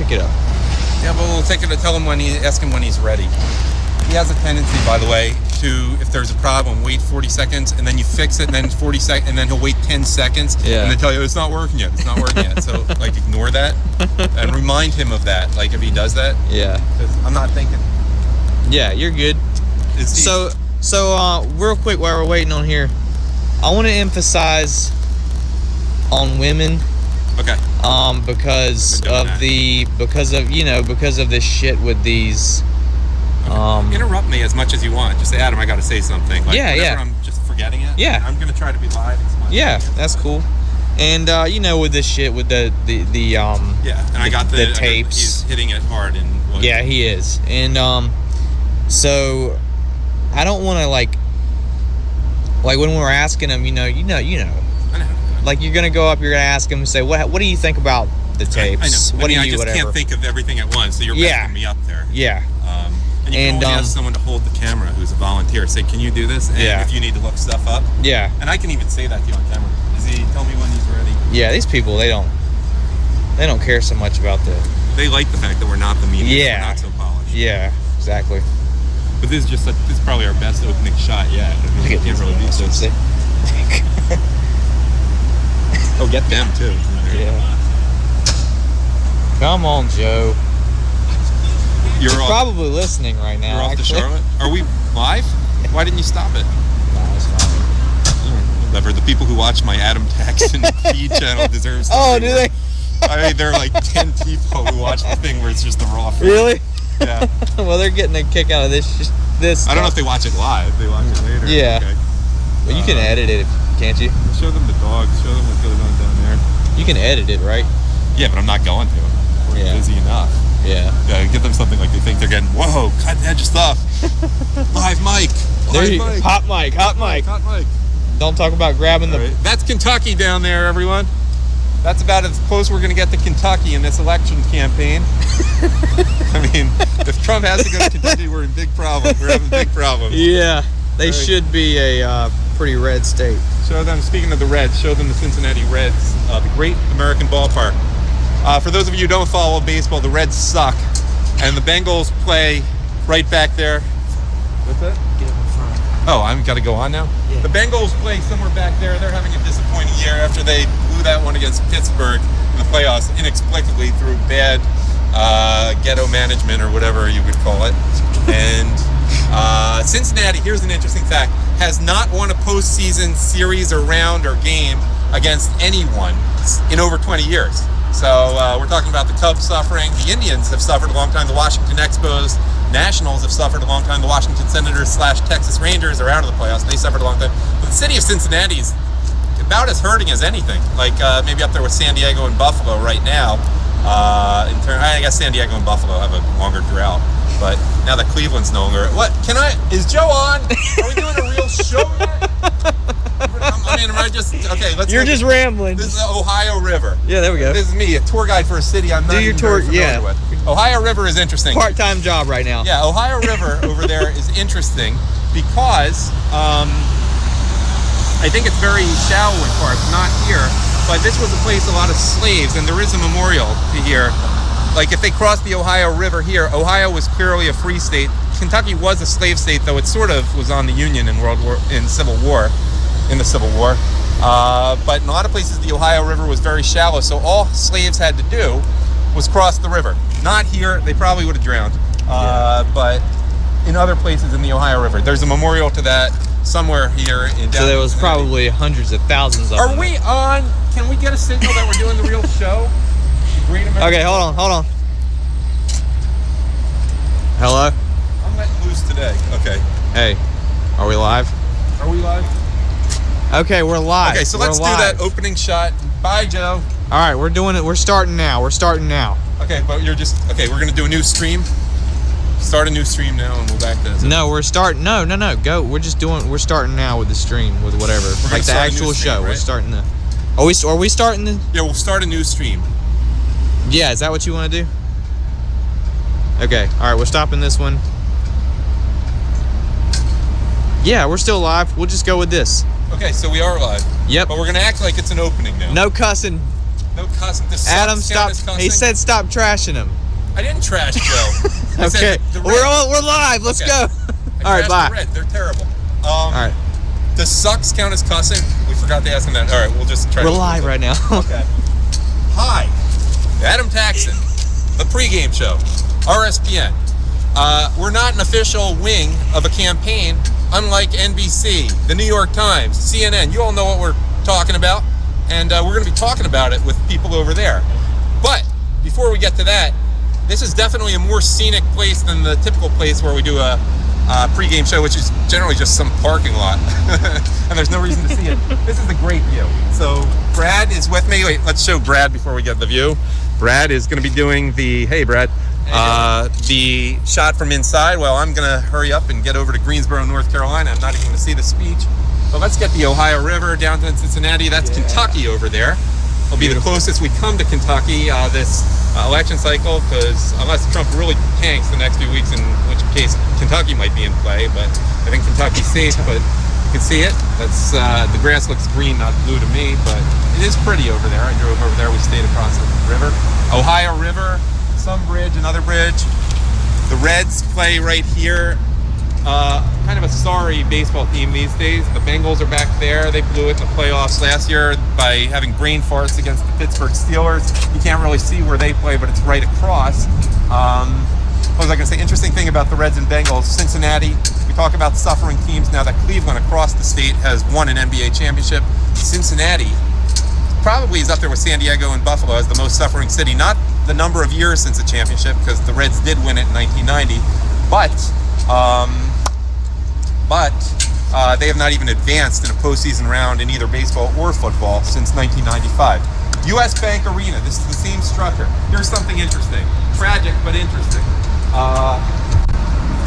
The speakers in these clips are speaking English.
Pick it up. Yeah, but we'll take it to ask him when he's ready. He has a tendency, by the way, to, if there's a problem, wait 40 seconds, and then you fix it, and then 40 seconds, and then he'll wait 10 seconds, and then tell you, it's not working yet, So, like, ignore that, and remind him of that, like, if he does that. Yeah. Because I'm not thinking. Yeah, you're good. So, real quick while we're waiting on here, I want to emphasize on women. Okay. Because of this shit with these. Interrupt me as much as you want. Just say, Adam, I got to say something. Like, yeah. I'm just forgetting it. Yeah. I'm gonna try to be live. Yeah, that's cool. And with this shit with the and I got the tapes. He's hitting it hard and. Yeah, he is. And so I don't want to like when we're asking him, you know. I know. Like you're gonna go up, you're gonna ask him and say, what do you think about the tapes? I know. I just can't think of everything at once, so you're backing me up there. Yeah. And you can only ask someone to hold the camera who's a volunteer. Say, can you do this? And if you need to look stuff up. Yeah. And I can even say that to you on camera. Tell me when he's ready. Yeah, these people, they don't care so much about They like the fact that we're not the media. Yeah. We're not so polished. Yeah, exactly. But this is probably our best opening shot yet. I mean, you can't really beat this. Oh, get them too. Yeah. Come on, Joe. You're probably listening right now. You're off to Charlotte? Are we live? Why didn't you stop it? No, it's fine. Whatever. The people who watch my Adam Taxon feed channel deserve something. Do they? I mean, there are like 10 people who watch the thing where it's just the raw feed. Really? Yeah. Well, they're getting a kick out of this. I don't know if they watch it live. They watch it later. Yeah. Okay. Well, you can edit it, can't you? Show them the dogs. Show them what goes on down there. You can edit it, right? Yeah, but I'm not going to. We're busy enough. Yeah. Yeah, give them something like they think they're getting, whoa, cutting edge stuff. Live mic. Hot mic. Don't talk about grabbing the... Right. That's Kentucky down there, everyone. That's about as close we're going to get to Kentucky in this election campaign. I mean, if Trump has to go to Kentucky, we're in big problem. We're having big problems. Yeah, they should be a pretty red state. Show them, speaking of the Reds, show them the Cincinnati Reds, the great American ballpark. For those of you who don't follow baseball, the Reds suck. And the Bengals play right back there. What's that? Get up in front. Oh, I've got to go on now? Yeah. The Bengals play somewhere back there. They're having a disappointing year after they blew that one against Pittsburgh in the playoffs inexplicably through bad ghetto management or whatever you would call it. And Cincinnati, here's an interesting fact, has not won a postseason series or round or game against anyone in over 20 years. So we're talking about the Cubs suffering. The Indians have suffered a long time. The Washington Expos Nationals have suffered a long time. The Washington Senators / Texas Rangers are out of the playoffs. They suffered a long time. But the city of Cincinnati is about as hurting as anything. Like maybe up there with San Diego and Buffalo right now. I guess San Diego and Buffalo have a longer drought. But now that Cleveland's no longer... Is Joe on? Are we doing a real show yet? You're just rambling. This is the Ohio River. Yeah, there we go. This is me, a tour guide for a city I'm not Do your even tour, very familiar with. Ohio River is interesting. Part-time job right now. Yeah, Ohio River over there is interesting because I think it's very shallow in parts, not here, but this was a place a lot of slaves, and there is a memorial to here. Like if they crossed the Ohio River here, Ohio was purely a free state. Kentucky was a slave state, though it sort of was on the Union in the Civil War. But in a lot of places, the Ohio River was very shallow, so all slaves had to do was cross the river. Not here; they probably would have drowned. But in other places in the Ohio River, there's a memorial to that somewhere here in. So there was probably hundreds of thousands of them. Are we on? Can we get a signal that we're doing the real show? Okay, hold on. Hello? I'm letting loose today. Okay. Hey, are we live? Are we live? Okay, we're live. Okay, so let's do that opening shot. Bye, Joe. All right, we're doing it. We're starting now. Okay, but we're going to do a new stream. Start a new stream now and we'll back to this. No, we're starting. No. Go. We're starting now with the stream, with whatever. Like the actual show. Right? We're starting the. Are we starting the? Yeah, we'll start a new stream. Yeah, is that what you want to do? Okay, all right, we're stopping this one. Yeah, we're still live. We'll just go with this. Okay, so we are live. Yep. But we're gonna act like it's an opening now. No cussing. No cussing. Adam, stop. He said stop trashing him. I didn't trash Joe. I said Okay, the we're live. Let's Okay. go. I All right, trashed bye. the Red. They're terrible. All right, Does sucks count as cussing? We forgot to ask him that. All right, we'll just try. we're live right now. Okay. Hi, Adam Taxon, the pregame show, RSBN. We're not an official wing of a campaign, unlike NBC, the New York Times, CNN. You all know what we're talking about, and we're going to be talking about it with people over there. But before we get to that, this is definitely a more scenic place than the typical place where we do a pregame show, which is generally just some parking lot, and there's no reason to see it. This is a great view. So Brad is with me. Wait, let's show Brad before we get the view. Brad is going to be doing the, hey Brad, the shot from inside. Well, I'm going to hurry up and get over to Greensboro, North Carolina. I'm not even going to see the speech. But let's get the Ohio River down to Cincinnati. That's Kentucky over there. It'll be the closest we come to Kentucky this election cycle, because unless Trump really tanks the next few weeks, in which case Kentucky might be in play, but I think Kentucky's safe. But you can see it. That's the grass looks green, not blue to me, but it is pretty over there. I drove over there. We stayed across the river. Ohio River, some bridge, another bridge. The Reds play right here. Kind of a sorry baseball team these days. The Bengals are back there. They blew it in the playoffs last year by having brain farts against the Pittsburgh Steelers. You can't really see where they play, but it's right across. What was I going to say? Interesting thing about the Reds and Bengals. Cincinnati, we talk about suffering teams now that Cleveland across the state has won an NBA championship. Cincinnati probably is up there with San Diego and Buffalo as the most suffering city. Not the number of years since the championship, because the Reds did win it in 1990, but they have not even advanced in a postseason round in either baseball or football since 1995. U.S. Bank Arena, this is the same structure. Here's something interesting. Tragic, but interesting.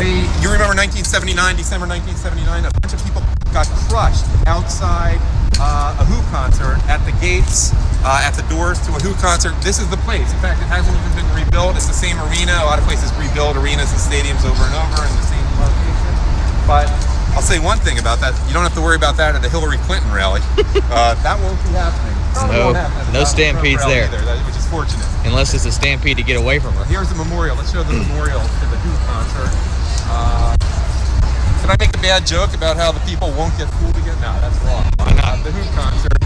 You remember 1979, December 1979? A bunch of people got crushed outside a Who concert at the gates, at the doors to a Who concert. This is the place. In fact, it hasn't even been rebuilt. It's the same arena. A lot of places rebuild arenas and stadiums over and over in the same location. But I'll say one thing about that. You don't have to worry about that at the Hillary Clinton rally. That won't be happening. No stampedes there. Which is fortunate. Unless it's a stampede to get away from her. Here's the memorial. Let's show the memorial to the Who concert. Can I make a bad joke about how the people won't get fooled again? No, that's wrong. Why not? The Who concert.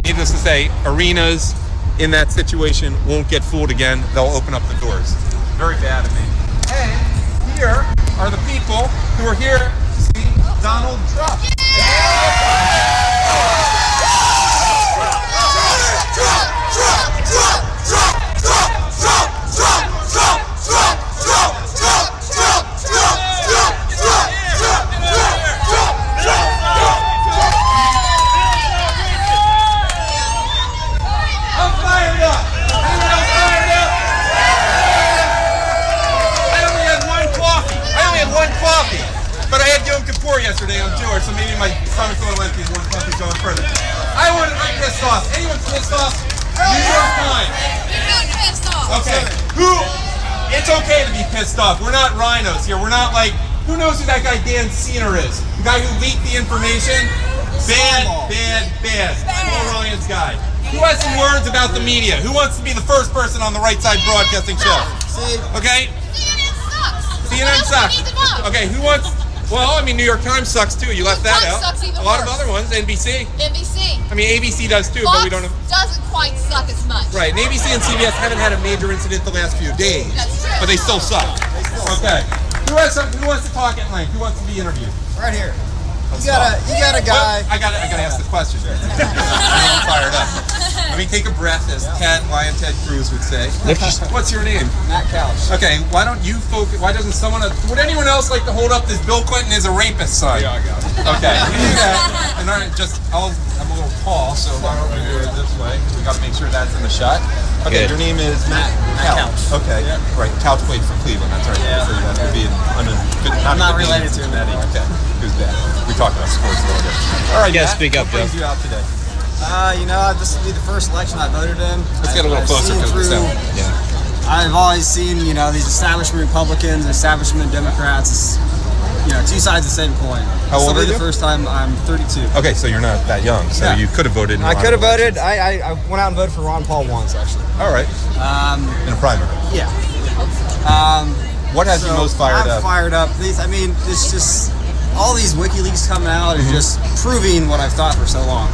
Needless to say, arenas in that situation won't get fooled again. They'll open up the doors. Very bad of me. And here are the people who are here to see Donald Trump. But I had Yom Kippur yesterday. I'm Jewish, so maybe my stomach's a little empty and one coffee going further. I wasn't pissed off. Anyone pissed off? New York Times. You're not pissed off. Okay. It's okay to be pissed off. We're not rhinos here. We're not like, who knows who that guy Dan Cena is? The guy who leaked the information? Bad. Paul Ryan's guy. Who has some words about the media? Who wants to be the first person on the right side broadcasting show? Okay? CNN sucks. Okay, who wants... Well, I mean, New York Times sucks too. You left that out. Sucks even a lot worse. of other ones. NBC. I mean, ABC does too, Fox but we don't have... doesn't quite suck as much. Right, and ABC and CBS haven't had a major incident the last few days. That's true. But they still suck. Okay. Who wants to talk at length? Who wants to be interviewed? Right here. You got a guy. Well, I gotta ask the question. I'm fired up. Let me take a breath, as Lion Ted Cruz would say. What's your name? Matt Couch. Okay, why don't you focus? Why doesn't someone? Would anyone else like to hold up this Bill Clinton is a rapist sign? Yeah, I got it. Okay, we do that. And I'm a little tall, so why don't we do it this way? We got to make sure that's in the shot. Okay, Good. your name is Matt Couch. Okay, right. Couch played for Cleveland. That's right. Yeah. So you have to be I'm not related to him. Okay, who's that? We talked about sports a little bit. All right, You gotta Matt, speak up, what brings Joe. you out today? This will be the first election I voted in. Let's get a little closer to the sound. Yeah. I've always seen, these establishment Republicans and establishment Democrats. Two sides of the same coin. How old This will are be you? the first time. I'm 32. Okay, so you're not that young, so Yeah. you could have voted. In I could have elections. voted. I went out and voted for Ron Paul once, actually. All right. In a primary. Yeah. What has you most fired up? I'm fired up. I mean, it's just all these WikiLeaks coming out is just proving what I've thought for so long.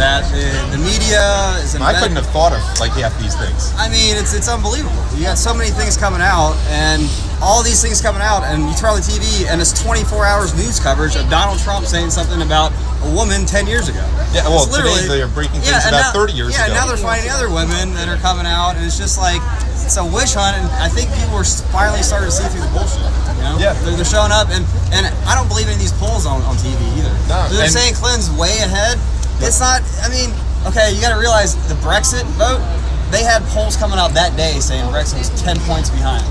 That the media is I couldn't have thought of like half these things. I mean, it's unbelievable. You got so many things coming out, and all these things coming out, and you turn on the TV, and it's 24 hours news coverage of Donald Trump saying something about a woman 10 years ago. Yeah, well, It's today they're breaking things about 30 years ago. Yeah, now they're finding other women that are coming out, and it's just like, it's a witch hunt, and I think people are finally starting to see through the bullshit. You know? Yeah. They're showing up, and I don't believe in these polls on TV either. No, They're saying Clinton's way ahead. It's not, I mean, okay, you got to realize the Brexit vote, they had polls coming out that day saying Brexit was 10 points behind.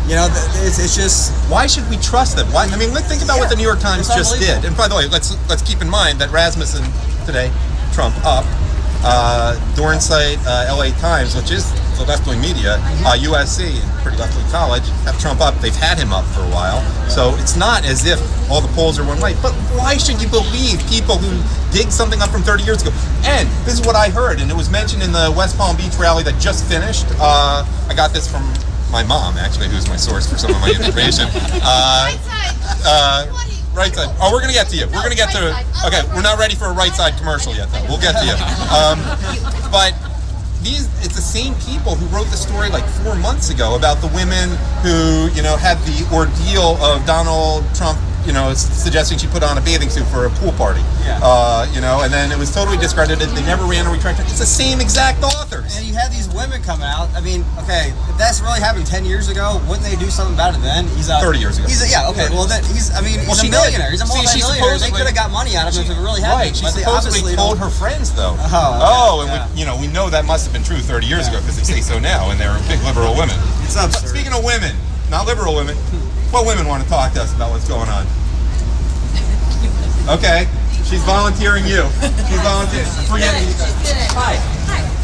You know, it's just... Why should we trust them? Why? I mean, let's think about what the New York Times just did. And by the way, let's keep in mind that Rasmussen today, Trump up, Dornsight, LA Times, which is the left-wing media, USC, and pretty left-wing college, have Trump up. They've had him up for a while. So it's not as if all the polls are one way. But why should you believe people who dig something up from 30 years ago? And this is what I heard, and it was mentioned in the West Palm Beach rally that just finished. I got this from my mom, actually, who's my source for some of my information. Right side. Oh, we're going to get to you. We're going to get to... Okay, we're not ready for a right side commercial yet, though. We'll get to you. But it's the same people who wrote the story like 4 months ago about the women who, you know, had the ordeal of Donald Trump, you know, suggesting she put on a bathing suit for a pool party. You know, and then it was totally discredited. They never ran a retraction. It's the same exact authors. And you have these women coming out. I mean, okay, if that's really happened 10 years ago, wouldn't they do something about it then? He's 30 years ago. Yeah, okay. Well, then he's a millionaire. He's a multi-millionaire. They could have got money out of him if it really happened. Right. She supposedly told her friends, though. We know that must have been true 30 years ago because they say so now, and they're big liberal women. It's absurd. But speaking of women, not liberal women, what women want to talk to us about what's going on? Okay, she's volunteering you. She's volunteering. Forget me. Hi.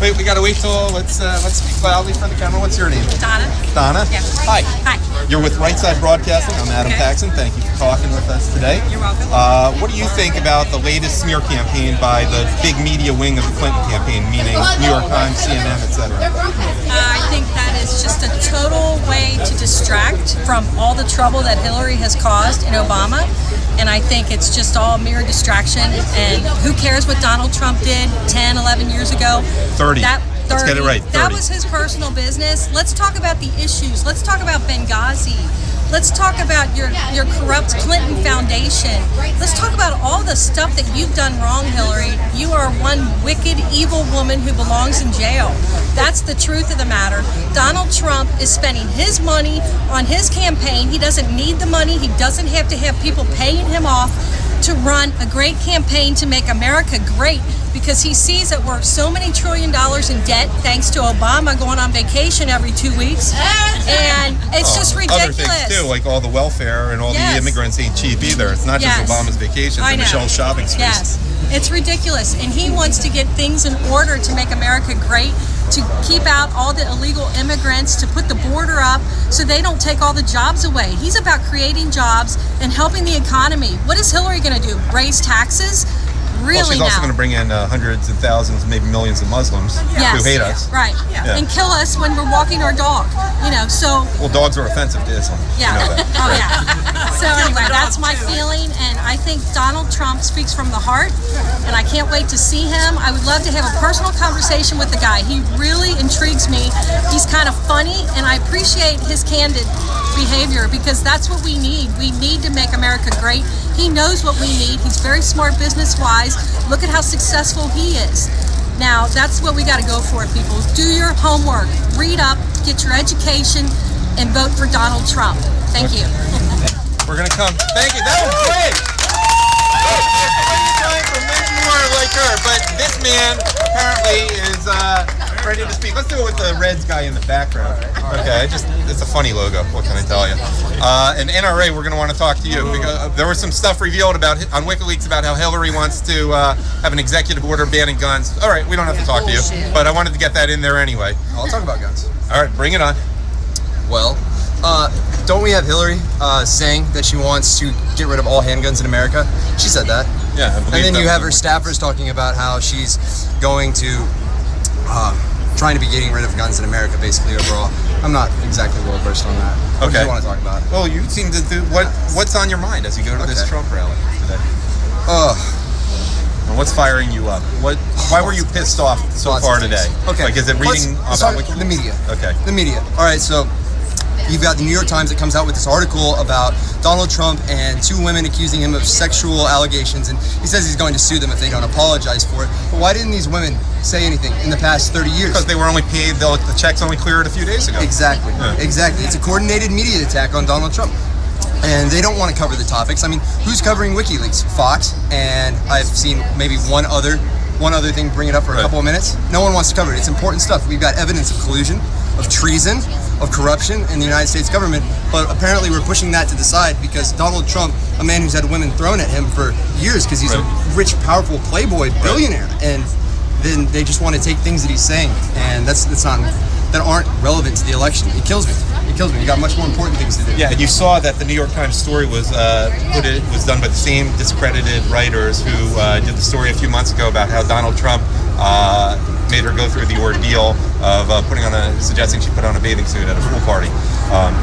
Wait, we gotta wait till let's speak loudly for the camera. What's your name? Donna. Donna? Yeah. Hi. Hi. You're with Right Side Broadcasting. I'm Adam Paxson. Thank you for talking with us today. You're welcome. What do you think about the latest smear campaign by the big media wing of the Clinton campaign, meaning New York Times, CNN, etc.? I think that is just a total way to distract from all the trouble that Hillary has caused in Obama. And I think it's just all mere distraction. And who cares what Donald Trump did 10, 11 years ago? 30. Let's get it right. 30. That was his personal business. Let's talk about the issues. Let's talk about Benghazi. Let's talk about your corrupt Clinton Foundation. Let's talk about all the stuff that you've done wrong, Hillary. You are one wicked, evil woman who belongs in jail. That's the truth of the matter. Donald Trump is spending his money on his campaign. He doesn't need the money. He doesn't have to have people paying him off to run a great campaign to make America great, because he sees that we're so many $1 trillion in debt thanks to Obama going on vacation every 2 weeks, and it's just ridiculous. Other things too, like all the welfare and all the immigrants ain't cheap either. It's not just Obama's vacations and Michelle's shopping sprees. Yes, it's ridiculous, and he wants to get things in order to make America great, to keep out all the illegal immigrants, to put the border up so they don't take all the jobs away. He's about creating jobs and helping the economy. What is Hillary going to do? Raise taxes? Really? Well, she's also going to bring in hundreds and thousands, maybe millions of Muslims who hate us. Right. Yeah. And kill us when we're walking our dog. You know, so... Well, dogs are offensive to Islam. Yeah. You know that. Oh, yeah. So anyway, that's my feeling, and I think Donald Trump speaks from the heart, and I can't wait to see him. I would love to have a personal conversation with the guy. He really intrigues me. He's kind of funny, and I appreciate his candid behavior, because that's what we need. We need to make America great. He knows what we need. He's very smart business-wise. Look at how successful he is. Now, that's what we got to go for, people. Do your homework. Read up, get your education, and vote for Donald Trump. Thank you. We're going to come. Thank you. That was great. Time for many more like her, but this man apparently is ready to speak. Let's do it with the Reds guy in the background. Okay, it's a funny logo. What can I tell you? And NRA, we're going to want to talk to you, because there was some stuff revealed on WikiLeaks about how Hillary wants to have an executive order banning guns. All right, we don't have to talk to you, but I wanted to get that in there anyway. I'll talk about guns. All right, bring it on. Well, don't we have Hillary saying that she wants to get rid of all handguns in America? She said that. Yeah, I believe and then that. you have her staffers talking about how she's going to trying to be getting rid of guns in America, basically overall. I'm not exactly well versed on that. What do Okay. you want to talk about? Well, you seem to do what's on your mind as you go to this Okay. Trump rally today? Ugh. And what's firing you up? Why were you pissed off so Lots far of things. today? Okay. Like, is it reading Let's about talk WikiLeaks? the media? Okay. The media. All right, so you've got the New York Times that comes out with this article about Donald Trump and 2 women accusing him of sexual allegations, and he says he's going to sue them if they don't apologize for it. But why didn't these women say anything in the past 30 years? Because they were only paid, the checks only cleared a few days ago. Exactly. Yeah. Exactly. It's a coordinated media attack on Donald Trump. And they don't want to cover the topics. I mean, who's covering WikiLeaks? Fox, and I've seen maybe one other thing bring it up for a couple of minutes. No one wants to cover it. It's important stuff. We've got evidence of collusion, of treason, of corruption in the United States government, but apparently we're pushing that to the side because Donald Trump, a man who's had women thrown at him for years because he's a rich, powerful playboy billionaire, and then they just want to take things that he's saying, and that aren't relevant to the election. It kills me. It kills me. You got much more important things to do. Yeah, and you saw that the New York Times story was done by the same discredited writers who did the story a few months ago about how Donald Trump made her go through the ordeal of suggesting she put on a bathing suit at a pool party.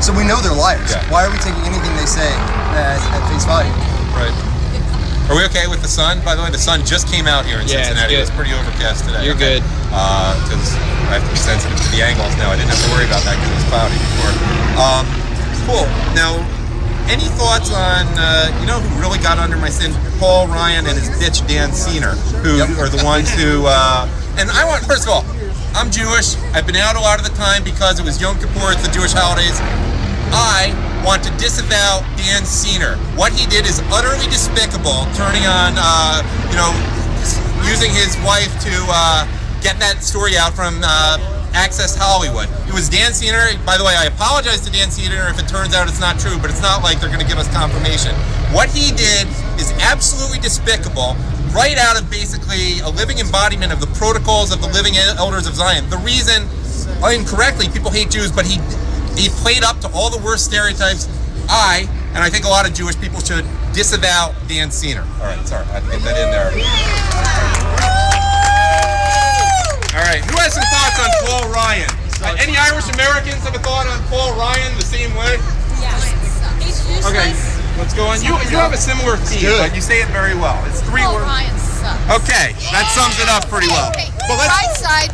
So we know they're liars. Yeah. Why are we taking anything they say at face value? Right. Are we okay with the sun? By the way, the sun just came out here in Yeah, it's Cincinnati. good. It's pretty overcast today. You're good. Because I have to be sensitive to the angles now. I didn't have to worry about that because it was cloudy before. Cool. Now, any thoughts on, who really got under my skin? Paul Ryan and his bitch Dan Siener, who are the ones who, and I want, first of all, I'm Jewish. I've been out a lot of the time because it was Yom Kippur, it's the Jewish holidays. I want to disavow Dan Siener. What he did is utterly despicable, turning on, using his wife to get that story out from Access Hollywood. It was Dan Siener. By the way, I apologize to Dan Siener if it turns out it's not true, but it's not like they're going to give us confirmation. What he did is absolutely despicable, right out of basically a living embodiment of the protocols of the living elders of Zion. The reason, incorrectly, people hate Jews, but he played up to all the worst stereotypes. And I think a lot of Jewish people should disavow Dan Siener. All right, sorry, I had to get that in there. All right, who has some thoughts on Paul Ryan? Any Irish Americans have a thought on Paul Ryan the same way? Yes. He's useless. Okay, what's going on? You have a similar theme, but you say it very well. It's 3 Paul words. Ryan sucks. Okay, that sums it up pretty well. Hey, But let's,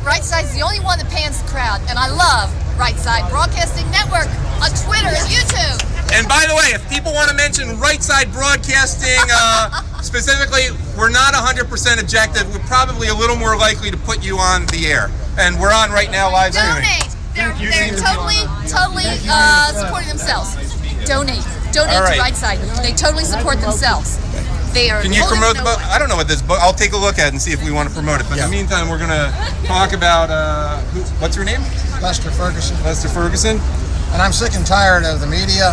Right side's the only one that pans the crowd, and I love Right Side Broadcasting Network on Twitter and YouTube. and by the way, if people want to mention Right Side Broadcasting, specifically, we're not 100% objective. We're probably a little more likely to put you on the air. And we're on right now live streaming. Donate. They're seem to be- totally supporting themselves. Donate All right. to Right Side. They totally support themselves. They are. Can you holding promote the no- book? I don't know what this book. I'll take a look at it and see if we want to promote it. But in the meantime, we're gonna talk about what's your name? Lester Ferguson, Lester Ferguson. and I'm sick and tired of the media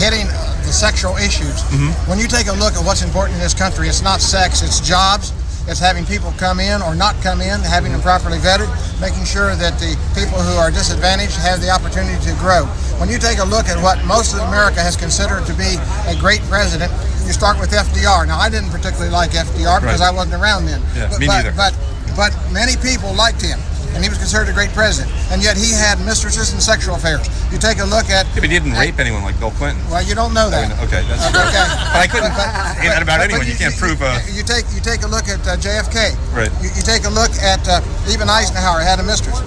hitting the sexual issues. When you take a look at what's important in this country, it's not sex, it's jobs, it's having people come in or not come in, having them properly vetted, making sure that the people who are disadvantaged have the opportunity to grow. When you take a look at what most of America has considered to be a great president, you start with FDR. Now, I didn't particularly like FDR because I wasn't around then. Yeah, me neither. But many people liked him, and he was considered a great president. And yet he had mistresses and sexual affairs. You take a look at... Yeah, but he didn't rape anyone like Bill Clinton. Well, you don't know that. Okay, that's Okay. But I couldn't say that about anyone. You can't prove a... You take a look at JFK. Right. You take a look at even Eisenhower had a mistress.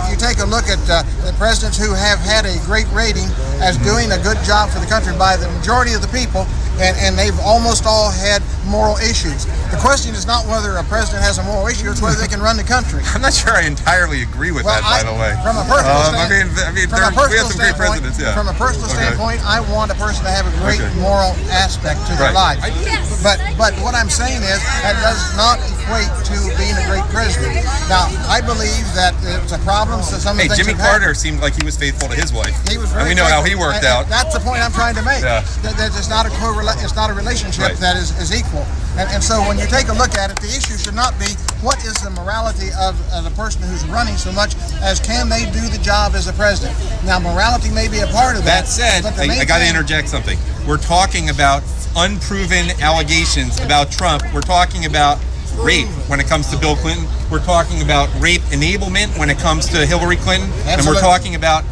You take a look at the presidents who have had a great rating as doing a good job for the country by the majority of the people, and they've almost all had moral issues. The question is not whether a president has a moral issue, it's whether they can run the country. I'm not sure I entirely agree with that, by the way. From a personal we have some great presidents, yeah. From a personal Okay. standpoint, I want a person to have a great moral aspect to their Right. life. But what I'm saying is that does not equate to being a great president. Now, I believe that it's a problem. So some of Hey, the things Jimmy have happened. Carter seemed like he was faithful to his wife. He was and very we know how he faithful. worked And out. That's the point I'm trying to make. Yeah. That it's not it's not a relationship Right. that is equal. And so when you take a look at it, the issue should not be what is the morality of the person who's running so much as can they do the job as a president. Now, morality may be a part of that. That said, but the main I got to thing- interject something. We're talking about unproven allegations about Trump. We're talking about rape when it comes to Bill Clinton. We're talking about rape enablement when it comes to Hillary Clinton. Absolutely. And we're talking about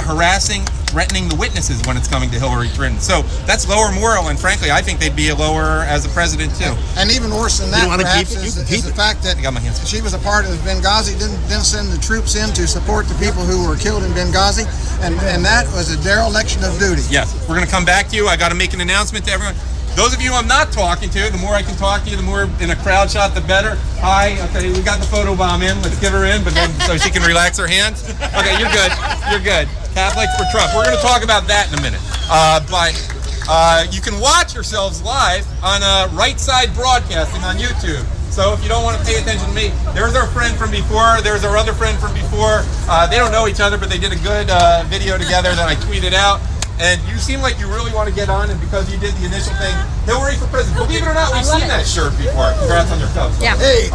harassing, threatening the witnesses when it's coming to Hillary Clinton. So that's lower moral, and frankly, I think they'd be a lower as a president too. And even worse than that, perhaps, is the fact that she was a part of Benghazi, didn't send the troops in to support the people who were killed in Benghazi, and that was a dereliction of duty. Yes, we're going to come back to you. I got to make an announcement to everyone. Those of you I'm not talking to, the more I can talk to you, the more in a crowd shot, the better. Hi, okay, we got the photo bomb in. Let's give her in, but then so she can relax her hands. Okay, you're good. You're good. Catholics for Trump. We're going to talk about that in a minute. But you can watch yourselves live on Right Side Broadcasting on YouTube. So if you don't want to pay attention to me, there's our friend from before. There's our other friend from before. They don't know each other, but they did a good video together that I tweeted out. And you seem like you really want to get on, and because you did the initial thing, Hillary for president. Believe it or not, we've seen that shirt before. Congrats on your Cubs. Yeah. Hey,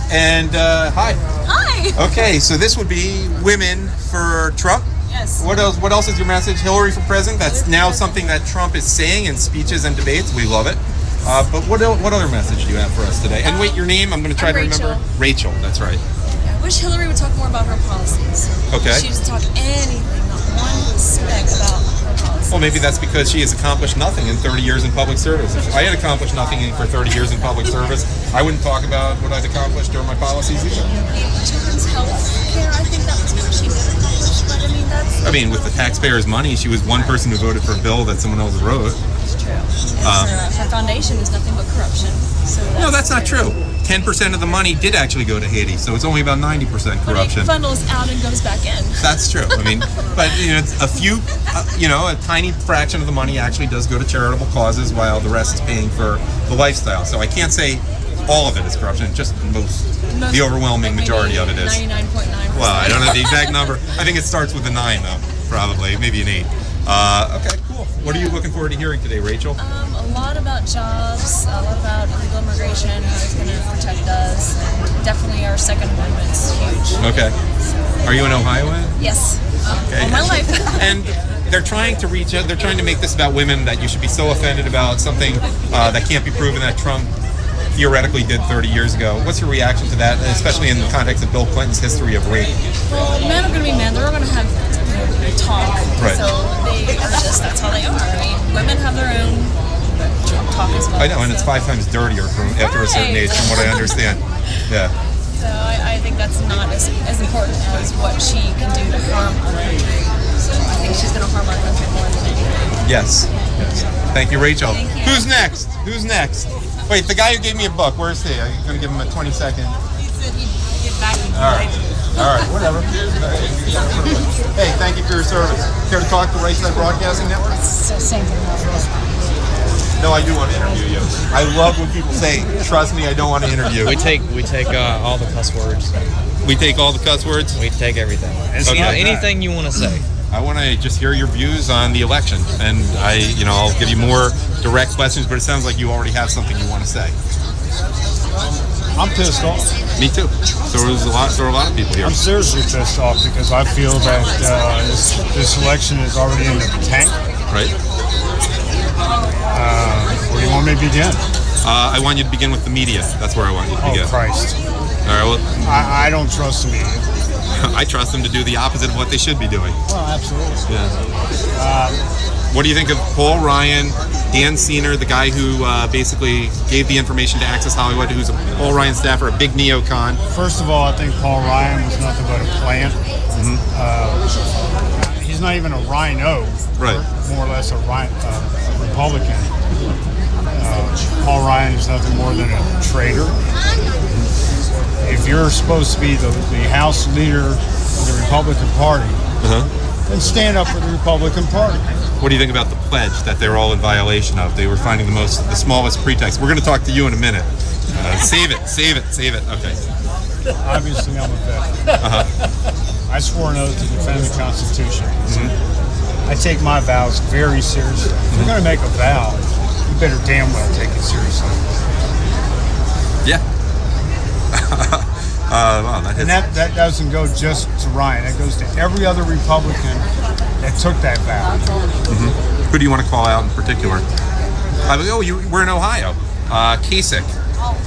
and hi. Hi. Okay, so this would be Women for Trump. Yes. What else? What else is your message? Hillary for president. That's now something that Trump is saying in speeches and debates. We love it. But what other message do you have for us today? And wait, your name? I'm going to try to remember. Rachel. That's right. I wish Hillary would talk more about her policies. Okay. She doesn't talk anything, not one speck about her policies. Well, maybe that's because she has accomplished nothing in 30 years in public service. If I had accomplished nothing for 30 years in public service, I wouldn't talk about what I've accomplished during my policies either. Children's health care, I think that was what she did accomplish, but I mean, that's... I mean, with the taxpayers' money, she was one person who voted for a bill that someone else wrote. It's true. Her foundation is nothing but corruption. So No, that's not true. 10% of the money did actually go to Haiti, so it's only about 90% corruption. But it funnels out and goes back in. That's true. I mean, but it's a few, a tiny fraction of the money actually does go to charitable causes, while the rest is paying for the lifestyle. So I can't say all of it is corruption, just the overwhelming majority of it is. 99.9%. Well, I don't know the exact number. I think it starts with a 9, though, probably, maybe an 8. Okay, cool. What are you looking forward to hearing today, Rachel? A lot about jobs, a lot about illegal immigration, how it's going to protect us, and definitely our Second Amendment's huge. Okay. Are you in Ohio? Yes. Okay. All my life. And they're trying to reach out. They're trying to make this about women, that you should be so offended about something that can't be proven that Trump theoretically did 30 years ago. What's your reaction to that, especially in the context of Bill Clinton's history of rape? Well, men are going to be men. They're going to have talk. Right. So they are just, that's how they are. I mean, women have their own talk as well. I know, and it's 5 times dirtier after a certain age, from what I understand. Yeah. So I think that's not as important as what she can do to harm our country. So I think she's going to harm our country more than anything. Yes. Thank you, Rachel. Thank you. Who's next? Who's next? Wait, the guy who gave me a book, where's he? I'm going to give him a 20-second. He said he'd get back to you. All right, whatever. Hey, thank you for your service. Care to talk to Right Side Broadcasting Network? Same thing. No, I do want to interview you. I love when people say, "Trust me, I don't want to interview." We take all the cuss words. We take all the cuss words. We take everything. Okay. Anything you want to say. I want to just hear your views on the election, and I'll give you more direct questions. But it sounds like you already have something you want to say. I'm pissed off. Me too. So are a lot of people here. I'm seriously pissed off because I feel that this election is already in the tank. Right. Where do you want me to begin? I want you to begin with the media. That's where I want you to begin. Oh, Christ. All right. Well, I don't trust the media. I trust them to do the opposite of what they should be doing. Well, absolutely. Yeah. What do you think of Paul Ryan, Dan Senior, the guy who basically gave the information to Access Hollywood, who's a Paul Ryan staffer, a big neocon? First of all, I think Paul Ryan was nothing but a plant. Mm-hmm. He's not even a rhino. Right. More or less a Republican. Paul Ryan is nothing more than a traitor. If you're supposed to be the House leader of the Republican Party, then stand up for the Republican Party. What do you think about the pledge that they're all in violation of? They were finding the smallest pretext. We're going to talk to you in a minute. Save it. Okay. Obviously, I'm a veteran. I swore an oath to defend the Constitution. I take my vows very seriously. If you're going to make a vow, you better damn well take it seriously. Yeah. Wow, that hits. And that doesn't go just to Ryan. It goes to every other Republican that took that vow. Who do you want to call out in particular? We're in Ohio. Kasich.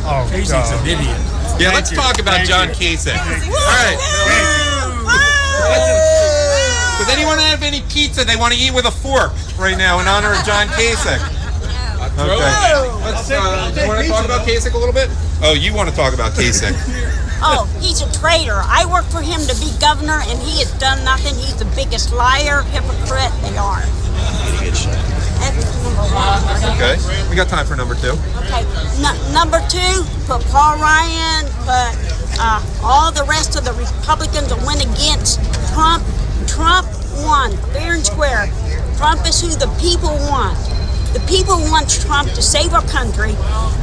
Oh, Kasich's an idiot. Yeah, let's talk about John Kasich. All right. Does anyone have any pizza they want to eat with a fork right now in honor of John Kasich? Okay. Let's, you want to talk about Kasich a little bit? Oh, you want to talk about Kasich? Oh, he's a traitor. I worked for him to be governor, and he has done nothing. He's the biggest liar, hypocrite they are. That's number one. Okay. We got time for number 2. Okay. Number 2, put Paul Ryan, put all the rest of the Republicans that went against Trump. Trump won, fair and square. Trump is who the people want. The people want Trump to save our country,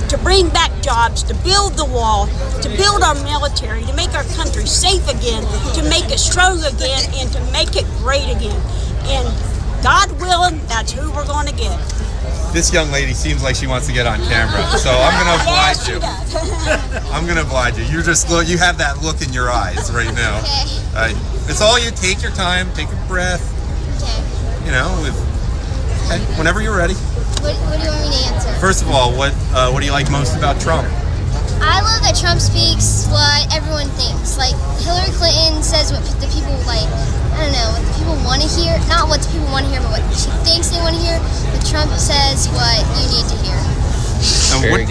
to bring back jobs, to build the wall, to build our military, to make our country safe again, to make it strong again, and to make it great again. And God willing, that's who we're going to get. This young lady seems like she wants to get on camera, so I'm going to oblige you. I'm going to oblige you. You just look. You have that look in your eyes right now. Okay. It's all you. Take your time. Take a breath. Okay. You know, whenever you're ready. What do you want me to answer? First of all, what do you like most about Trump? I love that Trump speaks what everyone thinks. Like, Hillary Clinton says what the people, like, I don't know, what the people want to hear. Not what the people want to hear, but what she thinks they want to hear. But Trump says what you need to hear. And what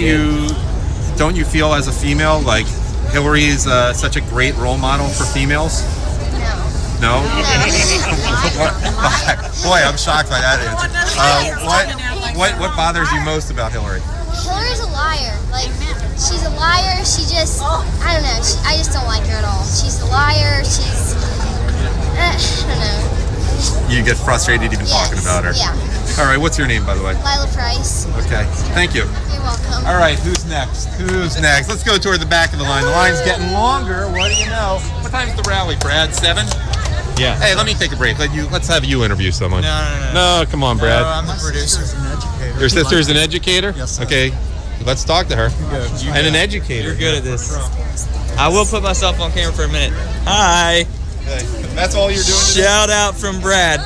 don't you feel as a female, like Hillary is such a great role model for females? No? Boy, I'm shocked by that answer. What bothers you most about Hillary? Hillary's a liar. Like, she's a liar. She just, I don't know. I just don't like her at all. She's a liar. She's, I don't know. You get frustrated even talking about her. Yeah. All right, what's your name, by the way? Lila Price. Okay, thank you. You're welcome. All right, who's next? Who's next? Let's go toward the back of the line. The line's getting longer. What do you know? What time's the rally, Brad? 7? Yeah. Hey, let me take a break. Let's have you interview someone. No, come on, Brad. No, I'm the producer. Your sister's an educator? Yes, sir. Okay, let's talk to her. And an educator. You're good at this. I will put myself on camera for a minute. Hi. Okay. That's all you're doing today? Shout out from Brad.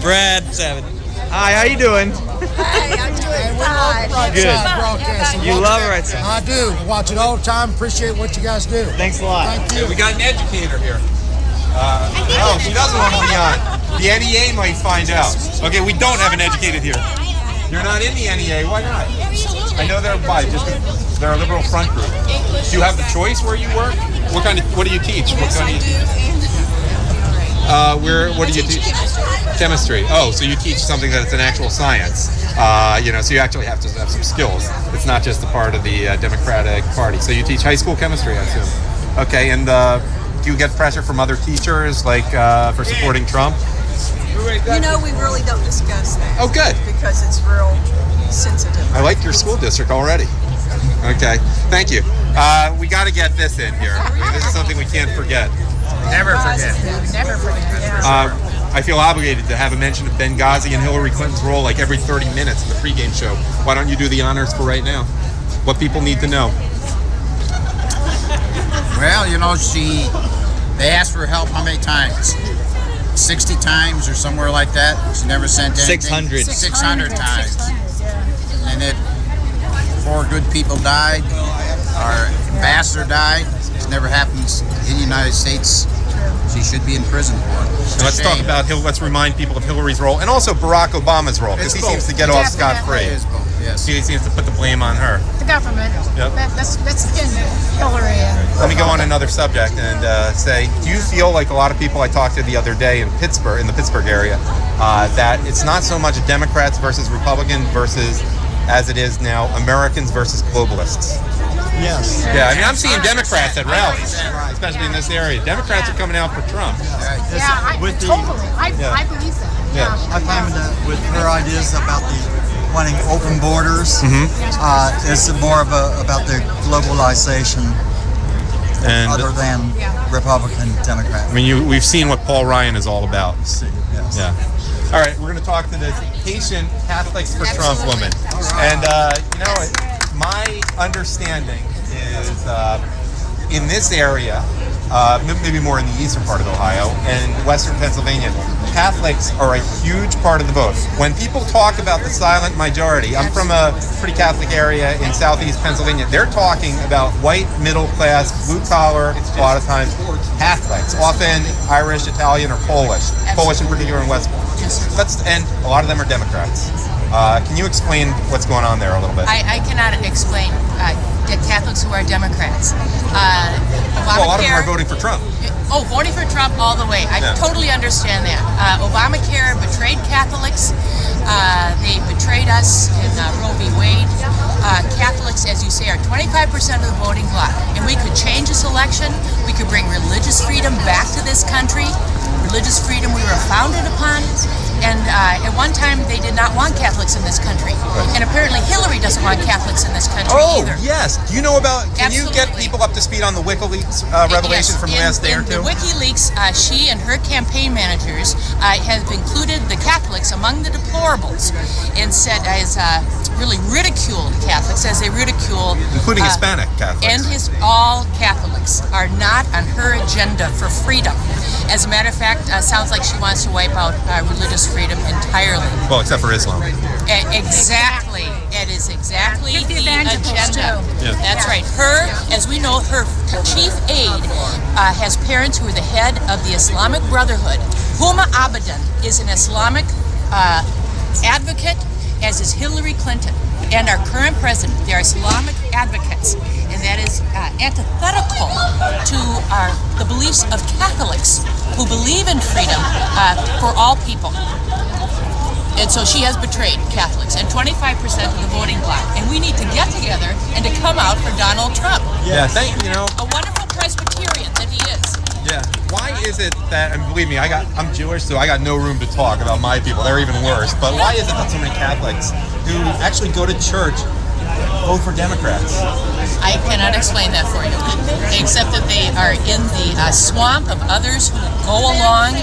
Brad 7. Hi, how you doing? Hey, I'm doing fine. Good. You love Right Side. I do. Watch it all the time. Appreciate what you guys do. Thanks a lot. Thank you. We got an educator here. She doesn't want to be on. The NEA might find out. Okay, we don't have an educated here. You're not in the NEA. Why not? I know they're they're a liberal front group. Do you have the choice where you work? What do you teach? What kind of what do you teach? Chemistry. Oh, so you teach something that it's an actual science. So you actually have to have some skills. It's not just a part of the Democratic Party. So you teach high school chemistry, I assume. Okay, and do you get pressure from other teachers, like for supporting Trump? You know, we really don't discuss that. Oh, good. Because it's real sensitive. I like your school district already. Okay, thank you. We got to get this in here. This is something we can't forget. Never forget. Never forget. I feel obligated to have a mention of Benghazi and Hillary Clinton's role like every 30 minutes in the pregame show. Why don't you do the honors for right now? What people need to know. Well, they asked for help how many times? 60 times or somewhere like that. She never sent anything. 600 times. And 4 good people died. Our ambassador died. It never happens in the United States. She should be in prison for it. Let's talk about let's remind people of Hillary's role and also Barack Obama's role, because he seems to get off scot-free. Yes. He seems to put the blame on her. The government. Yep. That's Hillary. Let me go on another subject and say, do you feel like a lot of people I talked to the other day in Pittsburgh, in the Pittsburgh area, that it's not so much Democrats versus Republicans versus, as it is now, Americans versus globalists? Yes. Yeah, I mean, I'm seeing Democrats at rallies, especially in this area. Democrats are coming out for Trump. I believe that. Yeah. I find that with her ideas about the wanting open borders, it's more of about the globalization And other than Republican, Democrat. I mean, we've seen what Paul Ryan is all about. Yes. Yeah. All right, we're going to talk to this Haitian Catholics for Trump woman. And, my understanding is in this area, maybe more in the eastern part of Ohio and western Pennsylvania, Catholics are a huge part of the vote. When people talk about the silent majority, I'm from a pretty Catholic area in southeast Pennsylvania, they're talking about white, middle class, blue collar, a lot of times Catholics, often Irish, Italian, or Polish. Polish in particular in West. And a lot of them are Democrats. Can you explain what's going on there a little bit? I cannot explain Catholics who are Democrats. Well, a lot of them are voting for Trump. Oh, voting for Trump all the way. I totally understand that. Obamacare betrayed Catholics. They betrayed us in Roe v. Wade. Catholics, as you say, are 25% of the voting bloc. And we could change this election. We could bring religious freedom back to this country. Religious freedom we were founded upon. And at one time, they did not want Catholics in this country. Right. And apparently Hillary doesn't want Catholics in this country either. Oh, yes. Do you know about, can you get people up to speed on the WikiLeaks revelation from the last day or two? In the WikiLeaks, she and her campaign managers have included the Catholics among the deplorables and said, as really ridiculed Catholics, as they ridicule... Including Hispanic Catholics. And all Catholics are not on her agenda for freedom. As a matter of fact, sounds like she wants to wipe out religious freedom entirely. Well, except for Islam. Exactly. It is exactly the agenda. Yeah. That's right. Her, as we know, her chief aide has parents who are the head of the Islamic Brotherhood. Huma Abedin is an Islamic advocate, as is Hillary Clinton. And our current president, they are Islamic advocates. And that is antithetical to the beliefs of Catholics who believe in freedom for all people. And so she has betrayed Catholics and 25% of the voting bloc. And we need to get together and to come out for Donald Trump. Yeah, a wonderful Presbyterian that he is. Yeah. Why is it that, and believe me, I'm Jewish, so I got no room to talk about my people. They're even worse. But why is it that so many Catholics who actually go to church vote for Democrats? I cannot explain that for you, except that they are in the swamp of others who go along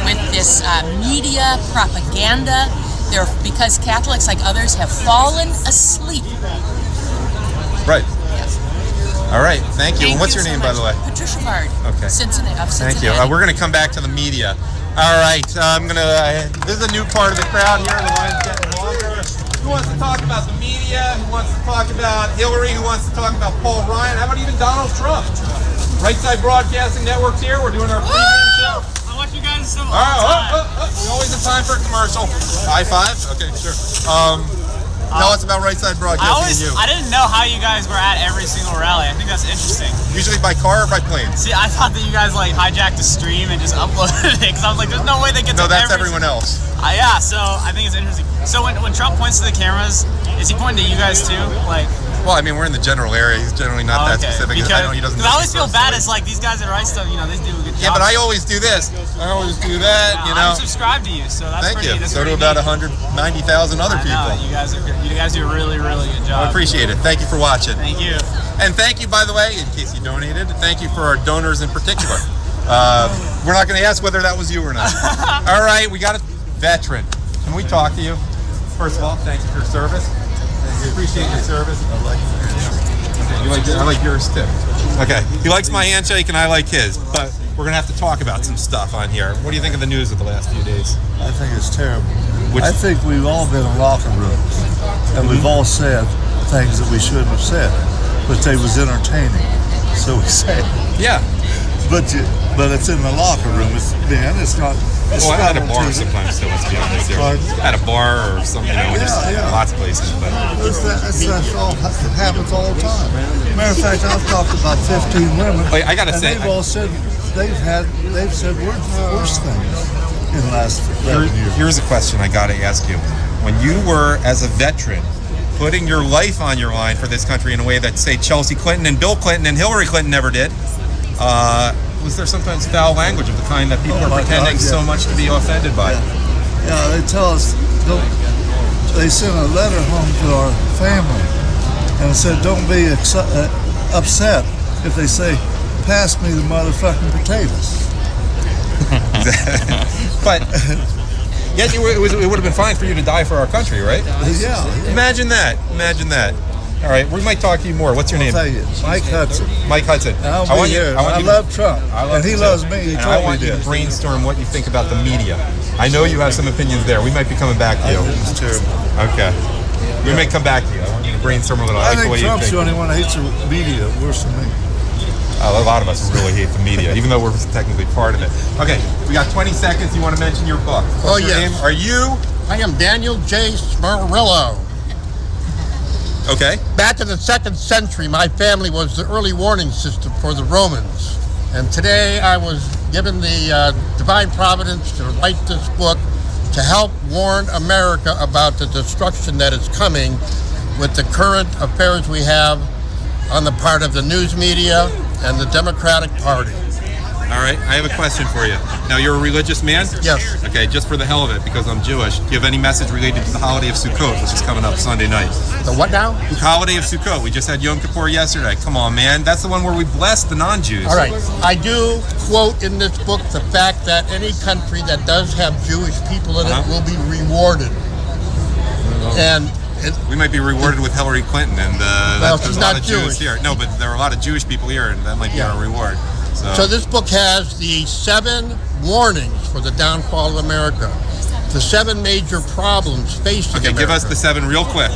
with this media propaganda. Because Catholics, like others, have fallen asleep. Right. All right, thank you. And what's your name, by the way? Patricia Bard. Okay. Cincinnati. Thank you. We're going to come back to the media. All right, this is a new part of the crowd here. The line's getting longer. Who wants to talk about the media? Who wants to talk about Hillary? Who wants to talk about Paul Ryan? How about even Donald Trump? Right Side Broadcasting Network's here. We're doing our pregame show. I watch you guys so long. We always have time for a commercial. High five? Okay, sure. Tell us about Right Side Broadcasting and you. I didn't know how you guys were at every single rally. I think that's interesting. Usually by car or by plane? See, I thought that you guys hijacked the stream and just uploaded it because I was like, there's no way they get to that's everyone else. Yeah, so I think it's interesting. So when Trump points to the cameras, is he pointing to you guys too? Well, I mean, we're in the general area. He's generally not that specific. I know he doesn't. I always feel bad. It's like these guys that write stuff, they do a good job. Yeah, but I always do this. I always do that. I'm subscribed to you, so that's Thank pretty. you. That's so do about 190,000 other people. You guys do a really, really good job. I appreciate it. Thank you for watching. Thank you. And thank you, by the way, in case you donated. Thank you for our donors in particular. We're not going to ask whether that was you or not. All right, we got a veteran. Can we talk to you? First of all, thank you for your service. Appreciate your service. I like yours too. Okay. He likes my handshake and I like his, but we're going to have to talk about some stuff on here. What do you think of the news of the last few days? I think it's terrible. I think we've all been in locker rooms and we've all said things that we shouldn't have said, but they was entertaining, so we say. Yeah. But it's in the locker room. It's not. I'm at a bar sometimes, so let's be honest here. At a bar or something, lots of places. But that's all happens all the time. Matter of fact, I've talked about 15 women. Wait, I gotta say, they've all said they've said worse things in the last 11 years. Here's a question I gotta ask you: when you were, as a veteran, putting your life on your line for this country in a way that, say, Chelsea Clinton and Bill Clinton and Hillary Clinton never did, was there sometimes foul language of the kind that people are pretending so much to be offended by? Yeah, they tell us, they sent a letter home to our family and it said, don't be upset if they say, pass me the motherfucking potatoes. But yet it would have been fine for you to die for our country, right? Yeah. Imagine that. All right, we might talk to you more. What's your name? I'll tell you, Mike Hudson. Mike Hudson. I'll be here. I love Trump, and he loves me. He and told I me want you this. to brainstorm what you think about the media. I know you have some opinions there. We might be coming back to you. It's terrible. Okay. We may come back to you. I want you to brainstorm a little. I like the way think you Trump's think. the only one that hates the media worse than me. A lot of us really hate the media, even though we're technically part of it. Okay, we got 20 seconds. You want to mention your book? What's your name? Are you? I am Daniel J. Smarillo. Okay. Back in the 2nd century, my family was the early warning system for the Romans. And today I was given the divine providence to write this book to help warn America about the destruction that is coming with the current affairs we have on the part of the news media and the Democratic Party. All right, I have a question for you. Now, you're a religious man? Yes. Okay, just for the hell of it, because I'm Jewish, do you have any message related to the holiday of Sukkot, which is coming up Sunday night? The what now? The holiday of Sukkot. We just had Yom Kippur yesterday. Come on, man. That's the one where we bless the non-Jews. All right. I do quote in this book the fact that any country that does have Jewish people in it will be rewarded. And we might be rewarded with Hillary Clinton, and there's she's a lot not of Jews Jewish. here. No, but there are a lot of Jewish people here, and that might be our reward. So this book has the 7 warnings for the downfall of America. The 7 major problems facing America. Give us the 7 real quick.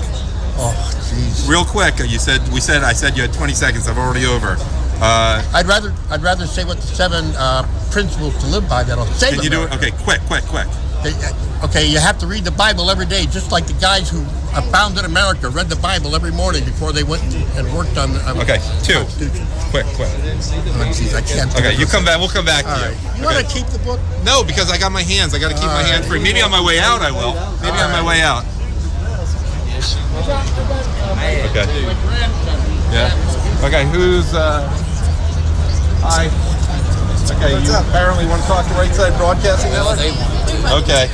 Oh, jeez. Real quick. I said you had 20 seconds. I'm already over. I'd rather say what the 7 principles to live by that'll save Can you America. do it? Okay, quick. Okay, you have to read the Bible every day, just like the guys who founded America read the Bible every morning before they went and worked on the Okay, 2. Quick. Oh, geez, I can't. Okay, you come back. We'll come back to you. Right. You want to keep the book? No, because I got my hands. I got to keep my hands free. Maybe on my way out I will. Maybe on my way out. Okay. Yeah. Okay, who's hi. Okay, you apparently want to talk to Right Side Broadcasting Network? They want to. Okay.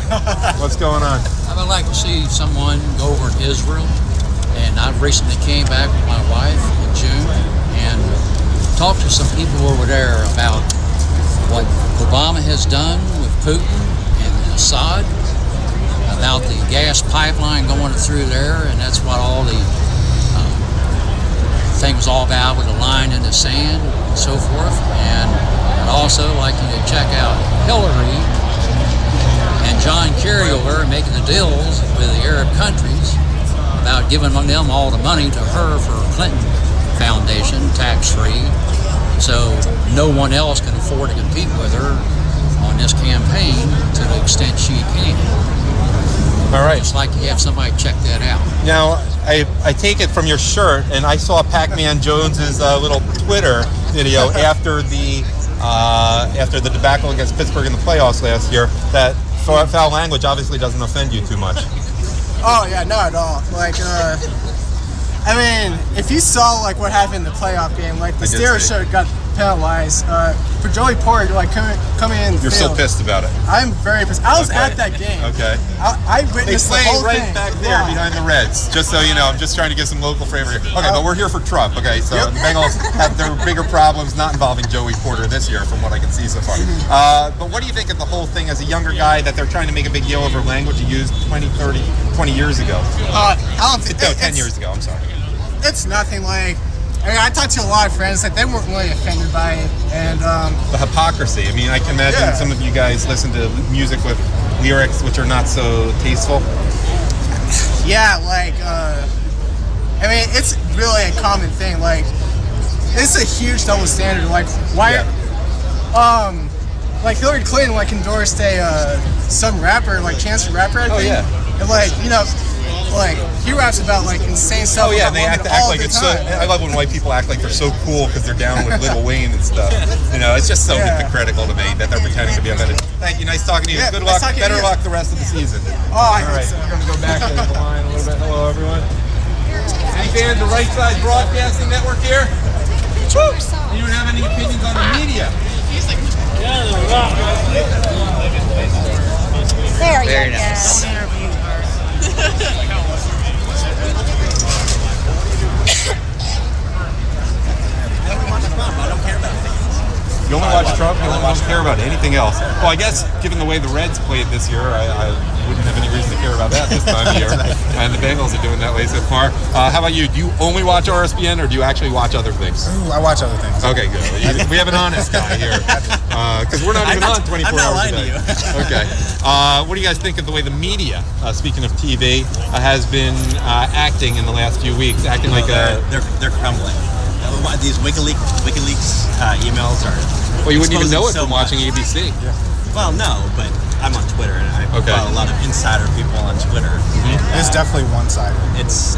What's going on? I would like to see someone go over to Israel, and I recently came back with my wife in June and talked to some people over there about what Obama has done with Putin and Assad, about the gas pipeline going through there, and that's what all the thing was all about, with the line in the sand and so forth. And I'd also like you to check out Hillary and John Kerry over making the deals with the Arab countries about giving them all the money to her for Clinton Foundation, tax-free, so no one else can afford to compete with her on this campaign to the extent she can. All right. It's like you have somebody check that out. Now, I take it from your shirt, and I saw Pac-Man Jones's little Twitter video after the debacle against Pittsburgh in the playoffs last year, that foul language obviously doesn't offend you too much. Oh yeah, not at all. Like, I mean, if you saw like what happened in the playoff game, like the Steelers shirt got penalized. For Joey Porter, like coming in. You're so pissed about it. I'm very pissed. I was at that game. Okay. I witnessed the whole right thing. back there behind the Reds. Just so you know, I'm just trying to get some local flavor here. Okay, but we're here for Trump. Okay, so the Bengals have their bigger problems not involving Joey Porter this year, from what I can see so far. But what do you think of the whole thing as a younger guy, that they're trying to make a big deal over language you used 20 years ago? I don't think. No, 10 years ago. I'm sorry. It's nothing. Like, I mean, I talked to a lot of friends, like they weren't really offended by it, and the hypocrisy. I mean, I can imagine some of you guys listen to music with lyrics which are not so tasteful. Yeah, like, I mean, it's really a common thing. Like, it's a huge double standard. Like, why? Like Hillary Clinton like endorsed some rapper, like Chance the Rapper, I think. Oh yeah. And like, you know. Like, he raps about like insane stuff. Oh yeah, they act all like the it's so. time. I love when white people act like they're so cool because they're down with Lil Wayne and stuff. You know, it's just so hypocritical to me that they're pretending to be offended. Thank you, nice talking to you. Yeah, Good nice luck, talking to better you. luck the rest of the season. All right, we're gonna go back to the line a little bit. Hello, everyone. Any fans of Right Side Broadcasting Network here? Anyone have any opinions on the media? There Very you nice. go. You only watch Trump, you only don't care about about anything else. Well, I guess given the way the Reds played this year, I wouldn't have any reason to care about that this time of year. And the Bengals are doing that way so far. How about you? Do you only watch RSBN or do you actually watch other things? Ooh, I watch other things. Okay, good. We have an honest guy here. Because we're not even on 24 hours a day. Okay. What do you guys think of the way the media, speaking of TV, has been acting in the last few weeks? Acting like they're crumbling. These WikiLeaks emails are. Well, you wouldn't even know it so from watching ABC. Yeah. Well, no, but I'm on Twitter and I follow a lot of insider people on Twitter. It's definitely one-sided. It's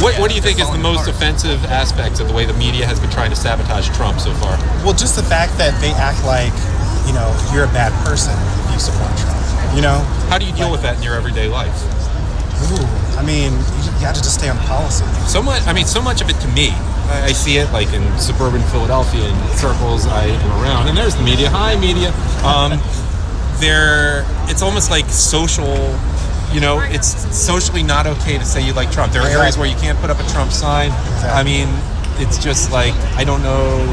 What do you think is the most offensive aspects of the way the media has been trying to sabotage Trump so far? Well, just the fact that they act like, you're a bad person if you support Trump. How do you deal with that in your everyday life? Ooh, you got to just stay on policy. So much of it to me. I see it like in suburban Philadelphia in circles I am around, and there's the media. Hi, media. It's almost like social. It's socially not okay to say you like Trump. There are areas where you can't put up a Trump sign. It's just like I don't know.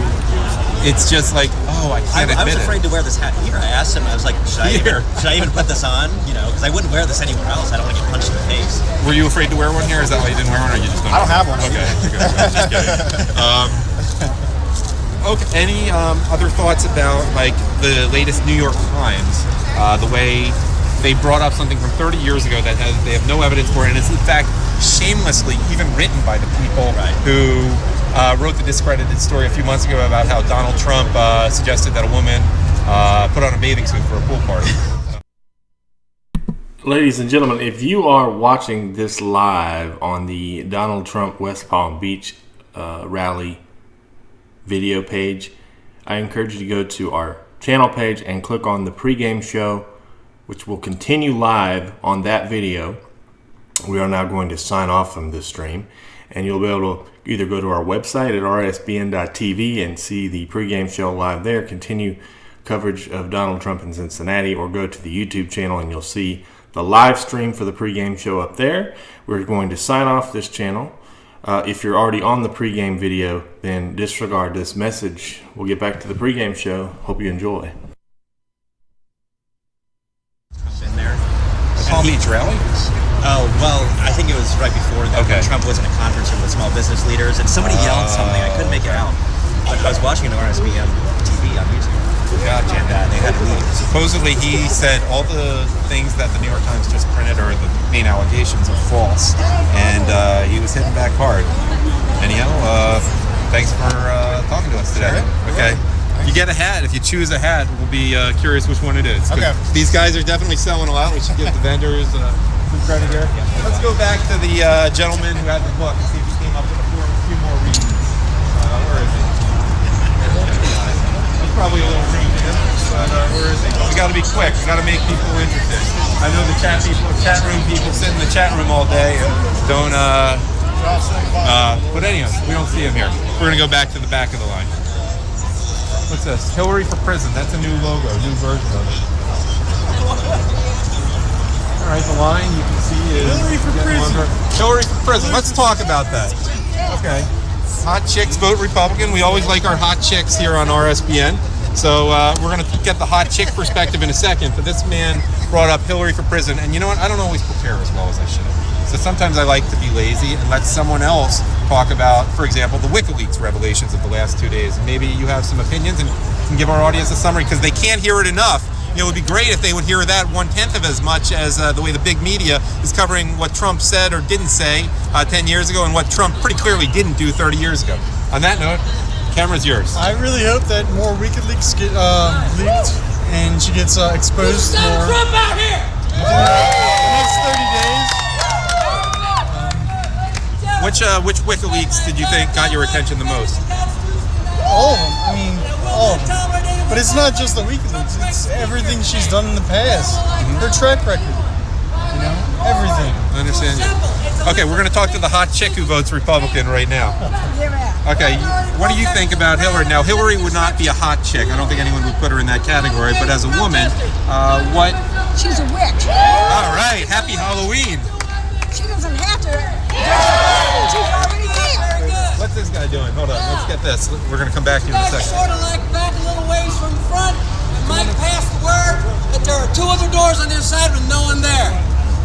It's just like, I can't admit it. I was afraid to wear this hat here. I asked him, I was like, should I even put this on? Because I wouldn't wear this anywhere else. I don't want to get punched in the face. Were you afraid to wear one here? Is that why you didn't wear one, or you just don't? I don't have one. Okay. Just kidding. Okay. Any other thoughts about like the latest New York Times? The way they brought up something from 30 years ago that they have no evidence for, and it's in fact shamelessly even written by the people who wrote the discredited story a few months ago about how Donald Trump suggested that a woman put on a bathing suit for a pool party. Ladies and gentlemen, if you are watching this live on the Donald Trump West Palm Beach rally video page, I encourage you to go to our channel page and click on the pregame show, which will continue live on that video. We are now going to sign off from this stream, and you'll be able to either go to our website at rsbn.tv and see the pregame show live there, continue coverage of Donald Trump in Cincinnati, or go to the YouTube channel and you'll see the live stream for the pregame show up there. We're going to sign off this channel. If you're already on the pregame video, then disregard this message. We'll get back to the pregame show. Hope you enjoy. In there. The Palm Beach rally? Oh, well, I think it was right before that. When Trump was in a conference room with small business leaders, and somebody yelled something. I couldn't make it out. But I was watching it on RSBN TV on music. Gotcha. And they had to leave. Supposedly he said all the things that the New York Times just printed, or the main allegations, are false. And he was hitting back hard. Anyhow, thanks for talking to us today. Okay. You get a hat. If you choose a hat, we'll be curious which one it is. Okay. These guys are definitely selling a lot. We should give the vendors some credit here. Let's go back to the gentleman who had the book and see if he came up with a few more reasons. Where is he? He's probably a little green, but where is he? We got to be quick. We got to make people interested. I know the chat room people sit in the chat room all day and don't. But anyways, we don't see him here. We're gonna go back to the back of the line. What's this? Hillary for prison. That's a new logo, new version of it. All right, the line you can see is Hillary for prison. Hillary for prison. Let's talk about that. Okay. Hot chicks vote Republican. We always like our hot chicks here on RSBN. So we're going to get the hot chick perspective in a second. But this man brought up Hillary for prison. And you know what? I don't always prepare as well as I should. So sometimes I like to be lazy and let someone else talk about, for example, the WikiLeaks revelations of the last 2 days. Maybe you have some opinions and can give our audience a summary, because they can't hear it enough. It would be great if they would hear that 1/10 of as much as the way the big media is covering what Trump said or didn't say 10 years ago and what Trump pretty clearly didn't do 30 years ago. On that note, camera's yours. I really hope that more WikiLeaks get leaked and she gets exposed more. Trump out here! The next 30 days. Which WikiLeaks did you think got your attention the most? All of them. I mean, all of them. But it's not just the WikiLeaks. It's everything she's done in the past. Her track record. You know, everything. I understand you. Okay, we're going to talk to the hot chick who votes Republican right now. Okay, what do you think about Hillary? Now, Hillary would not be a hot chick. I don't think anyone would put her in that category. But as a woman, what? She's a witch. All right, happy Halloween. She doesn't have to. She's already there. What's this guy doing? Hold on, let's get this. We're going to come back to you in a second. Sort of like back a little ways from the front, Mike passed the word that there are 2 other doors on the other side with no one there.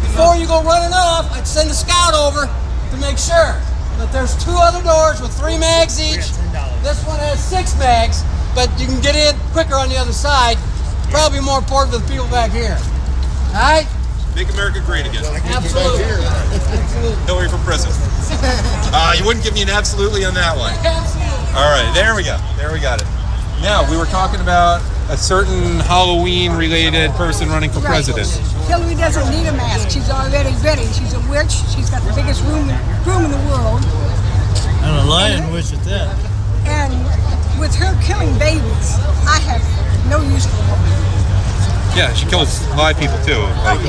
Before you go running off, I'd send a scout over to make sure that there's 2 other doors with 3 mags each. This one has 6 mags, but you can get in quicker on the other side. Probably more important for the people back here. All right? Make America great again. Absolutely. Hillary for president. You wouldn't give me an absolutely on that one. All right, there we go. There we got it. Now, we were talking about a certain Halloween-related person running for president. Hillary doesn't need a mask. She's already ready. She's a witch. She's got the biggest room in the world. And a lion witch at that. And with her killing babies, I have no use for her. Yeah, she kills live people too. Like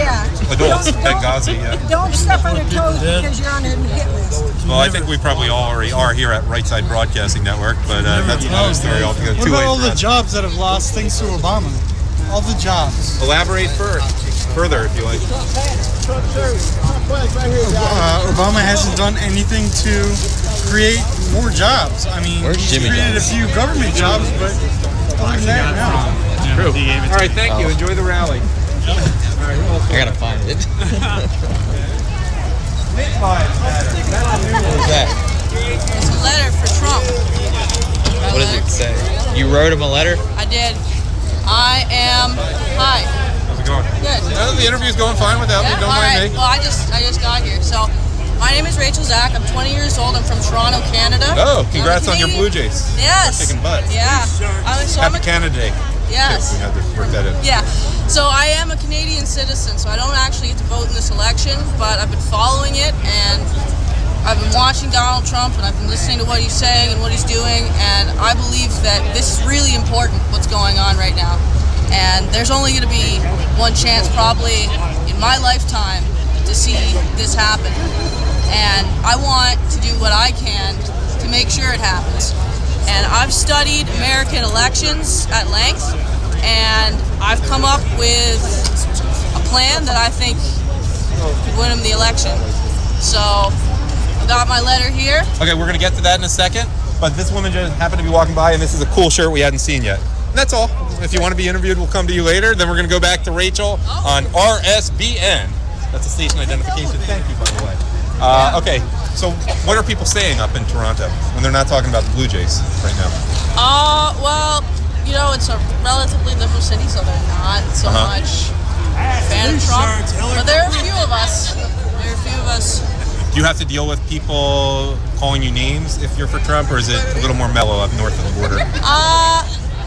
adults, Benghazi, yeah. Don't step on your toes because you're on a hit list. Well, I think we probably already are here at Right Side Broadcasting Network, but that's another story altogether. What about all the jobs that have lost thanks to Obama? All the jobs. Elaborate further, if you like. Obama hasn't done anything to create more jobs. I mean, he's created a few government jobs, but other than that, no. True. All right, thank you. Enjoy the rally. I gotta find it. What is that? It's a letter for Trump. What does it say? You wrote him a letter? I did. Hi. How's it going? Good. The interview's going fine without me. Don't mind me. Well, I just got here. So, my name is Rachel Zach. I'm 20 years old. I'm from Toronto, Canada. Oh, congrats on your Blue Jays. Yes. They're kicking butt. Yeah. Happy Canada Day. Yes. We had to work that in. Yeah. So I am a Canadian citizen, so I don't actually get to vote in this election, but I've been following it, and I've been watching Donald Trump, and I've been listening to what he's saying and what he's doing, and I believe that this is really important, what's going on right now. And there's only going to be one chance, probably in my lifetime, to see this happen. And I want to do what I can to make sure it happens. And I've studied American elections at length, and I've come up with a plan that I think could win him the election. So, I got my letter here. Okay, we're going to get to that in a second, but this woman just happened to be walking by, and this is a cool shirt we hadn't seen yet. And that's all. If you want to be interviewed, we'll come to you later. Then we're going to go back to Rachel on RSBN. That's a station identification. Thank you, by the way. Okay, so what are people saying up in Toronto when they're not talking about the Blue Jays right now? Well, you know, it's a relatively liberal city, so they're not so much fan of Trump. But there are a few of us. Do you have to deal with people calling you names if you're for Trump, or is it a little more mellow up north of the border?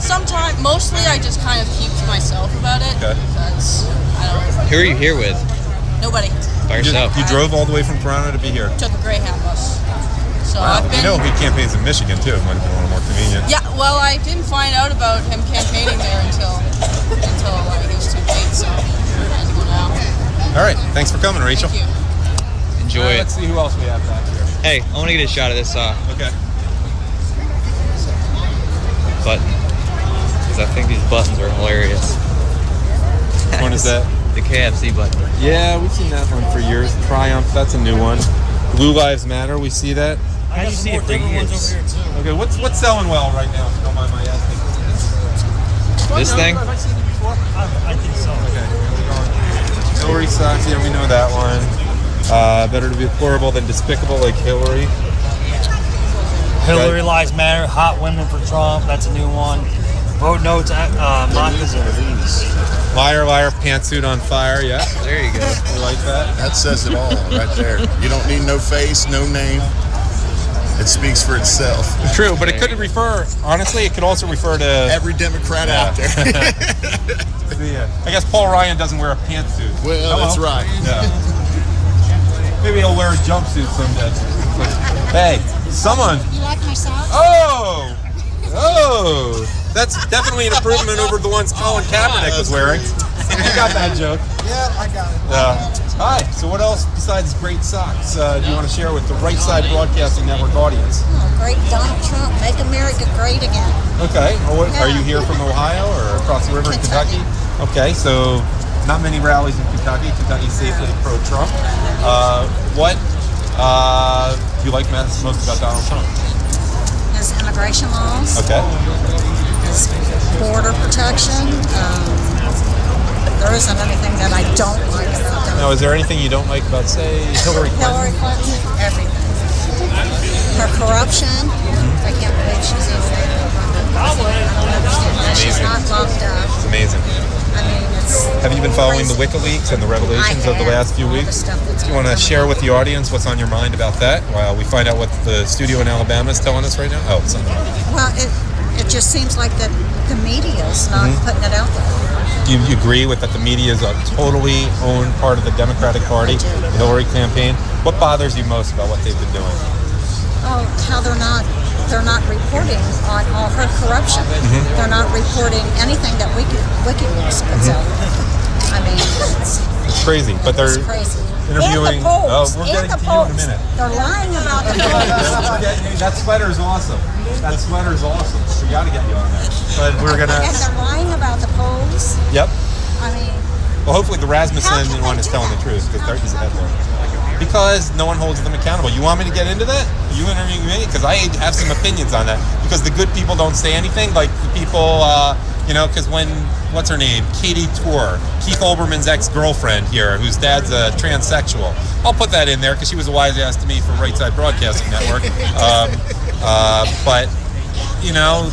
Sometimes, mostly I just kind of keep to myself about it. Okay. Because I don't. Who are you here with? Nobody. By yourself. You drove all the way from Toronto to be here? Took a Greyhound bus. So wow. I've been. You know, he campaigns in Michigan too. It might have been a little more convenient. Yeah, well, I didn't find out about him campaigning there until like it was too late. So I had to go now. All right, thanks for coming, Rachel. Thank you. Enjoy it. Let's see who else we have back here. Hey, I want to get a shot of this okay. button, because I think these buttons are hilarious. Which one is that? The KFC button. Yeah, we've seen that one for years. Triumph, that's a new one. Blue Lives Matter, we see that. How do you see it for years? Okay, what's selling well right now, if you don't mind my asking? This thing? Have I seen it before? I think so. Okay, Hillary sucks, yeah, we know that one. Better to be deplorable than despicable, like Hillary. Hillary Lives Matter, Hot Women for Trump, that's a new one. Vote no to Monica's Liar, liar, pantsuit on fire, yeah. There you go. We like that. That says it all right there. You don't need no face, no name. It speaks for itself. True, but it could refer, honestly, it could also refer to every Democrat out there. I guess Paul Ryan doesn't wear a pantsuit. Well, that's right. Yeah. Maybe he'll wear a jumpsuit someday. Hey, someone. You like my socks? Oh! That's definitely an improvement over the ones Colin Kaepernick was wearing. You got that joke. Yeah, I got it. Hi, so what else besides great socks do you want to share with the Right Side Broadcasting Network audience? Great Donald Trump, make America great again. Okay, are you here from Ohio or across the river in Kentucky? Okay, so not many rallies in Kentucky. Kentucky's safely pro-Trump. What do you like most about Donald Trump? His immigration laws. Okay. His border protection. There isn't anything that I don't like about them. Now, is there anything you don't like about, say, Hillary Clinton? Hillary Clinton, everything. Her corruption, I can't believe she's even able to run it. I don't understand that. She's not locked up. It's amazing. I mean, it's Have you been following the WikiLeaks and the revelations of the last few weeks? Do you want to share with the audience what's on your mind about that while we find out what the studio in Alabama is telling us right now? Oh, it's on. Well, it just seems like that the media is not putting it out there. Do you agree with that the media is a totally owned part of the Democratic Party, the Hillary campaign? What bothers you most about what they've been doing? Oh, how they're not reporting on all her corruption. They're not reporting anything that WikiLeaks puts out. I mean, it's crazy, but they're interviewing. And the polls. We're getting to you in a minute. They're lying about the polls. That sweater is awesome. That sweater is awesome. We got to get you on there. But we're gonna. And they're lying about the polls. Yep. I mean. Well, hopefully the Rasmussen one is telling the truth because he's a headline. Because no one holds them accountable. You want me to get into that? Are you interviewing me? Because I have some opinions on that. Because the good people don't say anything. Like the people, because when, what's her name? Katie Tour, Keith Olbermann's ex-girlfriend here, whose dad's a transsexual. I'll put that in there because she was a wise ass to me for Right Side Broadcasting Network. But, no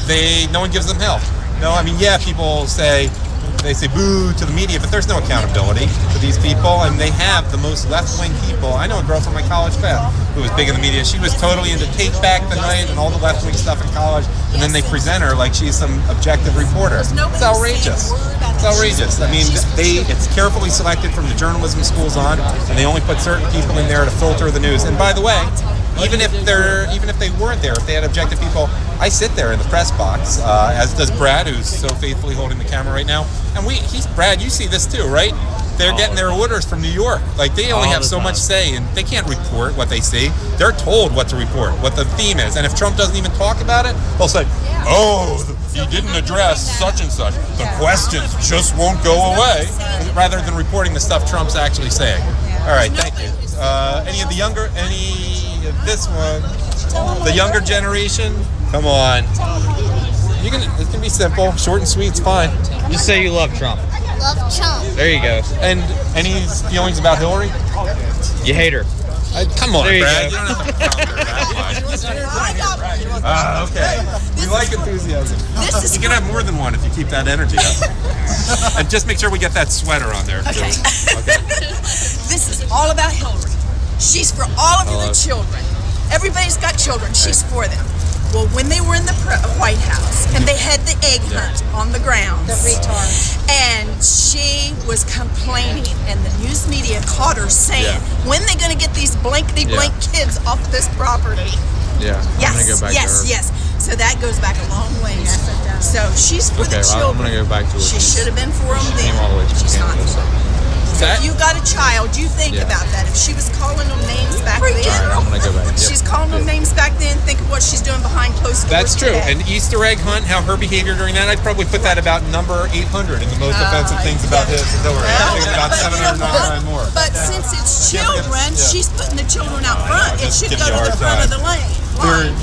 one gives them hell. No, I mean, yeah, people say, they say boo to the media, but there's no accountability for these people, and they have the most left-wing people. I know a girl from my college class who was big in the media. She was totally into Take Back the Night and all the left-wing stuff in college, and then they present her like she's some objective reporter. It's outrageous. It's outrageous. I mean, it's carefully selected from the journalism schools on, and they only put certain people in there to filter the news. And by the way, even if they weren't there, if they had objective people, I sit there in the press box, as does Brad, who's so faithfully holding the camera right now. And Brad, you see this too, right? They're getting their orders from New York. Like, they only have so much say, and they can't report what they see. They're told what to report, what the theme is. And if Trump doesn't even talk about it, they'll say, he didn't address such and such. The questions just won't go away, rather than reporting the stuff Trump's actually saying. All right, thank you. Any of this one, the younger generation, come on. It can be simple, short and sweet, it's fine. Just say you love Trump. Love Trump. There you go. And any feelings about Hillary? You hate her. Come on, there you Brad. go. You don't have to counter that much. Okay. We like enthusiasm. You can have more than one if you keep that energy up. And just make sure we get that sweater on there. Okay. Okay. This is all about Hillary. She's for all of the children. Everybody's got children. She's for them. Well, when they were in the White House and they had the egg hunt on the grounds, the retards, and she was complaining, and the news media caught her saying, "When they going to get these blankety blank kids off this property?" Yeah. Yes. I'm gonna go back to her. Yes. So that goes back a long ways. Yes, it does. So she's for the children. I'm gonna go back to her. She should have been for them then. Came all the way to She's not. Canada, So if you got a child, you think about that. If she was calling them names back then, I'm gonna go back. she's calling them names back then, think of what she's doing behind closed doors. That's true. Today. And Easter egg hunt, how her behavior during that, I'd probably put that about number 800 in the most offensive things about Hillary. I think about 799 more. But since it's children, she's putting the children out front. It should Give go you a to the hard front of time. the lane.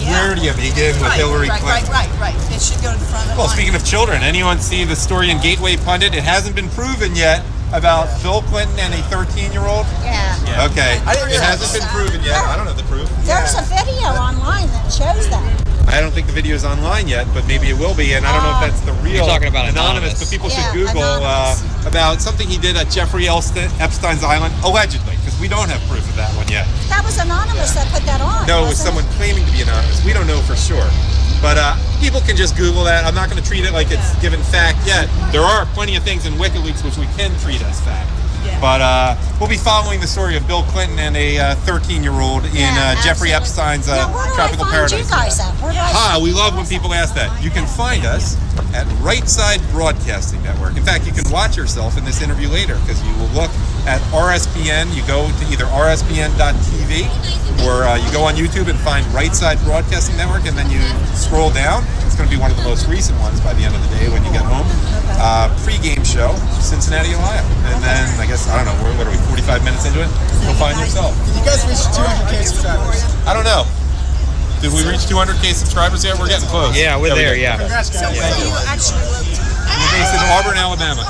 Where do you begin with Hillary Clinton? Right. It should go to the front of the Well, line. speaking of children, anyone see the story in Gateway Pundit? It hasn't been proven yet about Bill Clinton and a 13-year-old. Yeah. Okay. It hasn't been proven yet. I don't know the proof. There's a video online that shows that. I don't think the video is online yet, but maybe it will be, and I don't know if that's the real. You're talking about anonymous, but people should Yeah, Google about something he did at Jeffrey Epstein's island, allegedly, because we don't have proof of that one yet. That was anonymous that put that on. No, it was wasn't someone claiming to be anonymous. We don't know for sure. But people can just Google that. I'm not going to treat it like it's given fact yet. There are plenty of things in WikiLeaks which we can treat as fact. But we'll be following the story of Bill Clinton and a 13-year-old in Jeffrey Epstein's tropical paradise. You guys at? Where do I We love when people ask that. You can find us at Right Side Broadcasting Network. In fact, you can watch yourself in this interview later because you will look at RSBN. You go to either rsbn.tv or you go on YouTube and find Right Side Broadcasting Network, and then you scroll down. It's going to be one of the most recent ones by the end of the day when you get home. Pregame show, Cincinnati, Ohio. And then, I guess, I don't know, what are we, 45 minutes into it? You'll find yourself. You guys reached 200K subscribers. I don't know. Did we reach 200K subscribers yet? We're getting close. Yeah, we're there. Yeah. So where do you actually live? We're based in Auburn, Alabama,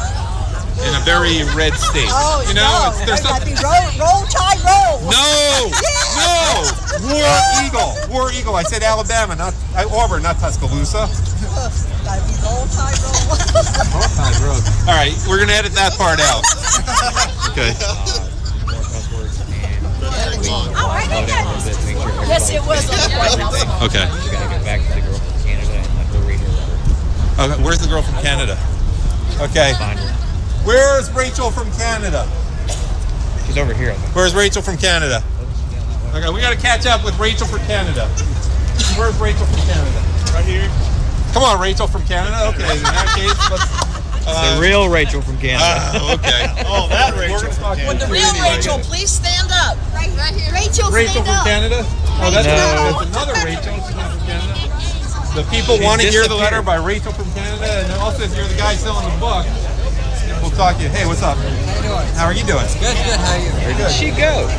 in a very red state. Oh, you know, there's something. Roll Tide, roll. No, no, War Eagle. I said Alabama, not Auburn, not Tuscaloosa. Roll Tide, roll. All right, we're gonna edit that part out. Okay. Yes, it was on the White House. Okay. You gotta get back to the girl from Canada and let her read her. Okay, where's the girl from Canada? Okay. Where's Rachel from Canada? She's over here, I think. Where's Rachel from Canada? Okay, we gotta catch up with Rachel from Canada. Where's Rachel from Canada? Right here. Come on, Rachel from Canada. Okay, in that case, let's. The real Rachel from Canada. Okay. Oh, that Rachel. Would the real Rachel please stand up? Right here. Rachel, Rachel stand from up. Canada? Oh, that's No. another Rachel. She's not from Canada. The people want to hear the letter by Rachel from Canada, and also if you're the guy selling the book, we'll talk to you. Hey, what's up? How are you doing? Good. How are you? Where did she go?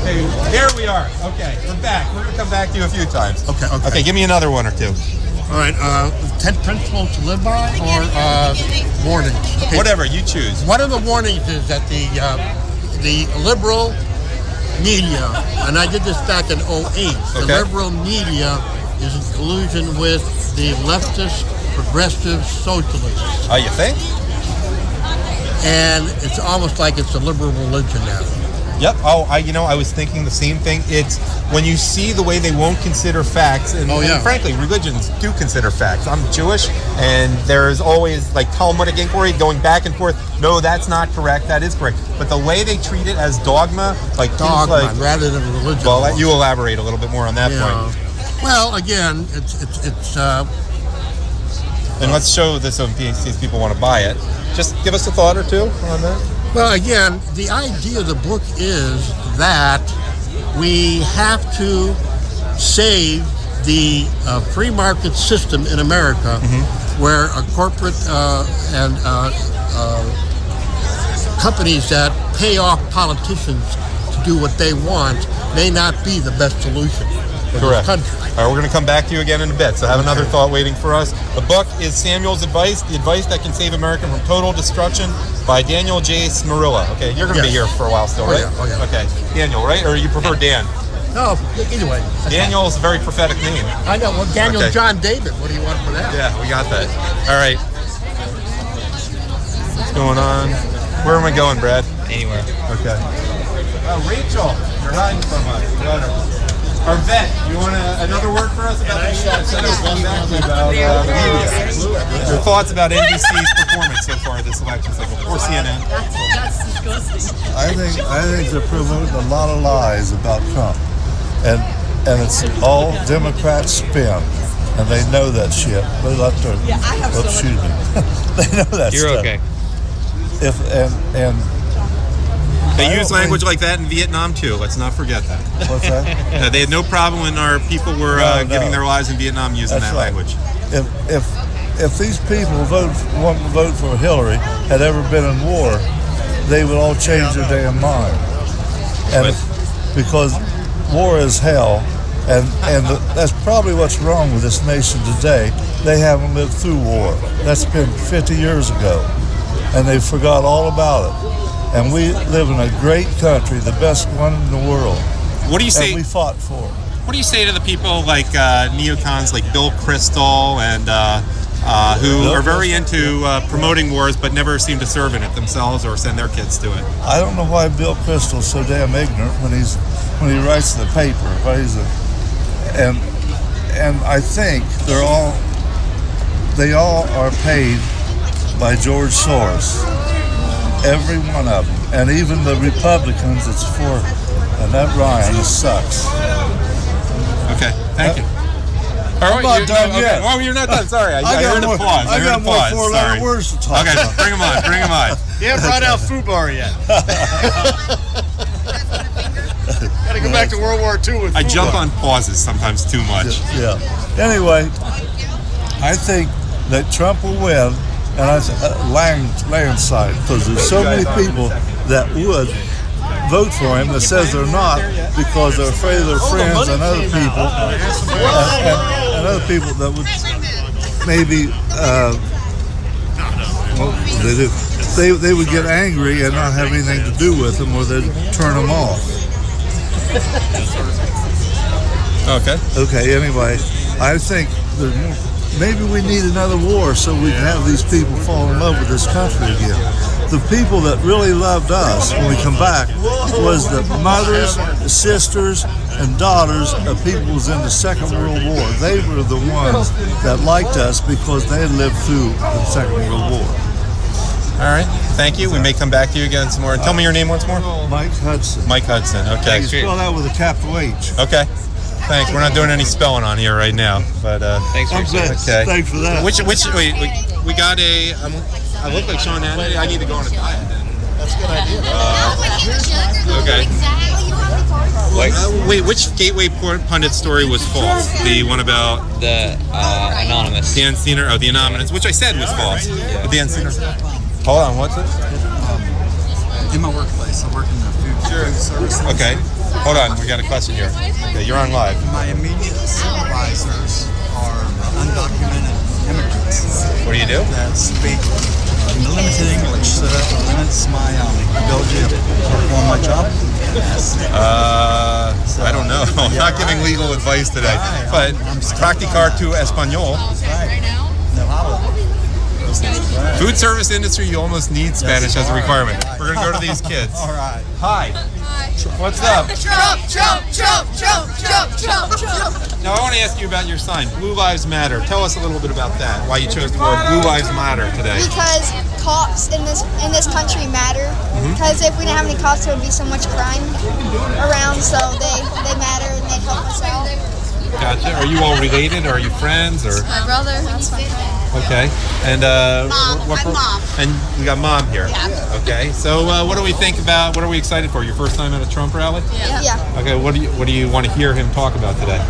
Hey, there we are. Okay, we're back. We're gonna come back to you a few times. Okay. Okay, give me another one or two. All right. 10 principles to live by, or warnings. Okay. Whatever you choose. One of the warnings is that the liberal media, and I did this back in 2008. The liberal media is in collusion with the leftist, progressive socialists. Oh, you think? And it's almost like it's a liberal religion now. Yep. Oh, I was thinking the same thing. It's when you see the way they won't consider facts, and frankly, religions do consider facts. I'm Jewish, and there's always like Talmudic inquiry going back and forth. No, that's not correct. That is correct. But the way they treat it as dogma, like Dogma rather than religion. Well, let you elaborate a little bit more on that point. Well, again, it's. And let's show this in case people want to buy it. Just give us a thought or two on that. Well, again, the idea of the book is that we have to save the free market system in America, where a corporate and companies that pay off politicians to do what they want may not be the best solution for this country. All right, we're going to come back to you again in a bit, so have another thought waiting for us. The book is Samuel's Advice, The Advice That Can Save America from Total Destruction by Daniel J. Smarilla. Okay, you're going to be here for a while still, right? Oh, yeah. Okay, Daniel, right? Or you prefer Dan? No, either way. Daniel is a very prophetic name. I know. Well, Daniel John David. What do you want for that? Yeah, we got that. All right. What's going on? Where am I going, Brad? Anywhere. Okay. Rachel, you're hiding from us. Our vet, you want another word for us about the Your thoughts about NBC's performance so far this election cycle, or CNN? I think they're promoting a lot of lies about Trump, and it's all Democrat spin, and they know that shit. They left her. Yeah, I have excuse me. They know that You're stuff. okay. They use language like that in Vietnam too. Let's not forget that. What's that? They had no problem when our people were giving their lives in Vietnam using that language. If these people wanting to vote for Hillary had ever been in war, they would all change their damn mind. And because war is hell, and that's probably what's wrong with this nation today. They haven't lived through war. That's been 50 years ago, and they forgot all about it. And we live in a great country, the best one in the world. What do you say? And we fought for it. What do you say to the people like neocons like Bill Kristol and who are very into promoting wars but never seem to serve in it themselves or send their kids to it? I don't know why Bill Kristol's so damn ignorant when he writes the paper. And I think they all are paid by George Soros. Every one of them, and even the Republicans, it's for, and that Ryan sucks. Okay, thank you. All I'm not done yet. Oh, you're not done. Sorry, I got heard more, applause. I got more four-letter words to talk about. Bring them on. Bring them on. You haven't brought out FUBAR yet. Got to go back to World War II with I FUBAR. jump on pauses sometimes too much. Yeah. Anyway, I think that Trump will win. And I landslide, because there's so many people that would vote for him that says they're not because they're afraid of their friends and other people and other people that would maybe they would get angry and not have anything to do with them, or they'd turn them off. Okay, anyway, I think maybe we need another war so we can have these people fall in love with this country again. The people that really loved us when we come back was the mothers, sisters, and daughters of people who was in the Second World War. They were the ones that liked us because they had lived through the Second World War. All right, thank you. We may come back to you again some more. Tell me your name once more. Mike Hudson. Mike Hudson, okay. You spell that with a capital H. Okay. Thanks. We're not doing any spelling on here right now, but thanks for okay. Thanks for that. Wait, we got a. I look like Sean Hannity. I need to go on a diet then. That's a good idea. Okay. Wait, which Gateway Pundit story was false? The one about the anonymous. Dan Steiner, the anonymous, which I said was false. Yeah. The Dan Steiner. Hold on, what's it? In my workplace, I work in the food service. Okay. Hold on, we got a question here. Okay, you're on live. My immediate supervisors are undocumented immigrants. What do you do? That speak limited English, so that limits my ability to perform my job. I don't know. I'm not giving legal advice today, but practicar tu español. Food service industry, you almost need Spanish as a requirement. We're gonna go to these kids. All right. Hi. What's up? Trump. Now I want to ask you about your sign, Blue Lives Matter. Tell us a little bit about that. Why you chose the word Blue Lives Matter today? Because cops in this country matter. Because if we didn't have any cops, there would be so much crime around. So they matter and they help us out. Gotcha. Are you all related? Or are you friends? Or My brother, that's my friend. okay. And Mom. I'm Mom. And we got Mom here. Yeah. Okay. So what do we think about? What are we excited for? Your first time at a Trump rally? Yeah. Okay. What do you want to hear him talk about today?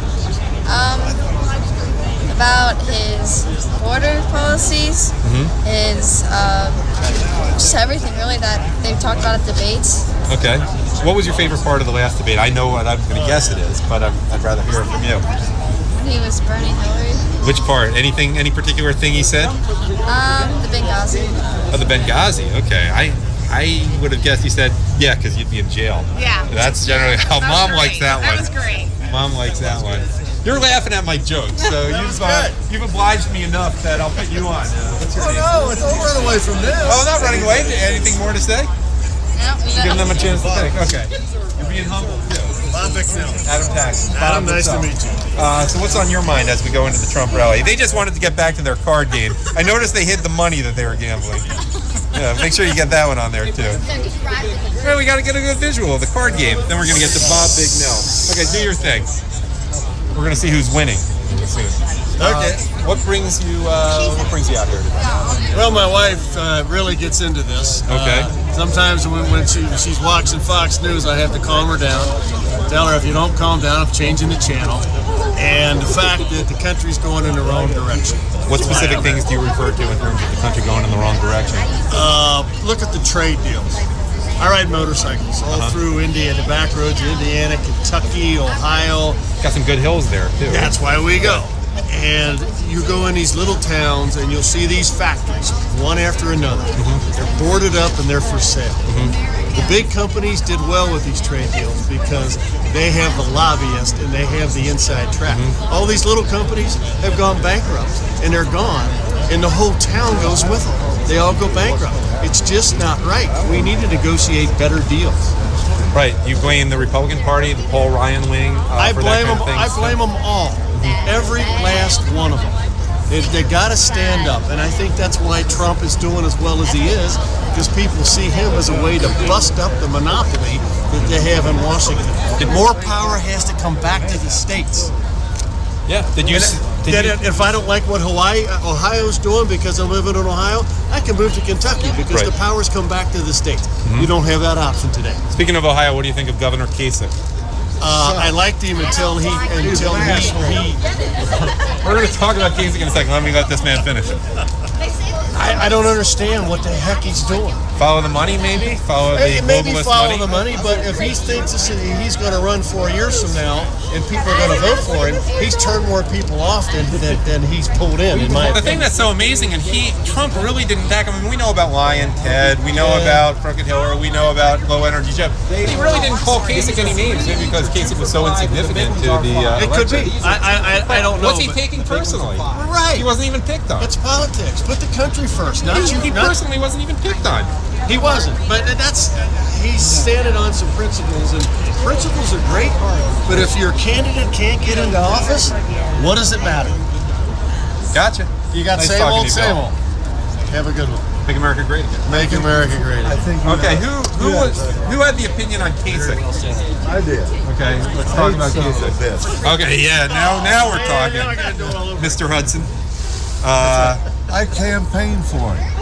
About his border policies, his just everything really that they've talked about at debates. Okay. What was your favorite part of the last debate? I know what I'm going to guess it is, but I'd rather hear it from you. He was burning Hillary. Which part? Any particular thing he said? The Benghazi. Oh, the Benghazi. Okay. I would have guessed he said, yeah, because you'd be in jail. Yeah. That's generally how Mom likes that one. That was great. Mom likes that one. You're laughing at my jokes, so you've obliged me enough that I'll put you on. What's your name? No, don't run away from this. Oh, not running away. Anything more to say? Give them a chance to think. Okay. You're being humble, too. Bob Bicknell. Adam Taxon. Adam, nice to meet you. So what's on your mind as we go into the Trump rally? They just wanted to get back to their card game. I noticed they hid the money that they were gambling. Yeah, make sure you get that one on there, too. Well, we got to get a good visual of the card game. Then we're going to get to Bob Bicknell. Okay, do your thing. We're going to see who's winning soon. Okay. What brings you out here today? Well, my wife really gets into this. Okay. Sometimes when she's watching Fox News, I have to calm her down. Tell her if you don't calm down, I'm changing the channel. And the fact that the country's going in the wrong direction. What specific things do you refer to in terms of the country going in the wrong direction? Look at the trade deals. I ride motorcycles all through Indiana, the back roads in Indiana, Kentucky, Ohio. Got some good hills there, too. That's why we go. And you go in these little towns and you'll see these factories, one after another. They're boarded up and they're for sale. The big companies did well with these trade deals because they have the lobbyists and they have the inside track. All these little companies have gone bankrupt and they're gone, and the whole town goes with them. They all go bankrupt. It's just not right. We need to negotiate better deals. Right. You blame the Republican Party, the Paul Ryan wing. I blame them all. Every last one of them. They got to stand up, and I think that's why Trump is doing as well as he is, because people see him as a way to bust up the monopoly that they have in Washington. More power has to come back to the states. Yeah. If I don't like what Ohio's doing because I'm living in Ohio, I can move to Kentucky because the powers come back to the states. You don't have that option today. Speaking of Ohio, what do you think of Governor Kasich? I liked him until he. We're going to talk about Kasich in a second. Let me let this man finish it. I don't understand what the heck he's doing. Follow the money, maybe? Follow the Maybe globalist follow money? the money, but if he thinks he's going to run 4 years from now and people are going to vote for him, he's turned more people off than he's pulled in my The thing opinion. that's so amazing, and Trump really didn't back him. I mean, we know about Lion Ted, we know about Crooked Hillary, we know about Low Energy Jeff. He really didn't call Kasich any names, maybe because Kasich was so insignificant to the It could election. be. I don't know. What's he taking personally? Right. He wasn't even picked on. It's politics. Put the country first. He personally wasn't even picked on. He wasn't, but he's standing on some principles, and principles are great, but if your candidate can't get into office, what does it matter? Gotcha. You got Nice same talking to old, you, same Bill. old. Have a good one. Make America great again. Make America great again. I think Okay, who had the opinion on Kasich? I did. Okay, let's talk about Kasich. Okay, yeah, now we're talking. Mr. Hudson. I campaigned for him.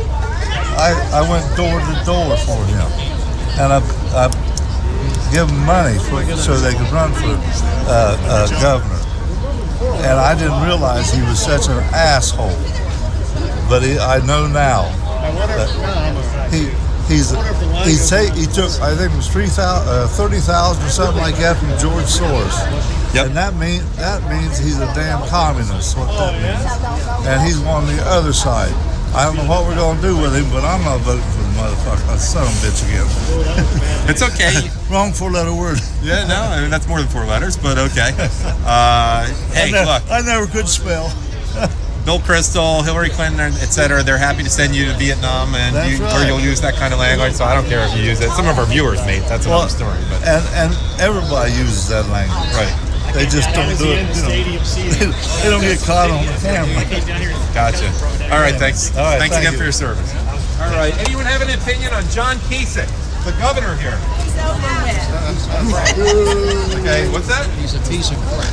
I went door to door for him, and I give them money so they could run for governor. And I didn't realize he was such an asshole. But I know now that he took, I think it was 30,000 or something like that from George Soros. Yep. And that means he's a damn communist. What that means. And he's on the other side. I don't know what we're going to do with him, but I'm not voting for the motherfucker. Son of a bitch again. It's okay. Wrong four-letter word. Yeah, no, I mean, that's more than 4 letters, but okay. Hey, look. I never could spell. Bill Kristol, Hillary Clinton, et cetera, they're happy to send you to Vietnam, and or you'll use that kind of language, so I don't care if you use it. Some of our viewers, mate, that's another story. But And everybody uses that language. Right. They just don't do it. They don't get caught on the camera. Gotcha. All right, thanks. All right, thanks thank again you. for your service. All right. Anyone have an opinion on John Kasich, the governor here? He's over Okay, what's that? He's a piece of crap.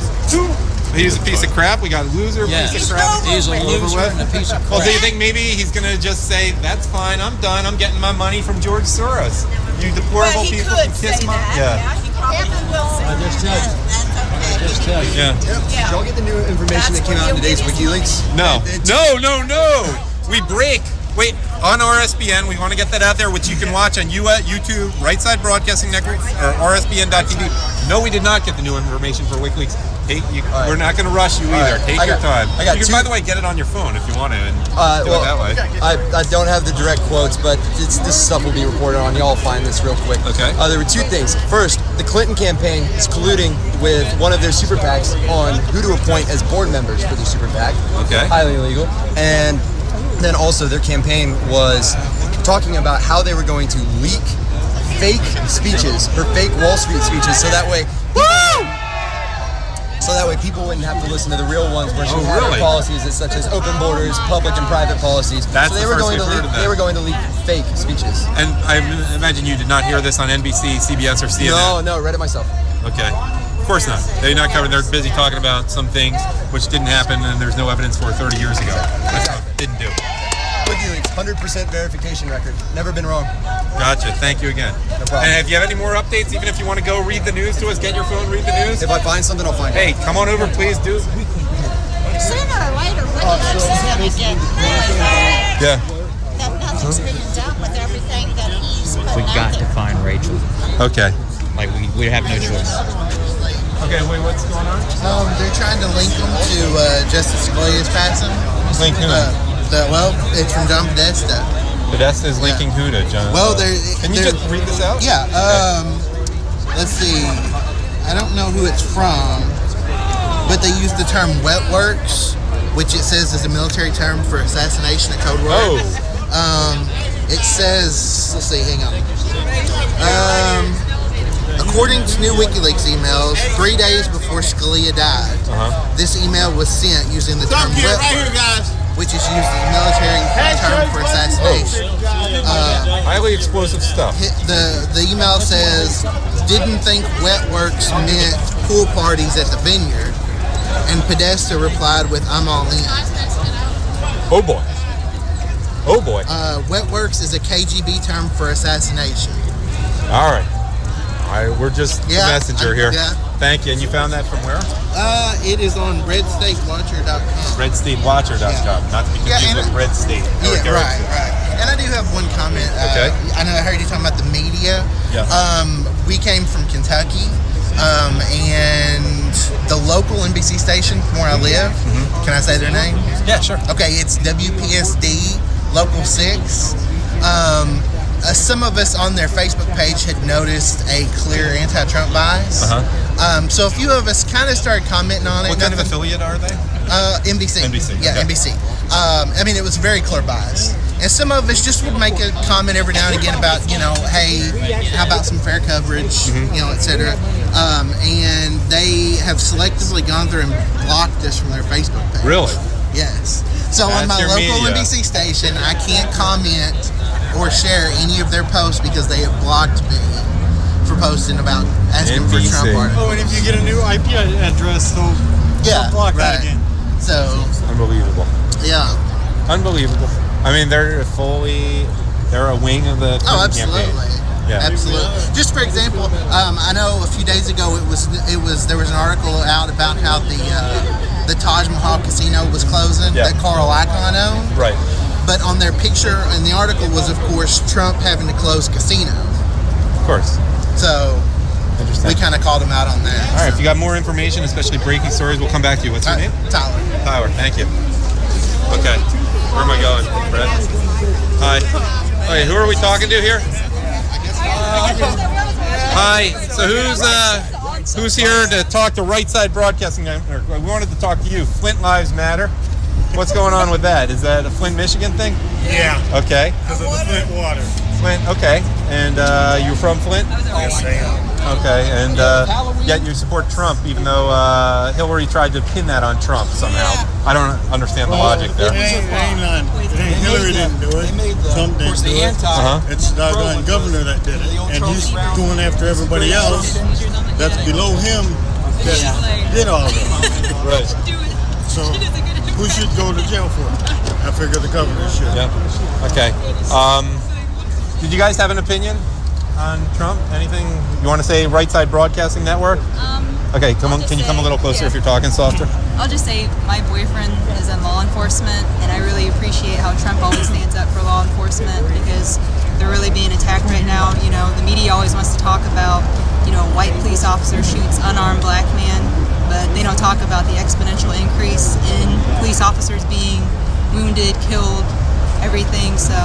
He's a piece of crap. We got loser, Yes. piece of crap. He's a loser and a piece of crap. Well, do you think maybe he's going to just say, that's fine, I'm done, I'm getting my money from George Soros? You deplorable he people could can kiss say my... that. Yeah. He probably will say I just tell you. I just tell you. Yeah. Did y'all get the new information that came out in today's WikiLeaks? No. We break. Wait, on RSBN, we want to get that out there, which you can watch on YouTube, Right Side Broadcasting Network, or RSBN.tv. No, we did not get the new information for WikiLeaks. We're not going to rush you either. Take your time. You can, by the way, get it on your phone if you want to, and do it that way. I don't have the direct quotes, but this stuff will be reported on. Y'all find this real quick. Okay. There were 2 things. First, the Clinton campaign is colluding with one of their super PACs on who to appoint as board members for the super PAC. Okay. Highly illegal. And then also their campaign was talking about how they were going to leak fake speeches or fake Wall Street speeches so that way people wouldn't have to listen to the real ones where she had her policies such as open borders, public and private policies. That's so they were going to leak fake speeches. And I imagine you did not hear this on NBC, CBS, or CNN. No, read it myself. Okay. Of course not. They're not covering. They're busy talking about some things which didn't happen and there's no evidence for 30 years ago. That's what it didn't do. WikiLeaks, 100% verification record. Never been wrong. Gotcha. Thank you again. No problem. And if you have any more updates, even if you want to go read the news to us, get your phone, read the news. If I find something, I'll find it. Hey, come on over, please do. Sooner or later, WikiLeaks is going to get really mad Yeah. that nothing's being done with everything that he's putting We got out to there. find Rachel. Okay. Like we have no choice. Okay, wait, what's going on? They're trying to link him to Justice Scalia's passing. Link who? Well, it's from John Podesta. Podesta is linking who to John? Well, Can you just read this out? Yeah. Let's see. I don't know who it's from, but they use the term wet works, which it says is a military term for assassination, a code word. It says, let's see, hang on. According to new WikiLeaks emails, 3 days before Scalia died, this email was sent using the term wet works, which is used as a military term for assassination. Highly explosive stuff. The email says, didn't think wet works meant pool parties at the vineyard, and Podesta replied with, I'm all in. Oh boy. Oh boy. Wet works is a KGB term for assassination. All right. We're just the messenger here. Yeah. Thank you. And you found that from where? It is on redstatewatcher.com. Redstatewatcher.com. Not to be confused with Red State. Yeah, right. And I do have one comment. Okay. I heard you talking about the media. Yeah. We came from Kentucky, and the local NBC station from where I live, can I say their name? Yeah, sure. Okay, it's WPSD, Local 6. Some of us on their Facebook page had noticed a clear anti-Trump bias. So a few of us kind of started commenting on it. What kind of affiliate are they? NBC. NBC. Yeah, okay. NBC. I mean, it was very clear bias. And some of us just would make a comment every now and again about, hey, how about some fair coverage, et cetera. And they have selectively gone through and blocked us from their Facebook page. Really? Yes. So on my local NBC station, I can't comment or share any of their posts because they have blocked me for posting about asking for Trump articles. Oh, and if you get a new IP address, they'll block that again. So unbelievable. Yeah. Unbelievable. I mean, they're a wing of the Clinton absolutely. campaign. Yeah. Absolutely. Just for example, I know a few days ago there was an article out about how the Taj Mahal casino was closing that Carl Icahn owned. Right. But on their picture in the article was, of course, Trump having to close casino. Of course. So we kind of called him out on that. All right. If you got more information, especially breaking stories, we'll come back to you. What's your name? Tyler. Tyler. Thank you. Okay. Where am I going, Brett? Hi. Okay. Who are we talking to here? Hi. So who's here to talk to Right Side Broadcasting? We wanted to talk to you. Flint Lives Matter. What's going on with that? Is that a Flint, Michigan thing? Yeah. Okay. Because of the Flint water. Flint. Okay. And you're from Flint? Yes, I am. Okay. And yet you support Trump, even though Hillary tried to pin that on Trump somehow. I don't understand the logic there. Hillary didn't do it. Trump didn't do it. It's the doggone governor that did it. And he's going after everybody else that's below him that did all of it. Right. So who should go to jail for it? I figure the governor should. Yeah. Okay. Did you guys have an opinion on Trump? Anything you want to say? Right Side Broadcasting Network? Okay, come on. Can you come a little closer if you're talking softer? I'll just say my boyfriend is in law enforcement, and I really appreciate how Trump always stands up for law enforcement because they're really being attacked right now. The media always wants to talk about, white police officer shoots unarmed black man, but they don't talk about the exponential increase in police officers being wounded, killed, everything. So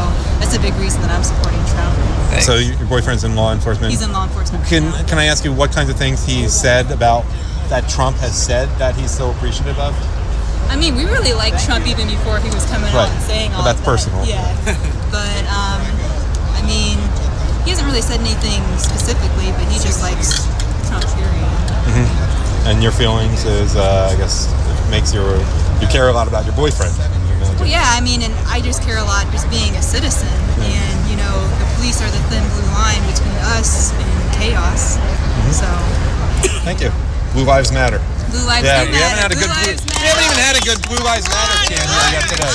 that's a big reason that I'm supporting Trump. So your boyfriend's in law enforcement? He's in law enforcement. Can I ask you what kinds of things he's said about that Trump has said that he's so appreciative of? I mean, we really liked Trump even before he was coming out and saying all but that's that. personal. Yeah. But, I mean, he hasn't really said anything specifically, but he just likes Trump, period. And your feelings is, I guess, it makes you care a lot about your boyfriend. Well, yeah, I mean, and I just care a lot just being a citizen. And, the police are the thin blue line between us and chaos. So. Thank you. Blue Lives Matter. Blue Lives Matter. Do We Matter. haven't even had a good Blue Lives Matter chant here yet today.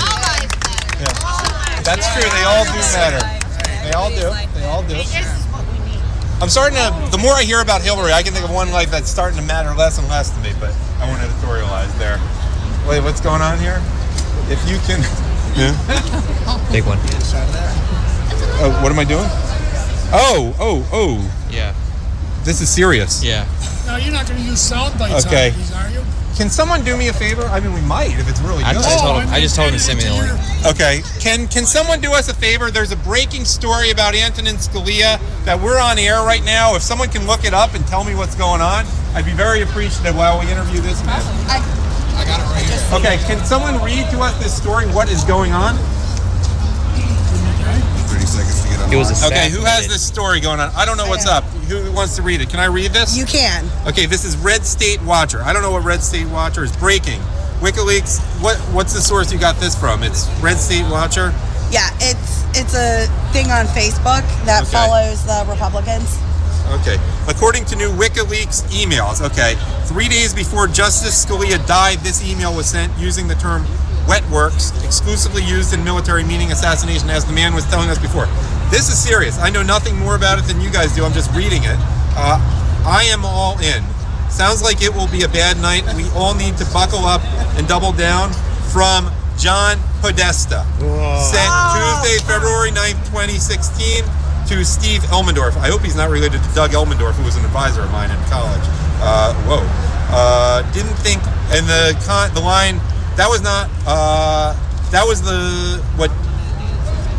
Yeah. That's true. They all do matter. They all do. They all do. I'm starting to, the more I hear about Hillary, I can think of one life that's starting to matter less and less to me, but I won't editorialize there. Wait, what's going on here? If you can... Big one. What am I doing? Oh. Yeah. This is serious. Yeah. No, you're not going to use sound bites Okay. on these, are you? Can someone do me a favor? I mean, we might if it's really good. I just told him to send me the link. Okay. Can someone do us a favor? There's a breaking story about Antonin Scalia that we're on air right now. If someone can look it up and tell me what's going on, I'd be very appreciative while we interview this man. I got it right here. Okay. Can someone read to us this story? What is going on? 30 seconds to get on. Okay, who has this story going on? I don't know what's up. Who wants to read it? Can I read this? You can. Okay, this is Red State Watcher. I don't know what Red State Watcher is. Breaking. WikiLeaks. What's the source you got this from? It's Red State Watcher? Yeah, it's a thing on Facebook that follows the Republicans. Okay. According to new WikiLeaks emails, 3 days before Justice Scalia died, this email was sent using the term wet works, exclusively used in military meaning assassination, as the man was telling us before. This is serious. I know nothing more about it than you guys do. I'm just reading it. I am all in. Sounds like it will be a bad night. We all need to buckle up and double down. From John Podesta. Sent Tuesday, February 9th, 2016 to Steve Elmendorf. I hope he's not related to Doug Elmendorf, who was an advisor of mine in college. Didn't think, and the line, that was not, that was what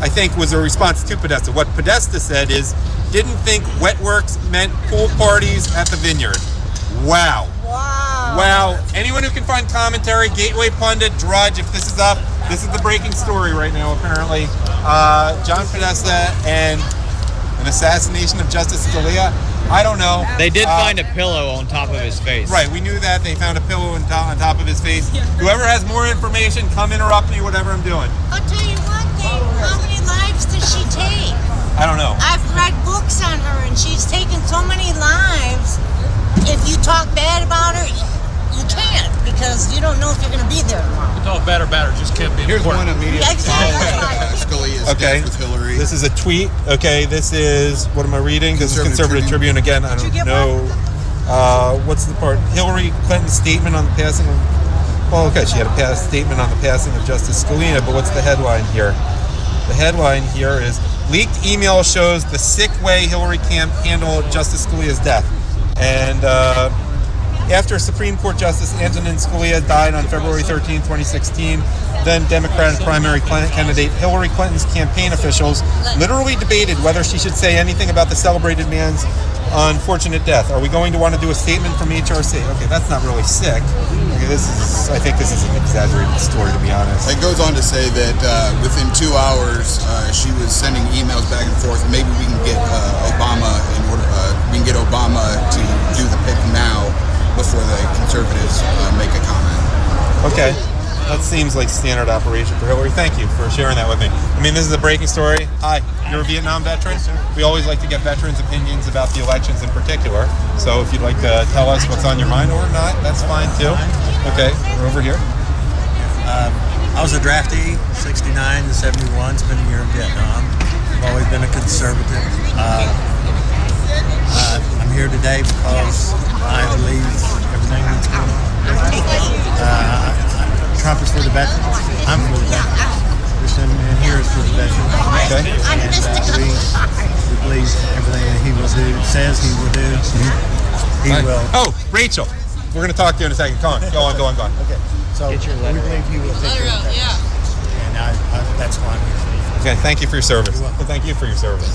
I think was a response to Podesta. What Podesta said is, didn't think wet works meant pool parties at the Vineyard. Wow. Wow. Anyone who can find commentary, Gateway Pundit, Drudge, if this is up, this is the breaking story right now, apparently. John Podesta and an assassination of Justice Scalia. I don't know. They did find a pillow on top of his face. Right, we knew that. They found a pillow on top of his face. Whoever has more information, come interrupt me, whatever I'm doing. I'll tell you one thing. How many lives does she take? I don't know. I've read books on her, and she's taken so many lives. If you talk bad about her, you can't, because you don't know if you're going to be there tomorrow. You talk bad about her, just can't be Here's important. one immediate Scalia's Okay. death with Hillary. This is a tweet. Okay, this is, what am I reading? This is Conservative Tribune again. I don't know. What's the part? Hillary Clinton's statement on the passing of, well, okay, she had a statement on the passing of Justice Scalia, but what's the headline here? The headline here is, leaked email shows the sick way Hillary handled Justice Scalia's death. And after Supreme Court Justice Antonin Scalia died on February 13, 2016, then Democratic primary candidate Hillary Clinton's campaign officials literally debated whether she should say anything about the celebrated man's unfortunate death. Are we going to want to do a statement from HRC? Okay, that's not really sick. Okay, I think this is an exaggerated story, to be honest. It goes on to say that within 2 hours, she was sending emails back and forth. Maybe we can get Obama to do the pick now before the conservatives make a comment. Okay. That seems like standard operation for Hillary. Thank you for sharing that with me. I mean, this is a breaking story. Hi, you're a Vietnam veteran? We always like to get veterans' opinions about the elections in particular. So if you'd like to tell us what's on your mind or not, that's fine too. Okay, we're over here. I was a draftee, 69 to 71, spent a year in Vietnam. I've always been a conservative. I'm here today because I believe everything that's going on. Trump is for the veterans. I'm for the veterans. And here is for the veterans. Okay. And we believe everything that he will do, says he will do. He will. Oh, Rachel. We're going to talk to you in a second. Come on. Go on. Okay. So we believe he will take care of that. And that's why I'm here. Okay, thank you for your service. Thank you for your service.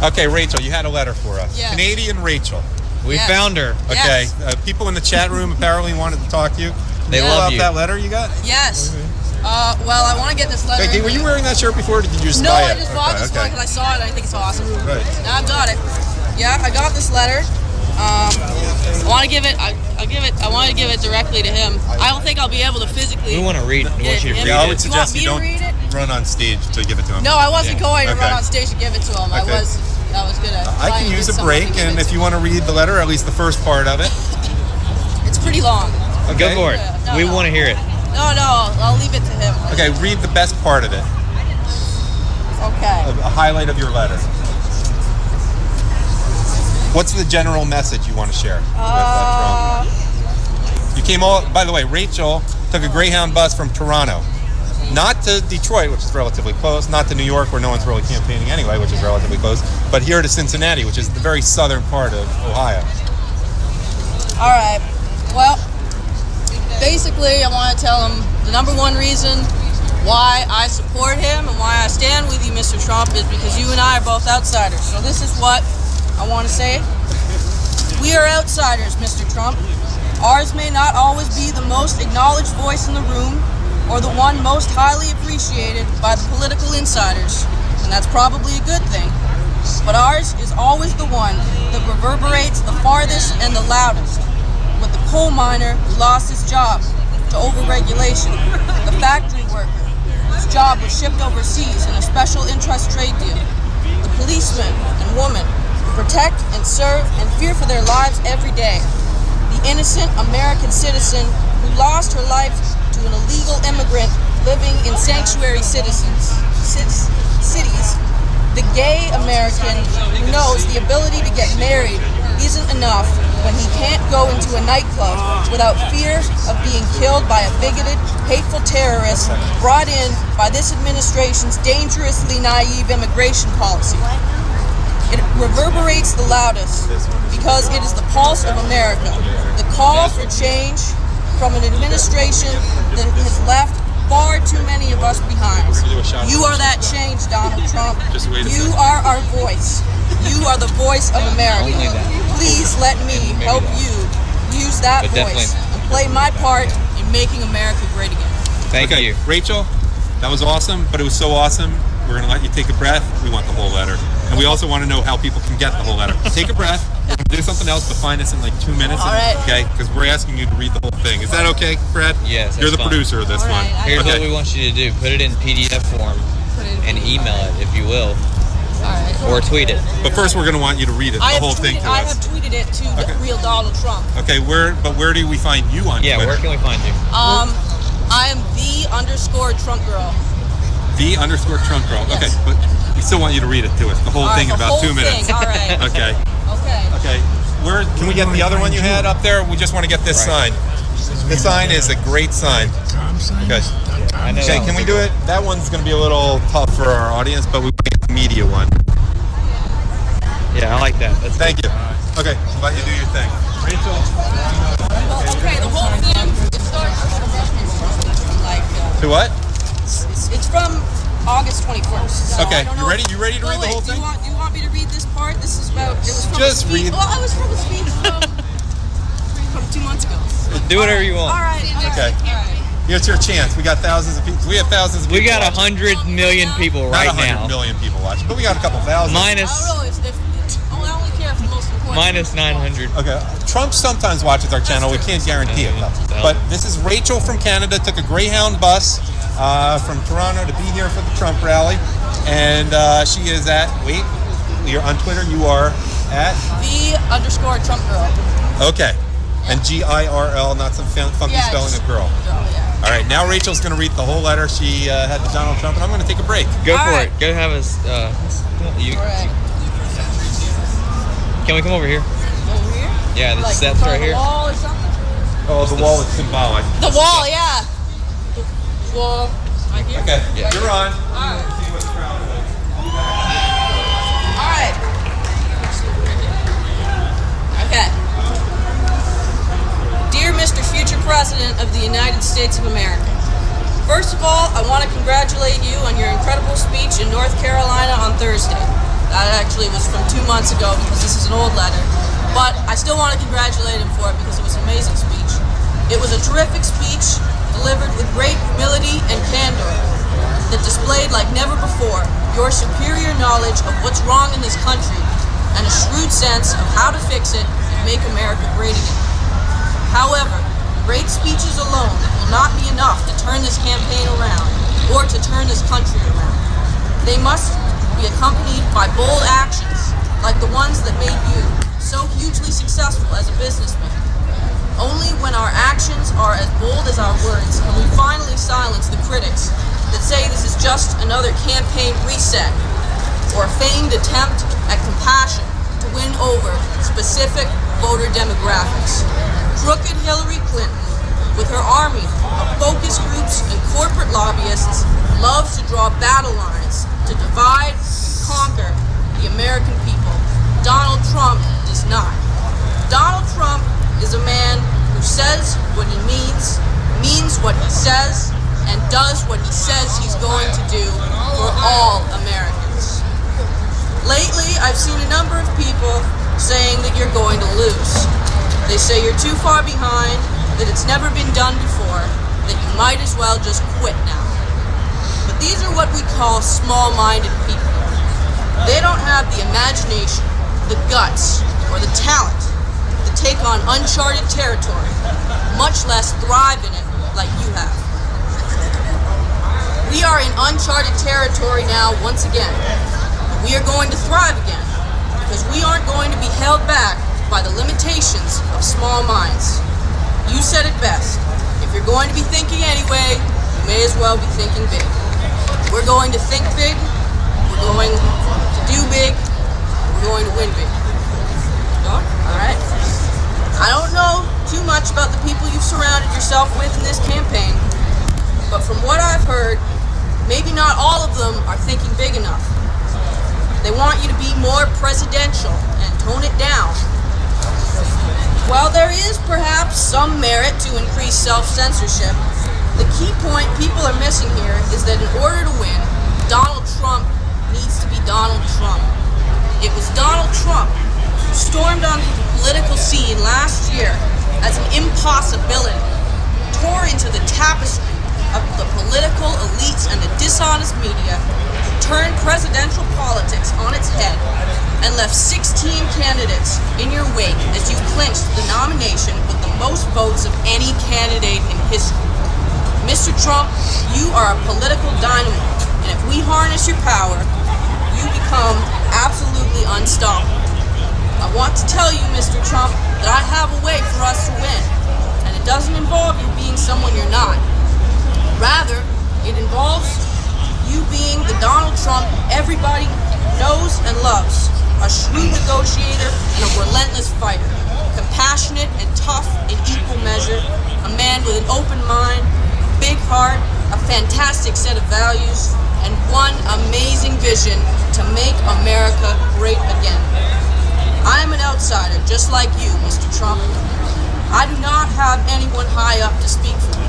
Okay, Rachel, you had a letter for us. Yes. Canadian Rachel. We found her. Okay, Yes. people in the chat room apparently wanted to talk to you. They Fill love out you. that letter you got? Yes. Well, I want to get this letter. Wait, were you wearing that shirt before, or did you just No, buy I it? just bought this one because I saw it and I think it's awesome. Right. Now I've got it. Yeah, I got this letter. I want to give it. I want to give it directly to him. I don't think I'll be able to physically. We want to read. We want you to read Yeah, I it. would suggest you don't run on stage to give it to him. No, I wasn't going to Okay. run on stage to give it to him. Okay. I was gonna. I can use a break, and if you want to read the letter, at least the first part of it. It's pretty long. Okay. Go for it. No, We no. want to hear it. No, I'll leave it to him. Okay, read the best part of it. Okay. A highlight of your letter. What's the general message you want to share with Trump? You came all, by the way, Rachel took a Greyhound bus from Toronto. Not to Detroit, which is relatively close, not to New York, where no one's really campaigning anyway, which is relatively close, but here to Cincinnati, which is the very southern part of Ohio. All right. Well, basically, I want to tell him the number one reason why I support him and why I stand with you, Mr. Trump, is because you and I are both outsiders. So this is what I want to say. We are outsiders, Mr. Trump. Ours may not always be the most acknowledged voice in the room or the one most highly appreciated by the political insiders, and that's probably a good thing. But ours is always the one that reverberates the farthest and the loudest, with the coal miner who lost his job to overregulation, the factory worker whose job was shipped overseas in a special interest trade deal, the policeman and woman who protect and serve and fear for their lives every day, the innocent American citizen who lost her life to an illegal immigrant living in sanctuary cities, the gay American who knows the ability to get married isn't enough when he can't go into a nightclub without fear of being killed by a bigoted, hateful terrorist brought in by this administration's dangerously naive immigration policy. It reverberates the loudest because it is the pulse of America. The call for change from an administration that has left far too many of us behind. You are that change, Donald Trump. You are our voice. You are the voice of America. Please let me help you use that voice and play my part in making America great again. Thank you. Rachel, that was awesome, but it was so awesome. We're going to let you take a breath. We want the whole letter. And we also want to know how people can get the whole letter. Take a breath. We're going to do something else, but find us in like 2 minutes. All right. Okay? Because we're asking you to read the whole thing. Is that okay, Brad? Yes. You're the producer of this one. Here's what we want you to do. Put it in PDF form and email it, if you will. Or tweet it. But first, we're going to want you to read it, the whole thing to I us. have tweeted it to the real Donald Trump. Okay, where do we find you on Twitter? Where can we find you? I am _Trump girl. _Trump girl. Okay, but we still want you to read it to us. The whole thing in about 2 minutes. All right. Okay. Okay. Where can we get the other one you had up there? We just want to get this sign. The sign is a great sign. Okay. Okay, can we do it? That one's going to be a little tough for our audience, but we get the media one. Yeah, I like that. Thank you. Okay, I'll let you do your thing. Rachel. Okay, the whole thing, it starts To what? It's from August 21st. So Okay, I don't know. You ready to read the whole thing? Do you want me to read this part? This is about, it was from Just a speech. read. Well, I was from a speech from 2 months ago. Do whatever you want. All right. Okay. Here's your chance. We got thousands of people. We have thousands of people. We got watching. 100 million people right Not 100 now. million people watching, but we got a couple thousand. I only care for the most important. Minus 900. Okay. Trump sometimes watches our channel. We can't guarantee it, though. But this is Rachel from Canada. Took a Greyhound bus from Toronto to be here for the Trump rally. And she is at, you're on Twitter. You are at? _Trump girl. Okay. And GIRL, not some funky spelling of girl. All right, now Rachel's going to read the whole letter she had to Donald Trump, and I'm going to take a break. Go for it. Go have us. Can we come over here? Over here? Yeah, the Like steps in front right of the here. wall or something? Oh, the wall is symbolic. The wall, yeah. The wall, right here? Okay, you're on. All right. Okay. Dear Mr. Future President of the United States of America, first of all, I want to congratulate you on your incredible speech in North Carolina on Thursday. That actually was from 2 months ago because this is an old letter, but I still want to congratulate him for it because it was an amazing speech. It was a terrific speech delivered with great humility and candor that displayed like never before your superior knowledge of what's wrong in this country and a shrewd sense of how to fix it and make America great again. However, great speeches alone will not be enough to turn this campaign around or to turn this country around. They must be accompanied by bold actions like the ones that made you so hugely successful as a businessman. Only when our actions are as bold as our words can we finally silence the critics that say this is just another campaign reset or a feigned attempt at compassion to win over specific voter demographics. Crooked Hillary Clinton, with her army of focus groups and corporate lobbyists, loves to draw battle lines to divide, conquer the American people. Donald Trump does not. Donald Trump is a man who says what he means what he says, and does what he says he's going to do for all Americans. Lately, I've seen a number of people saying that you're going to lose. They say you're too far behind, that it's never been done before, that you might as well just quit now. But these are what we call small-minded people. They don't have the imagination, the guts, or the talent to take on uncharted territory, much less thrive in it like you have. We are in uncharted territory now once again. We are going to thrive again, because we aren't going to be held back by the limitations of small minds. You said it best. If you're going to be thinking anyway, you may as well be thinking big. We're going to think big, we're going to do big, we're going to win big. All right? I don't know too much about the people you've surrounded yourself with in this campaign, but from what I've heard, maybe not all of them are thinking big enough. They want you to be more presidential and tone it down. While there is perhaps some merit to increase self-censorship, the key point people are missing here is that in order to win, Donald Trump needs to be Donald Trump. It was Donald Trump who stormed onto the political scene last year as an impossibility, tore into the tapestry of the political elites and the dishonest media, turned presidential politics on its head, and left 16 candidates in your wake as you clinched the nomination with the most votes of any candidate in history. Mr. Trump, you are a political dynamo, and if we harness your power, you become absolutely unstoppable. I want to tell you, Mr. Trump, that I have a way for us to win, and it doesn't involve you being someone you're not. Rather, it involves you being the Donald Trump everybody knows and loves, a shrewd negotiator and a relentless fighter, compassionate and tough in equal measure, a man with an open mind, big heart, a fantastic set of values, and one amazing vision to make America great again. I am an outsider, just like you, Mr. Trump. I do not have anyone high up to speak for me.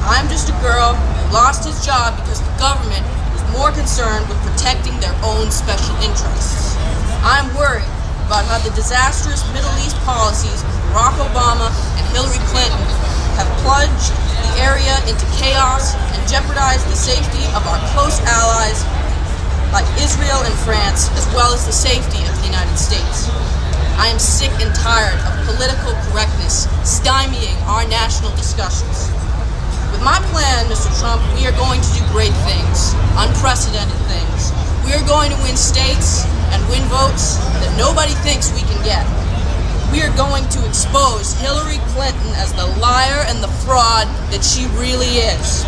I'm just a girl who lost his job because the government was more concerned with protecting their own special interests. I'm worried about how the disastrous Middle East policies of Barack Obama and Hillary Clinton have plunged the area into chaos and jeopardized the safety of our close allies like Israel and France, as well as the safety of the United States. I am sick and tired of political correctness stymieing our national discussions. With my plan, Mr. Trump, we are going to do great things, unprecedented things. We are going to win states and win votes that nobody thinks we can get. We are going to expose Hillary Clinton as the liar and the fraud that she really is.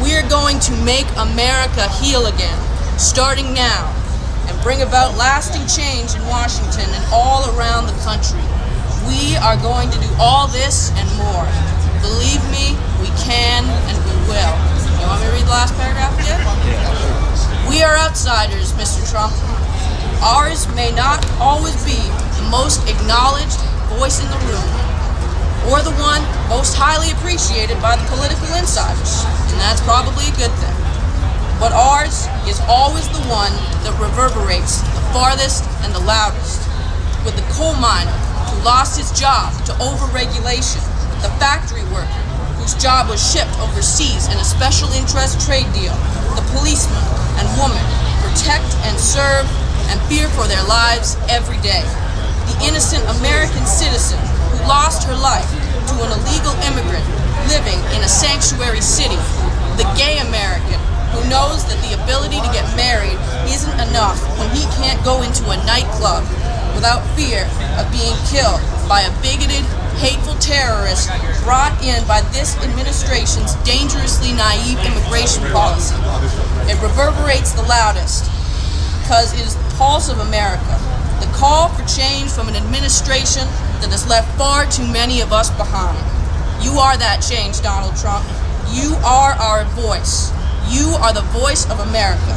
We are going to make America heal again, starting now, and bring about lasting change in Washington and all around the country. We are going to do all this and more. Believe me, we can and we will. You want me to read the last paragraph again? We are outsiders, Mr. Trump. Ours may not always be the most acknowledged voice in the room, or the one most highly appreciated by the political insiders, and that's probably a good thing. But ours is always the one that reverberates the farthest and the loudest. With the coal miner who lost his job to overregulation, the factory worker whose job was shipped overseas in a special interest trade deal, the policeman and woman protect and serve and fear for their lives every day, the innocent American citizen who lost her life to an illegal immigrant living in a sanctuary city, the gay American who knows that the ability to get married isn't enough when he can't go into a nightclub without fear of being killed by a bigoted, hateful terrorist brought in by this administration's dangerously naive immigration policy. It reverberates the loudest because it is the pulse of America, the call for change from an administration that has left far too many of us behind. You are that change, Donald Trump. You are our voice. You are the voice of America.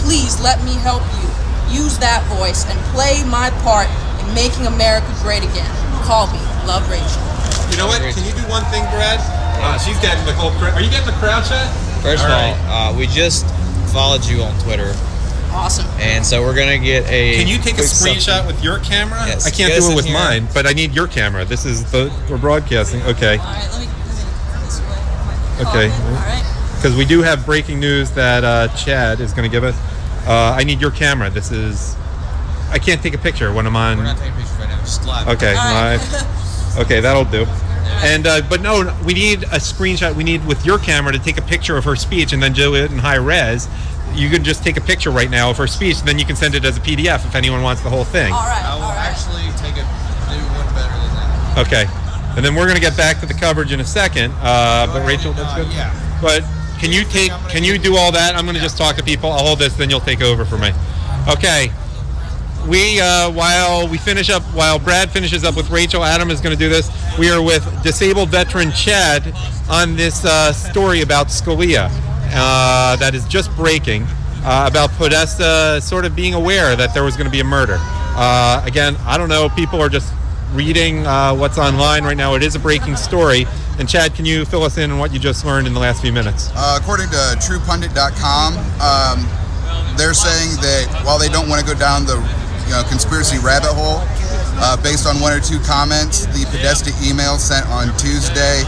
Please let me help you use that voice and play my part in making America great again. Call me. Love, Rachel. You know what? Can you do one thing, Brad? She's getting the whole crowd. Are you getting the crowd shot? First of all, we just followed you on Twitter. Awesome. And so we're gonna get a. Can you take a screenshot with your camera? Yes. I can't do it with mine, but I need your camera. This is we're broadcasting. Okay. All right, let me this way. Okay. All right. Because we do have breaking news that Chad is going to give us. I need your camera. This is. I can't take a picture when I'm on. We're not taking pictures right now. Just live. Okay. Okay, that'll do. And but no, we need a screenshot. We need with your camera to take a picture of her speech and then do it in high res. You can just take a picture right now of her speech, and then you can send it as a PDF if anyone wants the whole thing. All right. I will actually take a new one better than that. Okay. And then we're going to get back to the coverage in a second. But Rachel, that's good. Yeah. But can you do all that? I'm going to just talk to people. I'll hold this, then you'll take over for me. Okay. while Brad finishes up with Rachel, Adam is going to do this. We are with disabled veteran Chad on this story about Scalia that is just breaking about Podesta sort of being aware that there was going to be a murder. Again, I don't know. People are just reading what's online right now. It is a breaking story. And Chad, can you fill us in on what you just learned in the last few minutes? According to TruePundit.com, they're saying that while they don't want to go down the conspiracy rabbit hole, based on one or two comments, the Podesta emails sent on Tuesday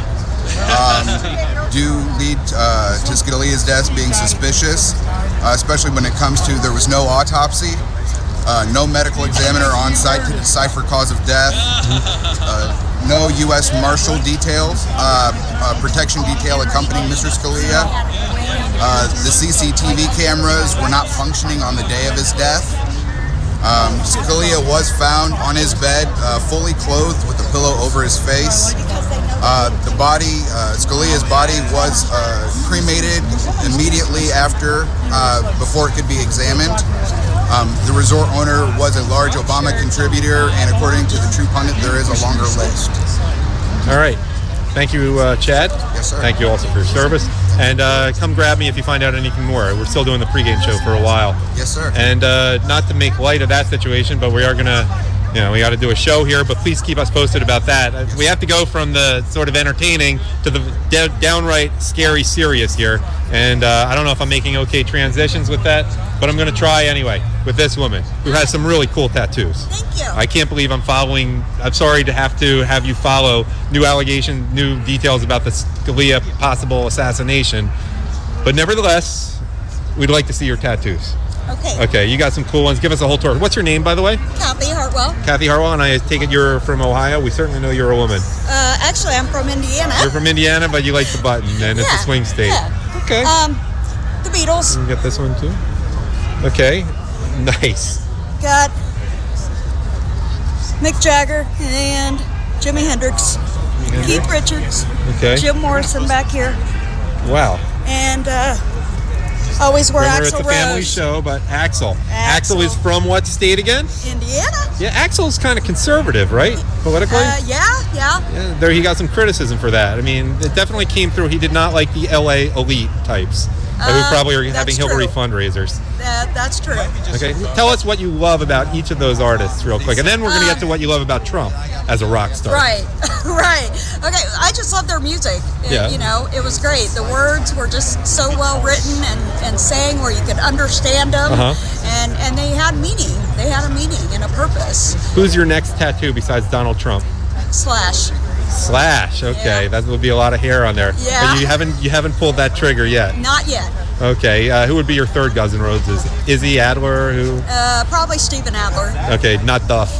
do lead to Scalia's death being suspicious, especially when it comes to there was no autopsy, no medical examiner on site to decipher cause of death, no U.S. Marshal details, protection detail accompanying Mr. Scalia. The CCTV cameras were not functioning on the day of his death. Scalia was found on his bed, fully clothed with a pillow over his face. The body, Scalia's body was cremated immediately after, before it could be examined. The resort owner was a large Obama contributor, and according to the True Pundit, there is a longer list. All right. Thank you, Chad. Yes, sir. Thank you also for your service. And come grab me if you find out anything more. We're still doing the pregame show for a while. Yes, sir. And not to make light of that situation, but we are going to, we got to do a show here, but please keep us posted about that. We have to go from the sort of entertaining to the downright scary serious here. And I don't know if I'm making okay transitions with that, but I'm going to try anyway with this woman who has some really cool tattoos. Thank you. I can't believe I'm sorry to have you follow new allegations, new details about the Scalia possible assassination. But nevertheless, we'd like to see your tattoos. Okay. Okay, you got some cool ones. Give us a whole tour. What's your name, by the way? Kathy Hartwell. Kathy Hartwell, and I take it you're from Ohio. We certainly know you're a woman. Actually, I'm from Indiana. You're from Indiana, but you like the button, and it's a swing state. Yeah. Okay. The Beatles. You can get this one too. Okay. Nice. Got Mick Jagger and Jimi Hendrix. Keith Richards. Okay. Jim Morrison back here. Wow. And always wear Remember, Axl it's a Rose. family show, but Axl is from what state again? Indiana. Yeah, Axl's kind of conservative, right? Politically? Yeah. There he got some criticism for that. I mean, it definitely came through. He did not like the LA elite types who probably are having Hillary fundraisers. That's true. Okay, tell us what you love about each of those artists real quick, and then we're going to get to what you love about Trump as a rock star. Right, right. Okay, I just love their music. Yeah. It was great. The words were just so well written and sang where you could understand them, and they had meaning. They had a meaning and a purpose. Who's your next tattoo besides Donald Trump? Slash. Okay, that would be a lot of hair on there. Yeah. But you haven't pulled that trigger yet. Not yet. Okay, who would be your third Guns N' Roses? Izzy Adler, who? Probably Steven Adler. Okay, not Duff.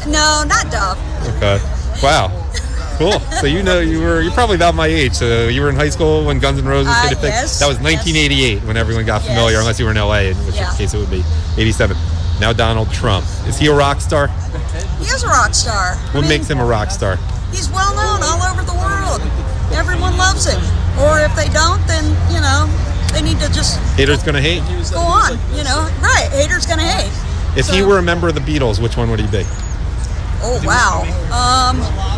No, not Duff. Okay. Wow. Cool. So you're probably about my age. So you were in high school when Guns N' Roses hit a thing. Yes, that was 1988 when everyone got familiar, unless you were in LA, in which case it would be 87. Now Donald Trump. Is he a rock star? He is a rock star. What makes him a rock star? He's well known all over the world. Everyone loves him. Or if they don't, then, they need to just... Haters gonna hate. Go on, Right, haters gonna hate. If he were a member of the Beatles, which one would he be? Oh, wow.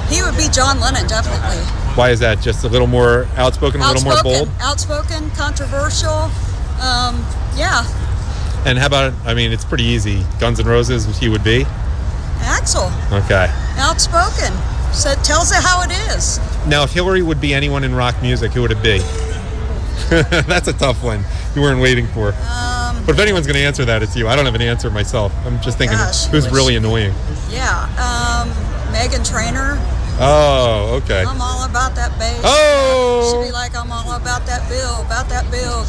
He would be John Lennon, definitely. Why is that? Just a little more outspoken, a little more bold? Outspoken, controversial. Yeah. And how about, it's pretty easy. Guns N' Roses, he would be? Axl. Okay. Outspoken. So it tells it how it is. Now, if Hillary would be anyone in rock music, who would it be? That's a tough one. You weren't waiting for. But if anyone's going to answer that, it's you. I don't have an answer myself. I'm just thinking, who's really annoying? Yeah. Meghan Trainor. Oh, okay. I'm all about that bass. Oh! She'd be like, I'm all about that bill.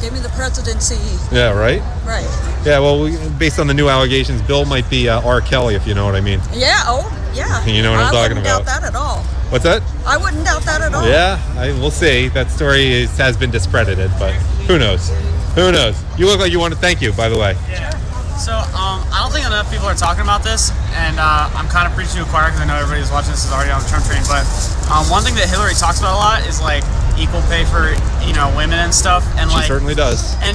Give me the presidency. Yeah, right? Right. Yeah, well, based on the new allegations, Bill might be R. Kelly, if you know what I mean. Yeah, yeah. You know what I'm talking about. I wouldn't doubt that at all. What's that? I wouldn't doubt that at all. Yeah, we'll see. That story has been discredited, but who knows? Who knows? You look like you want to thank you, by the way. Yeah. So, I don't think enough people are talking about this, and I'm kind of preaching to the choir because I know everybody who's watching this is already on the Trump train, but one thing that Hillary talks about a lot is, equal pay for, women and stuff. And she certainly does. And,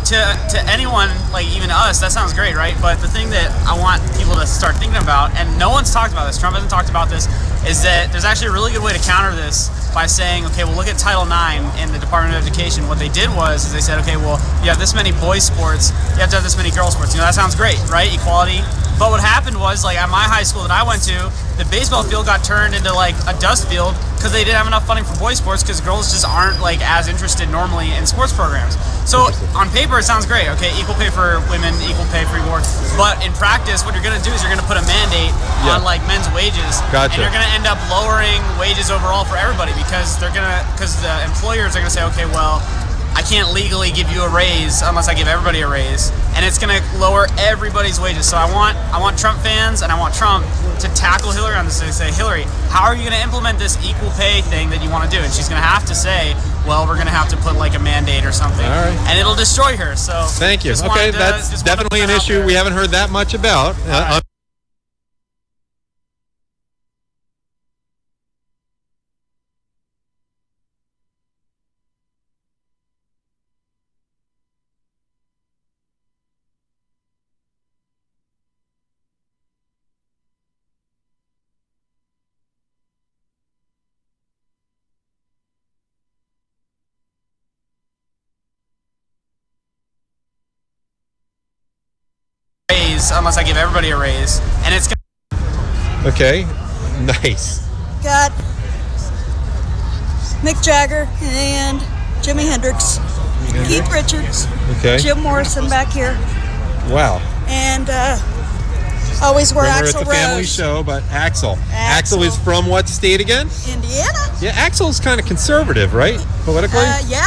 to anyone, like even us, that sounds great, right? But the thing that I want people to start thinking about, and no one's talked about this, Trump hasn't talked about this, is that there's actually a really good way to counter this by saying, okay, well, look at Title IX in the Department of Education. What they did was they said, okay, well, you have this many boys sports, you have to have this many girls sports. You know, that sounds great, right? Equality. But what happened was, like at my high school that I went to, the baseball field got turned into like a dust field because they didn't have enough funding for boys sports because girls just aren't like as interested normally in sports programs. So on paper it sounds great, okay, equal pay for women, equal pay for work. But in practice, what you're going to do is you're going to put a mandate on like men's wages, and you're going to end up lowering wages overall for everybody because the employers are going to say, okay, well, I can't legally give you a raise unless I give everybody a raise, and it's going to lower everybody's wages. So I want Trump fans and I want Trump to tackle Hillary on this and say, Hillary, how are you going to implement this equal pay thing that you want to do? And she's going to have to say, well, we're going to have to put like a mandate or something, and it'll destroy her. So thank you. Okay, that's definitely an issue we haven't heard that much about. Unless I give everybody a raise, and it's okay, nice. Got Mick Jagger and Jimi Hendrix, Keith Richards, Jim Morrison back here. Wow. And always wear Remember, Axl it's a family Rose. show, but Axl is from what state again? Indiana. Yeah, Axl's kind of conservative, right? Politically? Yeah.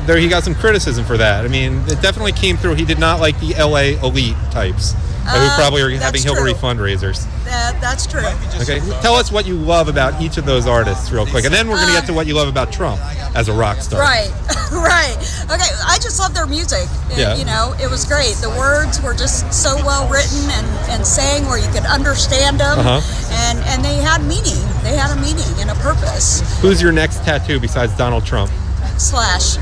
There he got some criticism for that. I mean, it definitely came through. He did not like the LA elite types who probably are having Hillary fundraisers. That's true. Okay, tell us what you love about each of those artists real quick, and then we're going to get to what you love about Trump as a rock star. Right. Okay, I just love their music. Yeah. You know, it was great. The words were just so well written and sang where you could understand them, and they had meaning. They had a meaning and a purpose. Who's your next tattoo besides Donald Trump? Slash.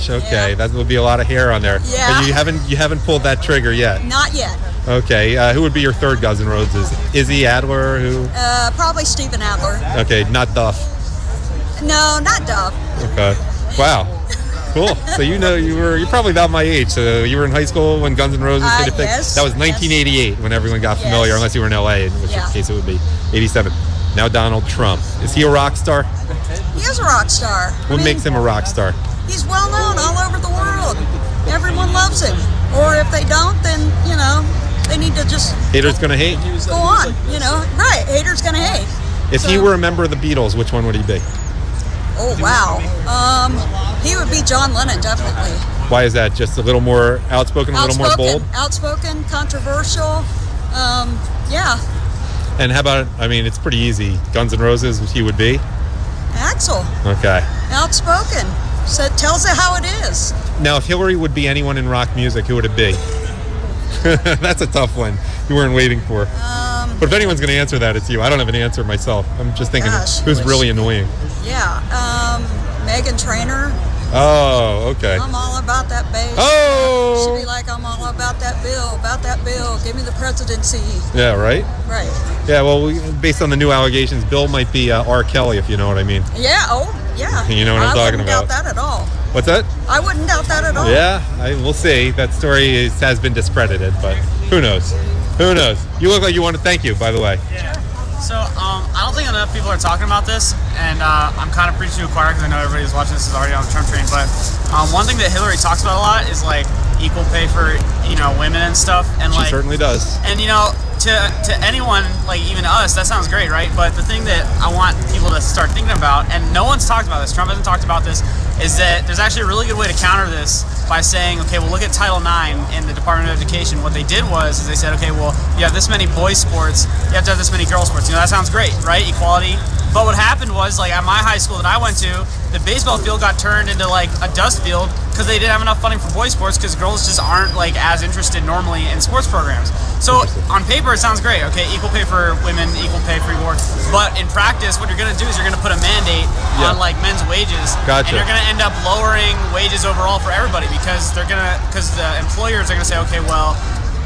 Okay, that would be a lot of hair on there. Yeah. But you haven't pulled that trigger yet. Not yet. Okay, who would be your third Guns N' Roses? Izzy Adler, who? Probably Steven Adler. Okay, not Duff. No, not Duff. Okay. Wow. Cool. So you're probably about my age. So you were in high school when Guns N' Roses did a thing. Yes. That was 1988 when everyone got familiar, unless you were in LA, in which case it would be 87. Now Donald Trump. Is he a rock star? He is a rock star. What makes him a rock star? He's well known all over the world. Everyone loves him. Or if they don't, then, you know, they need to just Haters gonna hate. go on, you know. Right, haters gonna hate. If he were a member of the Beatles, which one would he be? Oh, wow. He would be John Lennon, definitely. Why is that? Just a little more outspoken, a little more bold? Outspoken, controversial. Yeah. And how about, I mean, it's pretty easy. Guns N' Roses, he would be? Axl. Okay. Outspoken. So it tells it how it is. Now, if Hillary would be anyone in rock music, who would it be? That's a tough one. You weren't waiting for. But if anyone's going to answer that, it's you. I don't have an answer myself. I'm just thinking, who's really annoying? Yeah. Meghan Trainor. Oh, okay. I'm all about that bass. Oh! She'd be like, I'm all about that bill. Give me the presidency. Yeah, right? Right. Yeah, well, based on the new allegations, Bill might be R. Kelly, if you know what I mean. Yeah, yeah. You know what I'm talking about. I wouldn't doubt that at all. What's that? I wouldn't doubt that at all. Yeah, we'll see. That story has been discredited, but who knows? Who knows? You look like you want to thank you, by the way. Yeah. So, I don't think enough people are talking about this, and I'm kind of preaching to the choir because I know everybody's watching this is already on the Trump train, but one thing that Hillary talks about a lot is, like, equal pay for, you know, women and stuff. And She certainly does. And, you know, to anyone, like even us, that sounds great, right? But the thing that I want people to start thinking about, and no one's talked about this, Trump hasn't talked about this, is that there's actually a really good way to counter this by saying, okay, well, look at Title IX in the Department of Education. What they did was they said, okay, well, you have this many boys sports, you have to have this many girls sports. You know, that sounds great, right? Equality. But what happened was, like, at my high school that I went to, the baseball field got turned into like a dust field because they didn't have enough funding for boys sports because girls just aren't like as interested normally in sports programs. So on paper it sounds great, okay, equal pay for women, equal pay for equal work. But in practice, what you're going to do is you're going to put a mandate on like men's wages, and you're going to end up lowering wages overall for everybody because the employers are going to say, okay, well,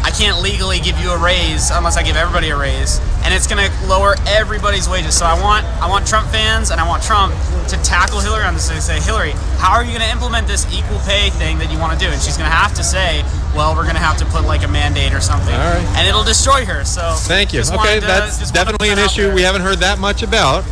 I can't legally give you a raise unless I give everybody a raise, and it's going to lower everybody's wages. So I want Trump fans and I want Trump to tackle Hillary on this and say, Hillary, how are you going to implement this equal pay thing that you want to do? And she's going to have to say, well, we're going to have to put like a mandate or something, and it'll destroy her. So thank you. Okay, that's definitely an issue we haven't heard that much about.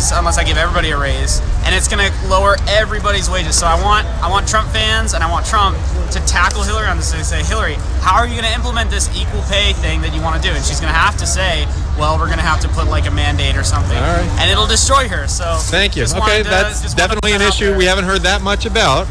Unless I give everybody a raise, and it's going to lower everybody's wages. So I want Trump fans and I want Trump to tackle Hillary on this and say, Hillary, how are you going to implement this equal pay thing that you want to do? And she's going to have to say, well, we're going to have to put like a mandate or something, and it'll destroy her. So thank you. Okay, that's definitely an issue we haven't heard that much about.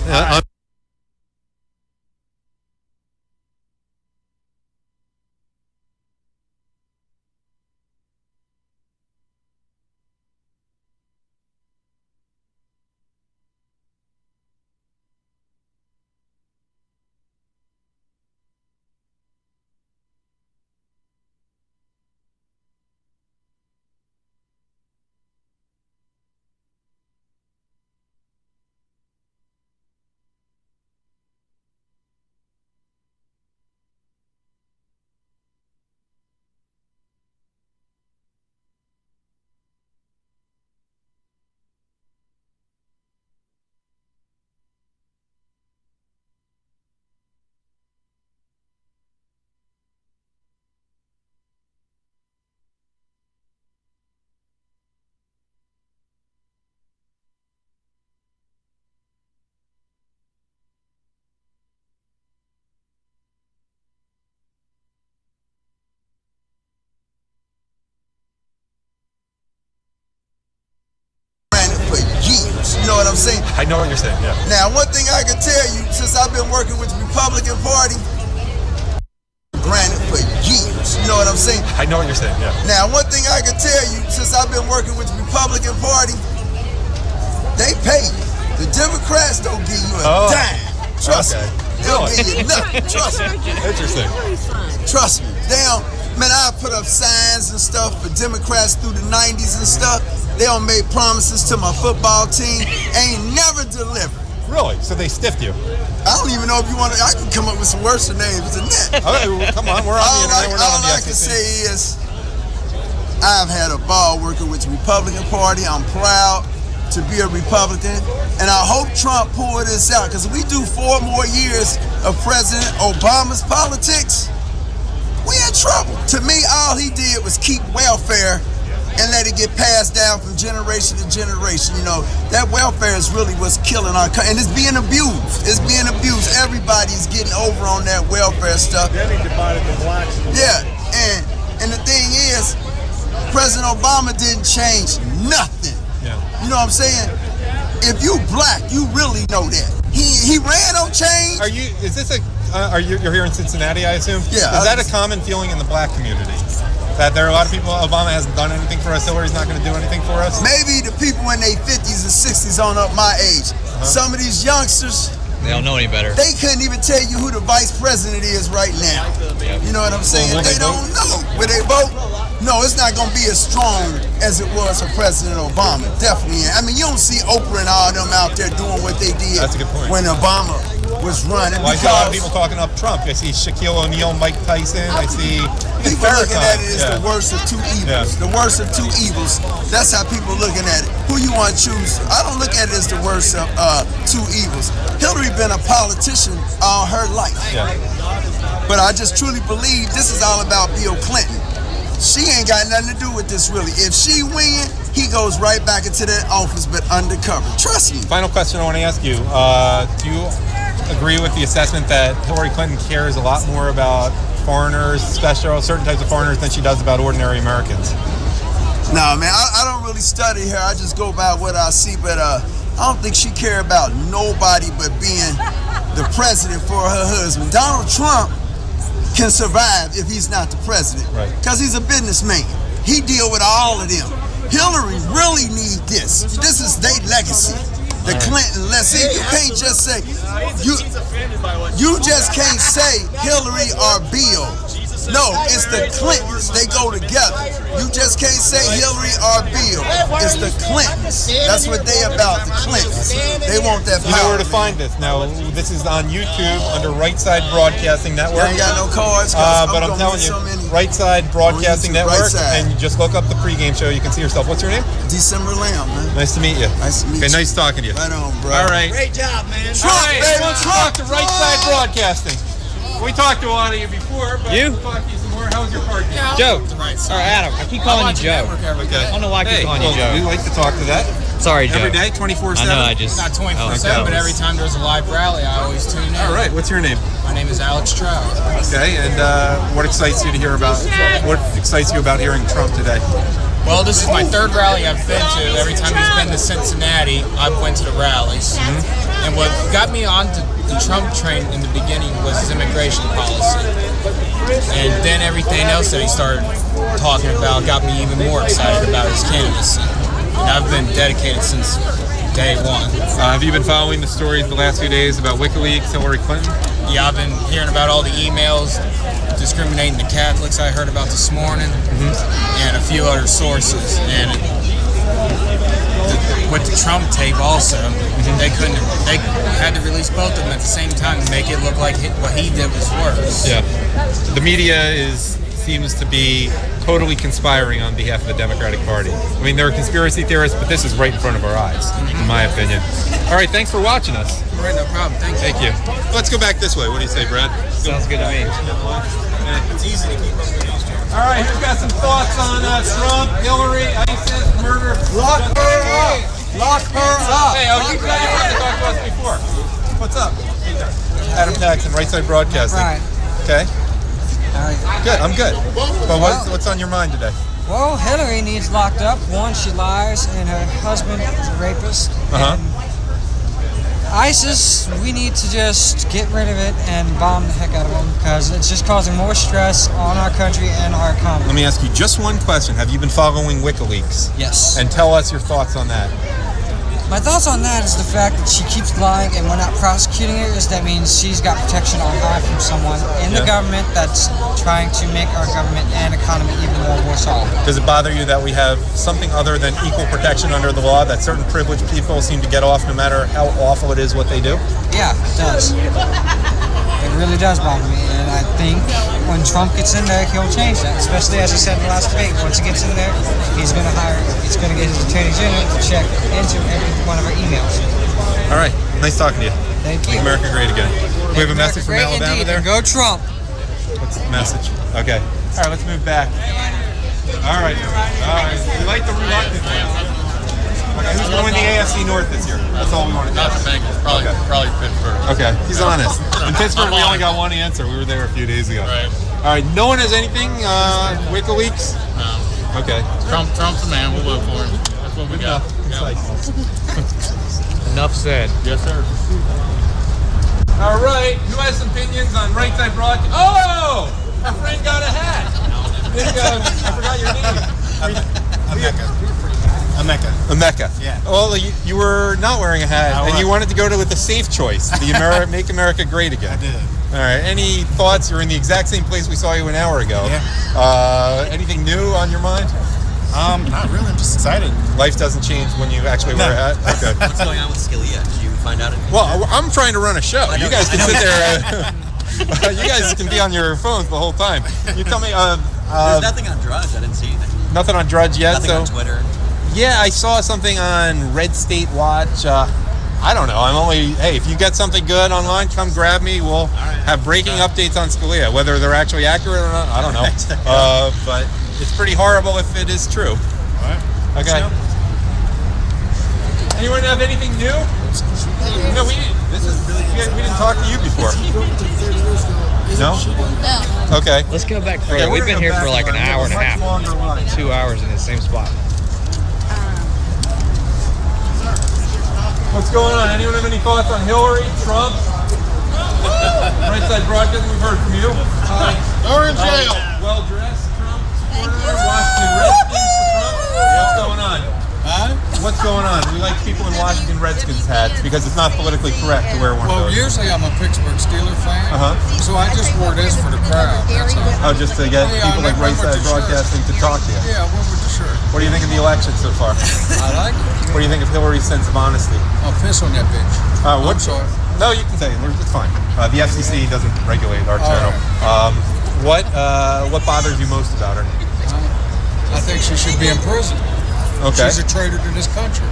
You know what I'm saying? I know what you're saying, yeah. Now, one thing I can tell you, since I've been working with the Republican Party, granted for years. You know what I'm saying? I know what you're saying, yeah. Now, one thing I can tell you, since I've been working with the Republican Party, they pay you. The Democrats don't give you a dime. Trust me. They'll give you nothing. Trust me. Interesting. Trust me. Man, I put up signs and stuff for Democrats through the 90s and stuff. They all made promises to my football team, ain't never delivered. Really? So they stiffed you? I don't even know if you want to. I can come up with some worse names than that. Okay, well, come on, we're on the internet. We're not on the All I can say is, I've had a ball working with the Republican Party. I'm proud to be a Republican, and I hope Trump pull this out, because if we do 4 more years of President Obama's politics, we in trouble. To me, all he did was keep welfare and let it get passed down from generation to generation. You know, that welfare is really what's killing our country, and it's being abused. It's being abused. Everybody's getting over on that welfare stuff. Yeah, and the thing is, President Obama didn't change nothing. Yeah. You know what I'm saying? If you black, you really know that. He ran on change. Is this you're here in Cincinnati, I assume? Yeah. Is that a common feeling in the black community? That there are a lot of people, Obama hasn't done anything for us, Hillary's not going to do anything for us? Maybe the people in their 50s and 60s on up my age. Some of these youngsters, they don't know any better. They couldn't even tell you who the vice president is right now. You know what I'm saying? They don't know. Will they vote? No, it's not going to be as strong as it was for President Obama. Definitely. I mean, you don't see Oprah and all them out there doing what they did when Obama was running. Well, I see a lot of people talking up Trump. I see Shaquille O'Neal, Mike Tyson. I see people looking at it as the worst of 2 evils. The worst of 2 evils. That's how people looking at it. Who you want to choose? I don't look at it as the worst of 2 evils. Hillary been a politician all her life. But I just truly believe this is all about Bill Clinton. She ain't got nothing to do with this, really. If she win, he goes right back into that office, but undercover. Trust me. Final question I want to ask you. Do you agree with the assessment that Hillary Clinton cares a lot more about foreigners, certain types of foreigners, than she does about ordinary Americans? No, man, I don't really study her. I just go by what I see, but I don't think she care about nobody but being the president for her husband. Donald Trump can survive if he's not the president, because he's a businessman. He deal with all of them. Hillary really need this. This is their legacy. The Clinton legacy. You can't just say you just can't say Hillary or Bill. No, it's the Clintons. They go together. You just can't say Hillary or Bill. It's the Clintons. That's what they about, the Clintons. They want that power. You know where to find this. Now, this is on YouTube under Right Side Broadcasting Network. I ain't got no cards. But I'm telling you, Right Side Broadcasting Network, and you just look up the pregame show. You can see yourself. What's your name? December Lamb, man. Nice to meet you. Nice to meet you. Okay, nice talking to you. Right on, bro. All right. Great job, man. All right, let's talk to Right Side Broadcasting. We talked to a lot of you before, but we'll talk to you some more. How was your party? Joe. Or Adam. I keep calling you Joe. Okay. I don't know why I keep calling you Joe. We like to talk to that. Sorry, Joe. Every day, 24/7? I know, I just... Not 24/7, but every time there's a live rally, I always tune in. All right, what's your name? My name is Alex Trout. Okay, and what excites you to hear about, what excites you about hearing Trump today? Well, this is my third rally I've been to. Every time he's been to Cincinnati, I've went to the rallies. And what got me on the Trump train in the beginning was his immigration policy. And then everything else that he started talking about got me even more excited about his candidacy. And I've been dedicated since day one. Have you been following the stories the last few days about WikiLeaks, Hillary Clinton? Yeah, I've been hearing about all the emails discriminating the Catholics I heard about this morning, and a few other sources. And with the Trump tape also, they had to release both of them at the same time to make it look like what he did was worse. Yeah. The media seems to be totally conspiring on behalf of the Democratic Party. I mean, there are conspiracy theorists, but this is right in front of our eyes, in my opinion. All right, thanks for watching us. All right, no problem. Thank you. Let's go back this way. What do you say, Brad? Sounds good to me. It's easy to keep up with these. All right, who's got some thoughts on Trump, Hillary, ISIS, murder? Lock her up. Lock her up. Hey, you tried to talk to us before. What's up? Adam Paxton, Right Side Broadcasting. Right. Okay. Good, I'm good. But what's on your mind today? Well, Hillary needs locked up. One, she lies, and her husband is a rapist. And ISIS, we need to just get rid of it and bomb the heck out of them, because it's just causing more stress on our country and our economy. Let me ask you just one question. Have you been following WikiLeaks? Yes. And tell us your thoughts on that. My thoughts on that is the fact that she keeps lying and we're not prosecuting her. That means she's got protection on high from someone in the government that's trying to make our government and economy even more worse off. Does it bother you that we have something other than equal protection under the law, that certain privileged people seem to get off no matter how awful it is what they do? Yeah, it does. It really does bother me, and I think when Trump gets in there, he'll change that, especially as he said in the last debate. Once he gets in there, he's going to get his attorney general to check into every one of our emails. All right, nice talking to you. Thank you. Make America great again. We have a message from Alabama there? Go Trump. What's the message? Okay. All right, let's move back. All right. We like the reluctant one. Okay, who's going to win the AFC North this year? That's all we want to know. Not the Bengals. Probably Pittsburgh. Okay, he's honest. In Pittsburgh, we only got one answer. We were there a few days ago. Right. All right, no one has anything? WikiLeaks? No. Okay. Trump's the man. We'll vote for him. That's what we got. Enough said. Yes, sir. All right, who has some opinions on Right Side Broadcasting? Oh! My friend got a hat. I forgot your name. Emeka. Yeah. Well, you were not wearing a hat, and you wanted to go with the safe choice, the Make America Great Again. I did. All right. Any thoughts? You're in the exact same place we saw you an hour ago. Yeah. Anything new on your mind? Not really. I'm just excited. Life doesn't change when you actually wear a hat? Okay. What's going on with Scalia? Did you find out anything? Well, I'm trying to run a show. You guys can sit there. You guys can be on your phones the whole time. You tell me. There's nothing on Drudge. I didn't see anything. Nothing on Drudge yet. Nothing on Twitter. Yeah, I saw something on Red State Watch. I don't know. Hey, if you get something good online, come grab me. We'll have breaking updates on Scalia. Whether they're actually accurate or not, I don't know. But it's pretty horrible if it is true. All right. Okay. Anyone have anything new? No, we didn't talk to you before. No? Okay. Let's go back further. We've been here for like an hour and a half. 2 hours in the same spot. What's going on? Anyone have any thoughts on Hillary, Trump? Right Side Broadcasting, we've heard from you. They're in jail. Well-dressed Trump supporter, Washington Redskins for Trump. What's going on? What's going on? We like people in Washington Redskins hats because it's not politically correct to wear one of Well, those. usually I'm a Pittsburgh Steelers fan, so I just wore this for the crowd. That's all. Oh, just to get people like Right Side Broadcasting to talk to you. Yeah, I went with the shirt. What do you think of the election so far? I like it. What do you think of Hillary's sense of honesty? I'll piss on that bitch. I'm sorry. No, you can say it. It's fine. The FCC doesn't regulate our channel. What bothers you most about her? I think she should be in prison. Okay. She's a traitor to this country.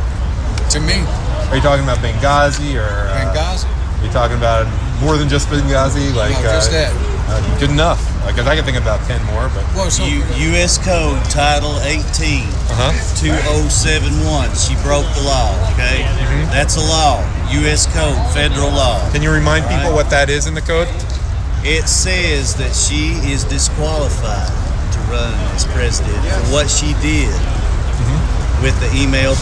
To me. Are you talking about Benghazi or? Benghazi. Are you talking about more than just Benghazi? Like No, just that. Good enough. Because I can think about 10 more, but. U.S. Code Title 18, 2071. She broke the law. Okay, that's a law. U.S. Code, federal law. Can you remind people what that is in the code? It says that she is disqualified to run as president for what she did with the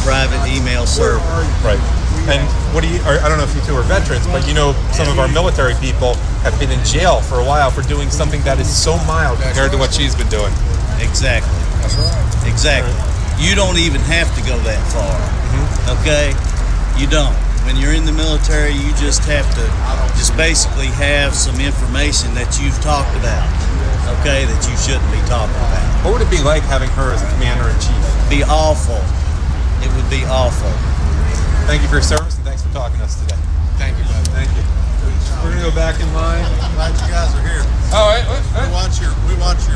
private email server. Right. And what do you? I don't know if you two are veterans, but you know some of our military people have been in jail for a while for doing something that is so mild compared to what she's been doing. Exactly. That's right. Exactly. You don't even have to go that far. Okay? You don't. When you're in the military, you just have to basically have some information that you've talked about. Okay, that you shouldn't be talking about. What would it be like having her as a commander-in-chief? Be awful. It would be awful. Thank you for your service and thanks for talking to us today. Thank you, bud. Thank you. We're gonna go back in line. I'm glad you guys are here. All right. We watch your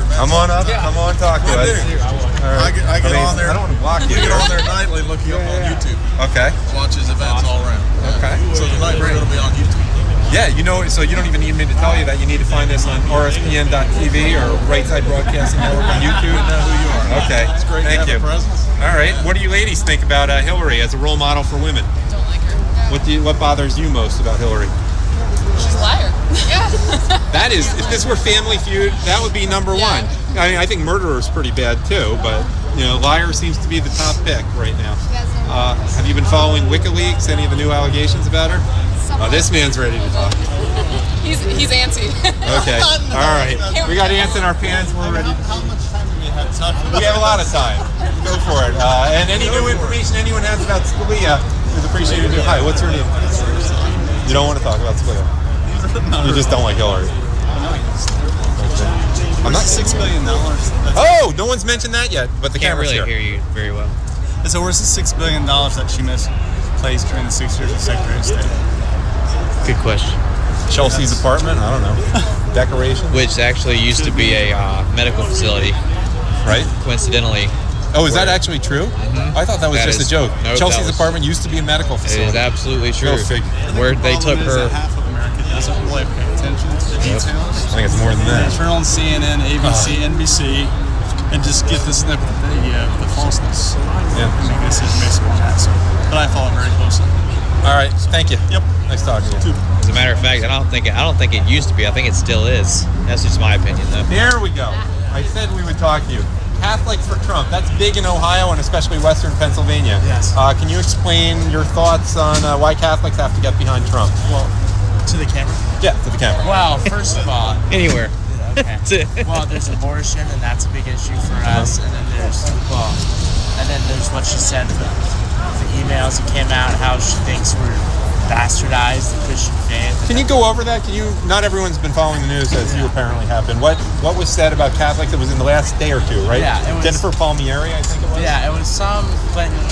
events. Come on up. Come on, talk to us. I get on there. I don't want to block you. We get on there nightly, look you up on YouTube. Okay. Watch his events all around. Okay. So tonight we're going to be on YouTube. Yeah, you know, so you don't even need me to tell you that you need to find us on RSBN.TV or Right Side Broadcasting Network on YouTube. I know who you are. Okay. It's great Thank to have you. a presence. All right. What do you ladies think about Hillary as a role model for women? Don't like her. What bothers you most about Hillary? She's a liar. Yeah. That is, if this were Family Feud, that would be number one. I mean, I think murderer is pretty bad too, but you know, liar seems to be the top pick right now. Have you been following WikiLeaks? Any of the new allegations about her? This man's ready to talk. He's antsy. Okay. All right. We got ants in our pants. We're ready. How much time do we have? We have a lot of time. Go for it. And any new information anyone has about Scalia is appreciated too. Hi, what's your name? You don't want to talk about Scalia. You just don't like Hillary. I'm not $6 billion. Oh, no one's mentioned that yet, but the Can't camera's really here. hear you very well. And so where's the $6 billion that she misplaced during the 6 years as Secretary of State? Good question. Chelsea's apartment? I don't know. Decoration? Which actually used to be a medical facility. Right? Coincidentally. Oh, is that actually true? I thought that was just a joke. No, Chelsea's apartment used to be a medical facility. It is absolutely true. Go figure. Where they took her. Half of America doesn't really pay attention to the details. I think it's more than that. Turn on CNN, ABC, NBC, and just get the snippet of the falseness. Yeah. And make a decision based on that. So, but I follow very closely. All right, thank you. Yep. Nice talking to you. As a matter of fact, I don't think it used to be. I think it still is. That's just my opinion, though. Here we go. I said we would talk to you. Catholic for Trump. That's big in Ohio and especially Western Pennsylvania. Yes. Can you explain your thoughts on why Catholics have to get behind Trump? Well, to the camera? Yeah, to the camera. Well, first of all, anywhere. Okay. Well, there's abortion, and that's a big issue for us. And then there's what she said about the emails that came out, how she thinks we're bastardized the Christian faith. Can you go over that? Not everyone's been following the news as you apparently have been. What was said about Catholics? It was in the last day or two, right? Yeah, it was Jennifer Palmieri, I think it was. Yeah, it was some Clinton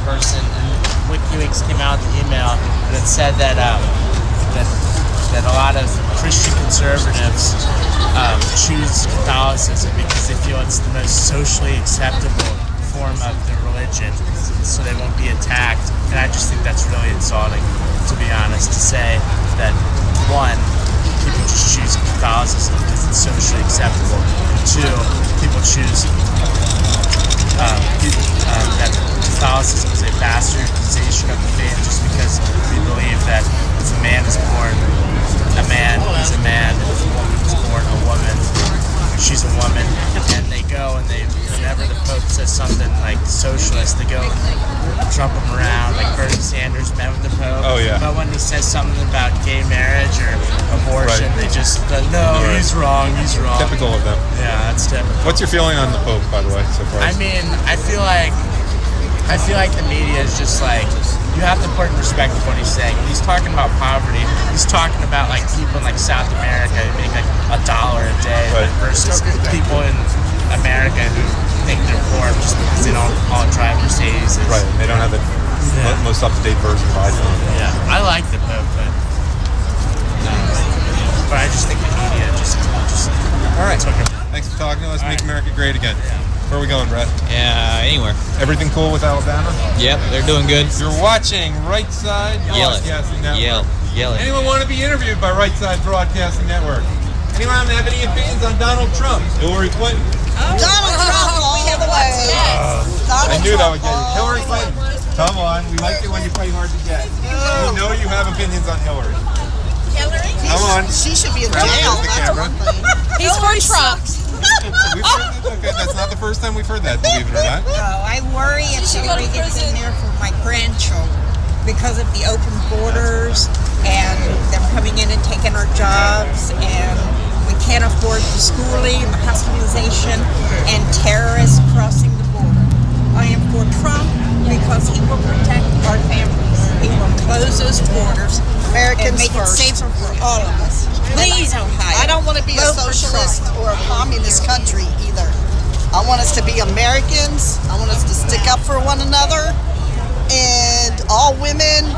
person, and WikiLeaks came out with the email that said that that a lot of Christian conservatives choose Catholicism because they feel it's the most socially acceptable form of their religion, so they won't be attacked. And I just think that's really insulting, to be honest, to say that one, people just choose Catholicism because it's socially acceptable. Two, people choose that Catholicism is a bastardization of the faith just because we believe that if a man is born a man, he's a man, and if a woman is born a woman, she's a woman. And they go and whenever the Pope says something like socialist, they go trump him around, like Bernie Sanders met with the Pope. Oh, yeah. But when he says something about gay marriage or abortion, they just go, no, he's wrong. Typical of them. Yeah, that's typical. What's your feeling on the Pope, by the way, so far? I mean, I feel like the media is just like, you have to put in respect of what he's saying. He's talking about poverty. He's talking about like people in like South America who make like $1 a day versus people in America who think they're poor just because they don't all drive Mercedes. Right, they don't have the most up-to-date version of iPhone. Yeah, I like the Pope, but I just think the media just all right. Thanks for talking to us. Make America great again. Where are we going, Brett? Yeah, anywhere. Everything cool with Alabama? Yep, they're doing good. You're watching Right Side Broadcasting Network. Yell it. Anyone want to be interviewed by Right Side Broadcasting Network? Anyone have any opinions on Donald Trump, Hillary Clinton? Donald Trump all the way. I knew that would get you. Hillary Clinton. Come on, we like it when you play hard to get. You know you have opinions on Hillary. Hillary? Come on. She should be in Grab jail. the camera. He's for Trump. Okay, that's not the first time we've heard that, believe it or not. No, I worry if Hillary gets in there for my grandchildren because of the open borders and them coming in and taking our jobs, and we can't afford the schooling, the hospitalization, and terrorists crossing the border. I am for Trump because he will protect our families. He will close those borders and make it safer for all of us. Please, Ohio. I don't want to be a socialist or a communist country either. I want us to be Americans. I want us to stick up for one another. And all women,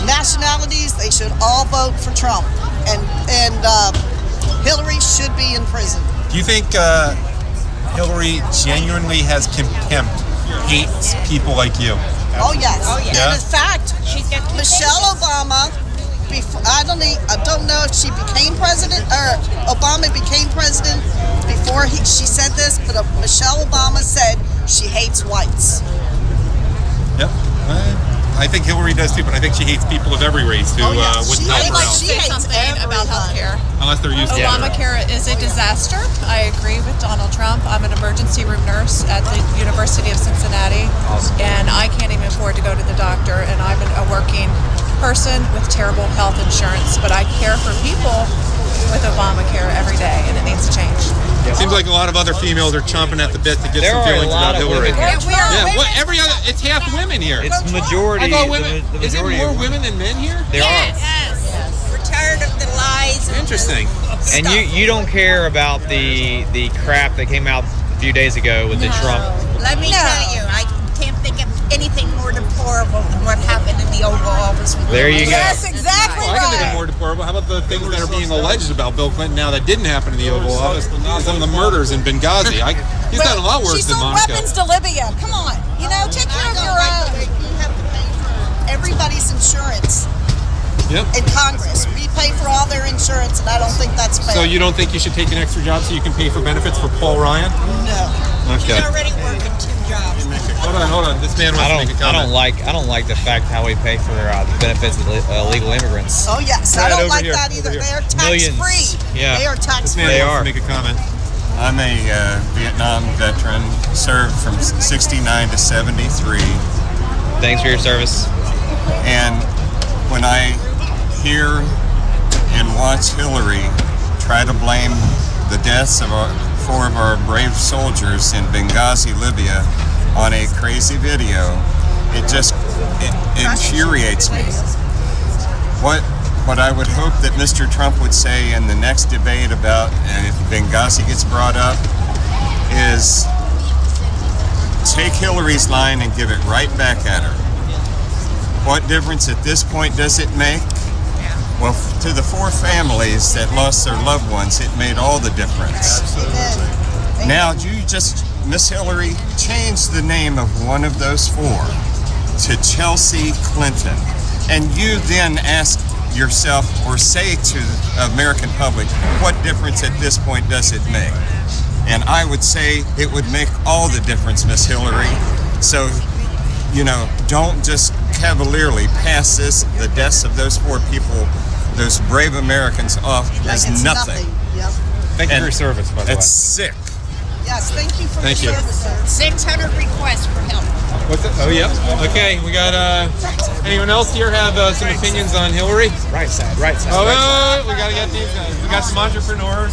nationalities, they should all vote for Trump. And Hillary should be in prison. Do you think Hillary genuinely has contempt, hates people like you? Oh yes. Yeah? And in fact, Michelle Obama, I don't know if she became president or Obama became president before she said this, but Michelle Obama said she hates whites. Yep. I think Hillary does too, but I think she hates people of every race who wouldn't help her out. She hates something about healthcare. Unless they're used to it. Obamacare is a disaster. I agree with Donald Trump. I'm an emergency room nurse at the University of Cincinnati, and I can't even afford to go to the doctor, and I'm a working person with terrible health insurance, but I care for people with Obamacare every day, and it needs to change. Seems like a lot of other females are chomping at the bit to get some feelings about Hillary. It's half women here. It's majority. I thought women. Is it more women than men here? There are. Yes. We're tired of the lies. Interesting. And you don't care about the crap that came out a few days ago with the Trump. Let me tell you, I can't think of anything more deplorable than what happened in the Oval Office. There you go. Yes, exactly I can think of more deplorable. How about the things that are being alleged about Bill Clinton now that didn't happen in the Oval Office? Some of the murders in Benghazi. He's done a lot worse than Monica. She sold weapons to Libya. Come on. Take care of your own. You have to pay for everybody's insurance. Yep. In Congress, we pay for all their insurance, and I don't think that's fair. So you don't think you should take an extra job so you can pay for benefits for Paul Ryan? No. Okay. She's already working 2 jobs. Hold on. This man wants to make a comment. I don't like the fact how we pay for benefits of illegal immigrants. Oh yes, I don't like that either. They are tax free. Yeah. They are tax free. This man wants to make a comment. I'm a Vietnam veteran, served from 69 to 73. Thanks for your service. And when I hear and watch Hillary try to blame the deaths of 4 of our brave soldiers in Benghazi, Libya, on a crazy video, it infuriates me. What I would hope that Mr. Trump would say in the next debate about, and if Benghazi gets brought up, is take Hillary's line and give it right back at her. What difference at this point does it make? Well, to the 4 families that lost their loved ones, it made all the difference. Now, you just, Miss Hillary, change the name of one of those 4 to Chelsea Clinton, and you then ask yourself or say to the American public, what difference at this point does it make? And I would say it would make all the difference, Miss Hillary. So don't just cavalierly pass the deaths of those 4 people, those brave Americans, off as nothing. Yep. Thank you for your service, by the way. That's sick. Yes, thank you for Thank your you. service, sir. 600 requests for help. What's it? Oh, yeah. Okay, we got, anyone else here have some opinions on Hillary? Right side. Oh, we got to get these guys. We got some entrepreneurs.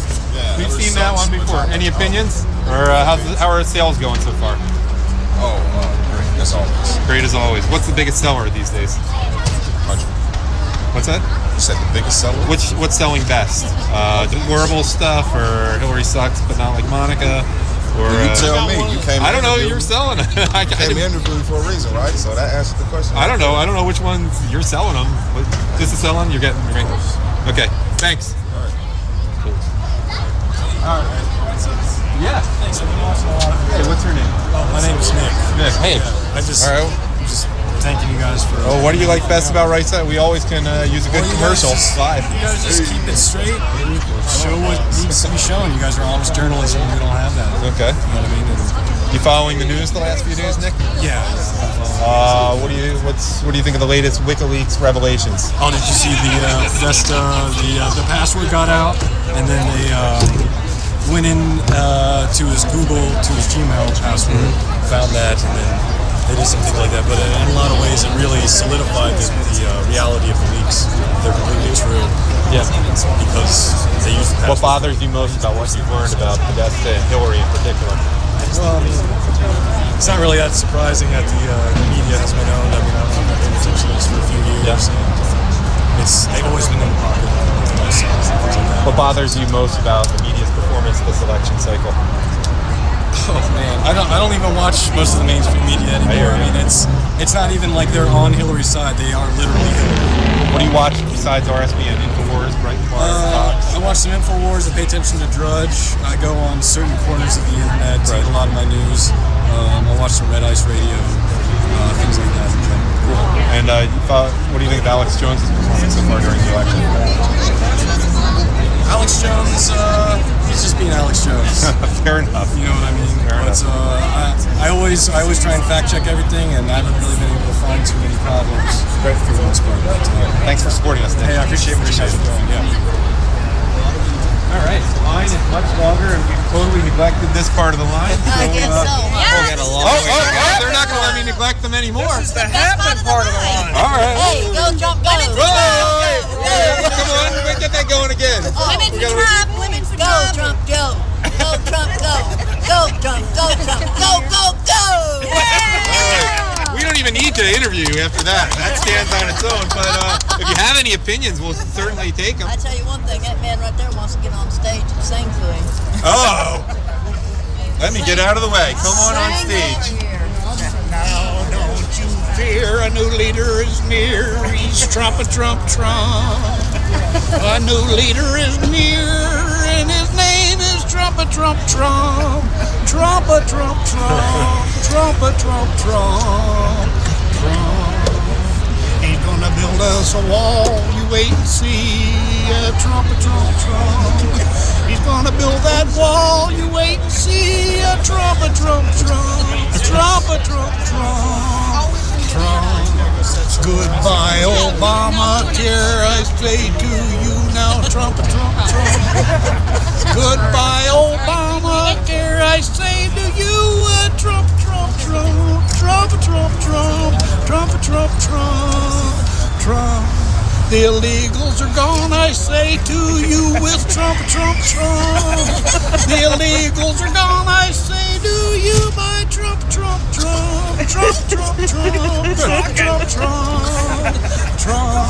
We've seen that one before. Any opinions? Or how are sales going so far? Oh, great, as always. Great as always. What's the biggest seller these days? What's that? You said the biggest seller? What's selling best? Deplorable stuff, or Hillary sucks but not like Monica? Or, you tell me. You came. I don't know. You're selling them. You came interviewing for a reason, right? So that answers the question. I don't know. I don't know which ones you're selling them. This is selling. You're getting. Okay. Thanks. All right. Cool. All right. Yeah. Thanks. I've been watching a lot of. Hey, what's your name? My name's Nick. Nick. Hey. I just. All right. Just thanking you guys for. Oh, what do you like best about Right Side? We always can use a good commercial live. You guys just keep it straight and show what needs to be shown. You guys are honest journalism. We don't have that. Okay. You know what I mean? You following the news the last few days, Nick? Yeah. What do you think of the latest WikiLeaks revelations? Oh, did you see the password got out, and then they went in to his Gmail password, found that, and then they did something like that. But in a lot of ways, it really solidified the reality of the leaks. They're completely true. Yeah. Because they used the password. What bothers you most about what you've learned about the death of Hillary in particular? Well, I mean, it's not really that surprising that the media has been owned. I mean, I've been paying attention to this for a few years. And they've always been in the pocket of the most and things like that. What bothers you most about the media's performance this election cycle? Oh man, I don't even watch most of the mainstream media anymore. I mean, it's not even like they're on Hillary's side. They are literally Hillary. What do you watch besides RSBN, Infowars, Breitbart, Fox? I watch some Infowars. I pay attention to Drudge. I go on certain corners of the internet to get a lot of my news. I watch some Red Ice Radio, things like that in general. Cool. And what do you think of Alex Jones' performance so far during the election? Alex Jones, he's just being Alex Jones. Fair enough. You know what I mean? I always try and fact check everything, and I haven't really been able to find too many problems for the most part. But, thanks for supporting us, Nick. Hey, I appreciate what you guys are doing. Yeah. All right, the line is much longer, and we've totally neglected this part of the line. I guess so. We got a long way to go. They're not going to let me neglect them anymore. This is the happening part of the line. All right. Hey, go jump, go. Come on, let's get that going again. Women for Trump, women for Trump. Go, Trump, go. Go, Trump, go. Go, Trump, go, Trump. Go, go, go. We don't even need to interview you after that. That stands on its own. But if you have any opinions, we'll certainly take them. I tell you one thing, that man right there wants to get on stage and sing to him. Oh! Let me get out of the way. Come on stage. Now don't you fear, a new leader is near. He's Trump, Trump, Trump. A new leader is near, and his name is Trump, Trump, Trump. Trump, Trump, Trump. Trump, Trump, Trump. Trump. He's gonna build us a wall, you wait and see. Trump, Trump, Trump. He's gonna build that wall, you wait and see. Trump, Trump, Trump. Trump, Trump, Trump. Trump. Goodbye, Obamacare, I say to you now. Trump, Trump, Trump. Goodbye, Obamacare, I say to you. Trump, Trump, Trump. Trump, Trump, Trump. Trump, Trump, Trump. Trump. The illegals are gone, I say to you, with Trump, Trump, Trump. The illegals are gone, I say to you, by Trump, Trump, Trump. Trump, Trump, Trump. Trump, Trump, Trump. Trump.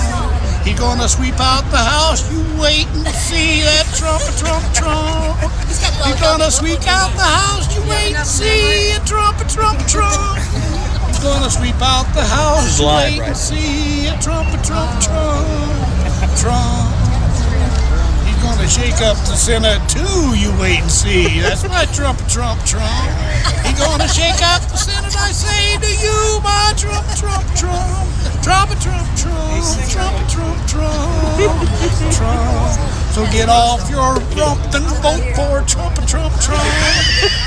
He's gonna sweep out the house, you wait and see that Trump, Trump, Trump. He's gonna sweep out the house, you wait and see it, Trump, Trump, Trump. He's gonna sweep out the house, you wait and see it, Trump, Trump, Trump. Trump. He's gonna shake up the Senate too, you wait and see. That's my Trump, Trump, Trump. He's gonna shake up the Senate, I say to you, my Trump, Trump, Trump. Trump, Trump, Trump. Trump, Trump, Trump. Trump. So get off your rump and vote for Trump, Trump, Trump.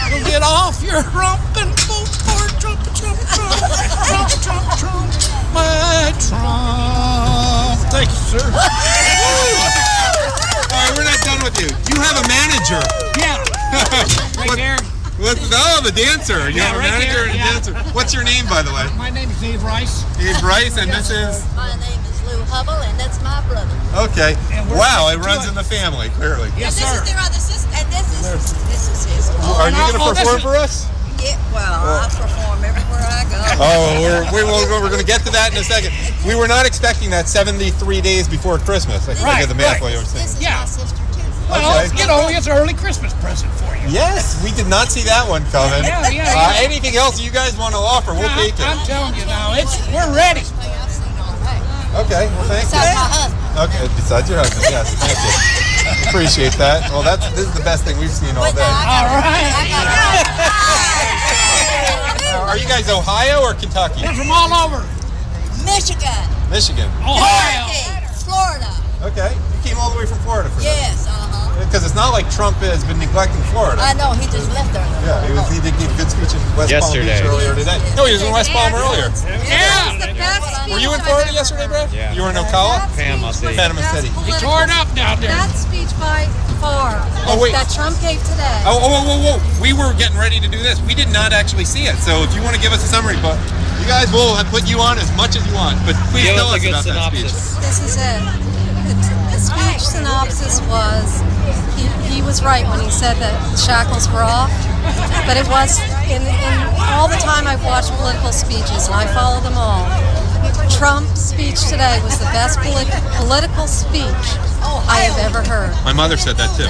So get off your rump and vote for Trump, Trump, Trump. Trump, sir. All right, we're not done with you. You have a manager. Yeah. Right there. The dancer. You have a right manager there, and a dancer. What's your name, by the way? My name is Dave Rice. Dave Rice, and this is? My name is Lou Hubble, and that's my brother. Okay. Wow, it runs in the family, clearly. Yes, sir. This is their other sister, and this is his. Are you going to perform for us? Yeah, well, I perform everywhere I go. Oh, we're going to get to that in a second. We were not expecting that 73 days before Christmas. I did the math while you were saying. This is my sister, too. Well, Okay. you know, it's an early Christmas present for you. Yes, we did not see that one coming. Yeah. Anything else you guys want to offer, we'll take it. I'm telling you now, we're ready. Okay, well, thank Besides my you. husband. Okay, besides your husband, yes, thank you. Appreciate that. Well, this is the best thing we've seen all day. All right. Are you guys Ohio or Kentucky? They're from all over. Michigan. Michigan. Ohio. Florida. Okay, you came all the way from Florida for Yes, Because it's not like Trump has been neglecting Florida. I know, he just left there. Yeah, he did give a good speech in West Yesterday. Palm Beach earlier today. No, he was in West Palm earlier. Yeah. Were you in Florida yesterday, Brad? Yeah. You were in Ocala? Panama City. Panama City. He tore it up down there. That speech by far Oh, wait. that Trump gave today. Whoa. We were getting ready to do this. We did not actually see it. So if you want to give us a summary, but you guys will put you on as much as you want. But please Give tell us us a good about that speech. synopsis. This is it. The speech synopsis was he was right when he said that shackles were off, but it was in all the time I've watched political speeches and I follow them all. Trump's speech today was the best political speech I have ever heard. My mother said that too.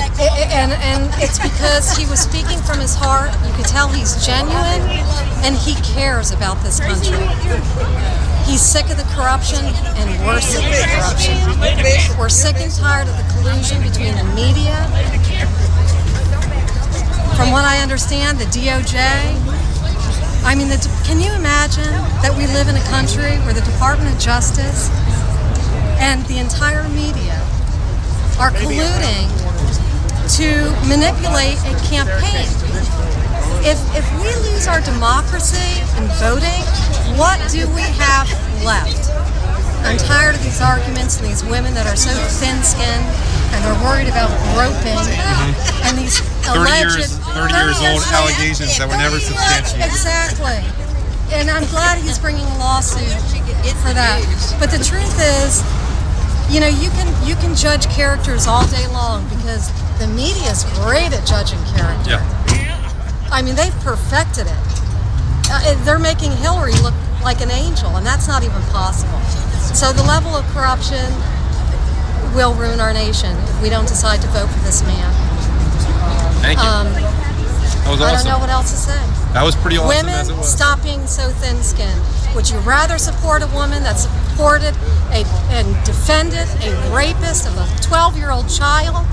And it's because he was speaking from his heart. You could tell he's genuine and he cares about this country. He's sick of the corruption and we're sick of the corruption. We're sick and tired of the collusion between the media. From what I understand, the DOJ. I mean, can you imagine that we live in a country where the Department of Justice and the entire media are colluding to manipulate a campaign? If we lose our democracy in voting, what do we have left? I'm tired of these arguments and these women that are so thin-skinned and they're worried about groping and these 30 years old allegations that were never substantiated. Exactly. And I'm glad he's bringing a lawsuit for that. But the truth is, you know, you can judge characters all day long because the media is great at judging character. Yeah. I mean, they've perfected it. They're making Hillary look like an angel, and that's not even possible. So the level of corruption will ruin our nation if we don't decide to vote for this man. Thank you. That was awesome. I don't know what else to say. That was pretty awesome Women, as it was. stop being so thin-skinned. Would you rather support a woman that supported and defended a rapist of a 12-year-old child?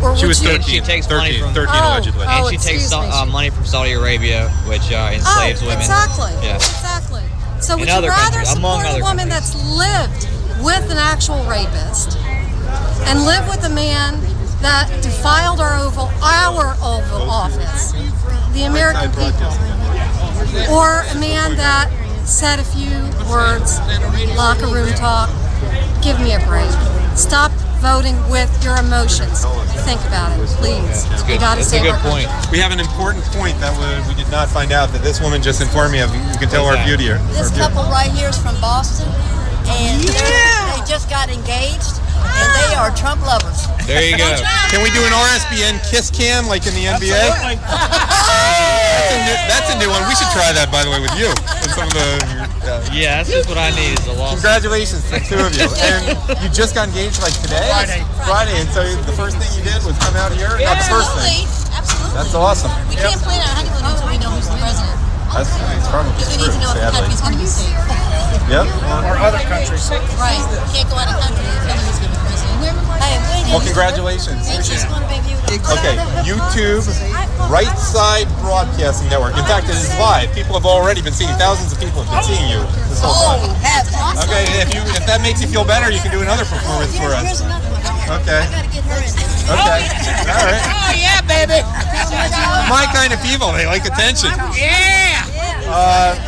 Or She would was you... 13. She takes 13, money from 13 Oh, allegedly. And oh, she takes excuse me. money from Saudi Arabia, which enslaves women. Exactly. Yeah. Exactly. So In would you other rather countries, among support a other woman countries. that's lived with an actual rapist and live with a man that defiled our Oval Office, the American people, or a man that said a few words, locker room talk? Give me a break. Stop voting with your emotions. Think about it, please. You got to That's a save good our country. point. We have an important point that we did not find out that this woman just informed me of. You can tell our beauty here. This couple right here is from Boston, and they just got engaged, and they are Trump lovers. There you go. Can we do an RSBN kiss cam like in the NBA? That's a new one. We should try that, by the way, with you. And some of the, Yeah, that's just what I need is a lawsuit. Congratulations to the two of you. And you just got engaged like today? Friday. And so the first thing you did was come out here? Not the first thing. Absolutely. That's awesome. We can't plan our honeymoon until we know who's the president. That's probably Because we need to know if the sadly. country's going to be safe. Yep. Or other countries. Right. We can't go out of country if Hillary's going to be president. Hey, Well, congratulations. And she's going to be beautiful. Okay, YouTube, Right Side Broadcasting Network. In fact, it is live. People have already been seeing, thousands of people have been seeing you this whole time. That's awesome. Okay, if that makes you feel better, you can do another performance for us. Here's another one. Okay. I got to get her in there. Okay. All right. Oh, yeah, baby. My kind of people, they like attention. Yeah.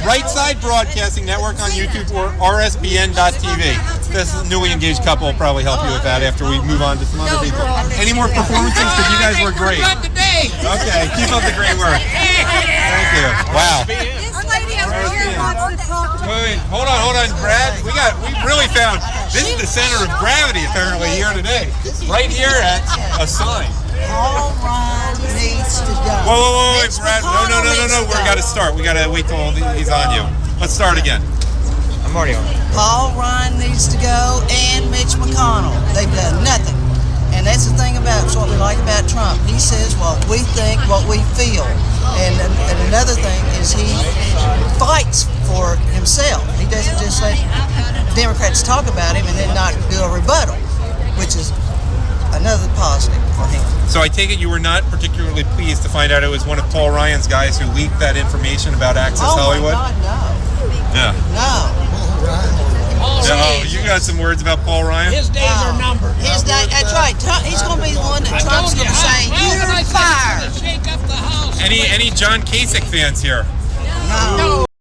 Right Side Broadcasting Network on YouTube or rsbn.tv. this newly engaged couple will probably help you with that after we move on to some other people. Any more performances? Because you guys were great. Okay, keep up the great work. Thank you. Wow. Wait, hold on, Brad. We really found this is the center of gravity apparently here today. Right here at a sign. Paul Ryan needs to go. Whoa, Brad. No. We got to start. We got to wait till he's on you. Let's start again. I'm already on. Paul Ryan needs to go, and Mitch McConnell. They've done nothing. And that's the thing about what we like about Trump. He says what we think, what we feel. And another thing is he fights for himself. He doesn't just let Democrats talk about him and then not do a rebuttal, which is another positive for him. So I take it you were not particularly pleased to find out it was one of Paul Ryan's guys who leaked that information about Access Hollywood? Oh my God, no. Yeah. No. Oh, you got some words about Paul Ryan? His days are numbered. His day, that's right. He's going to be the one that Trump's going to say, you're fired. Shake up the house. Any John Kasich fans here? No.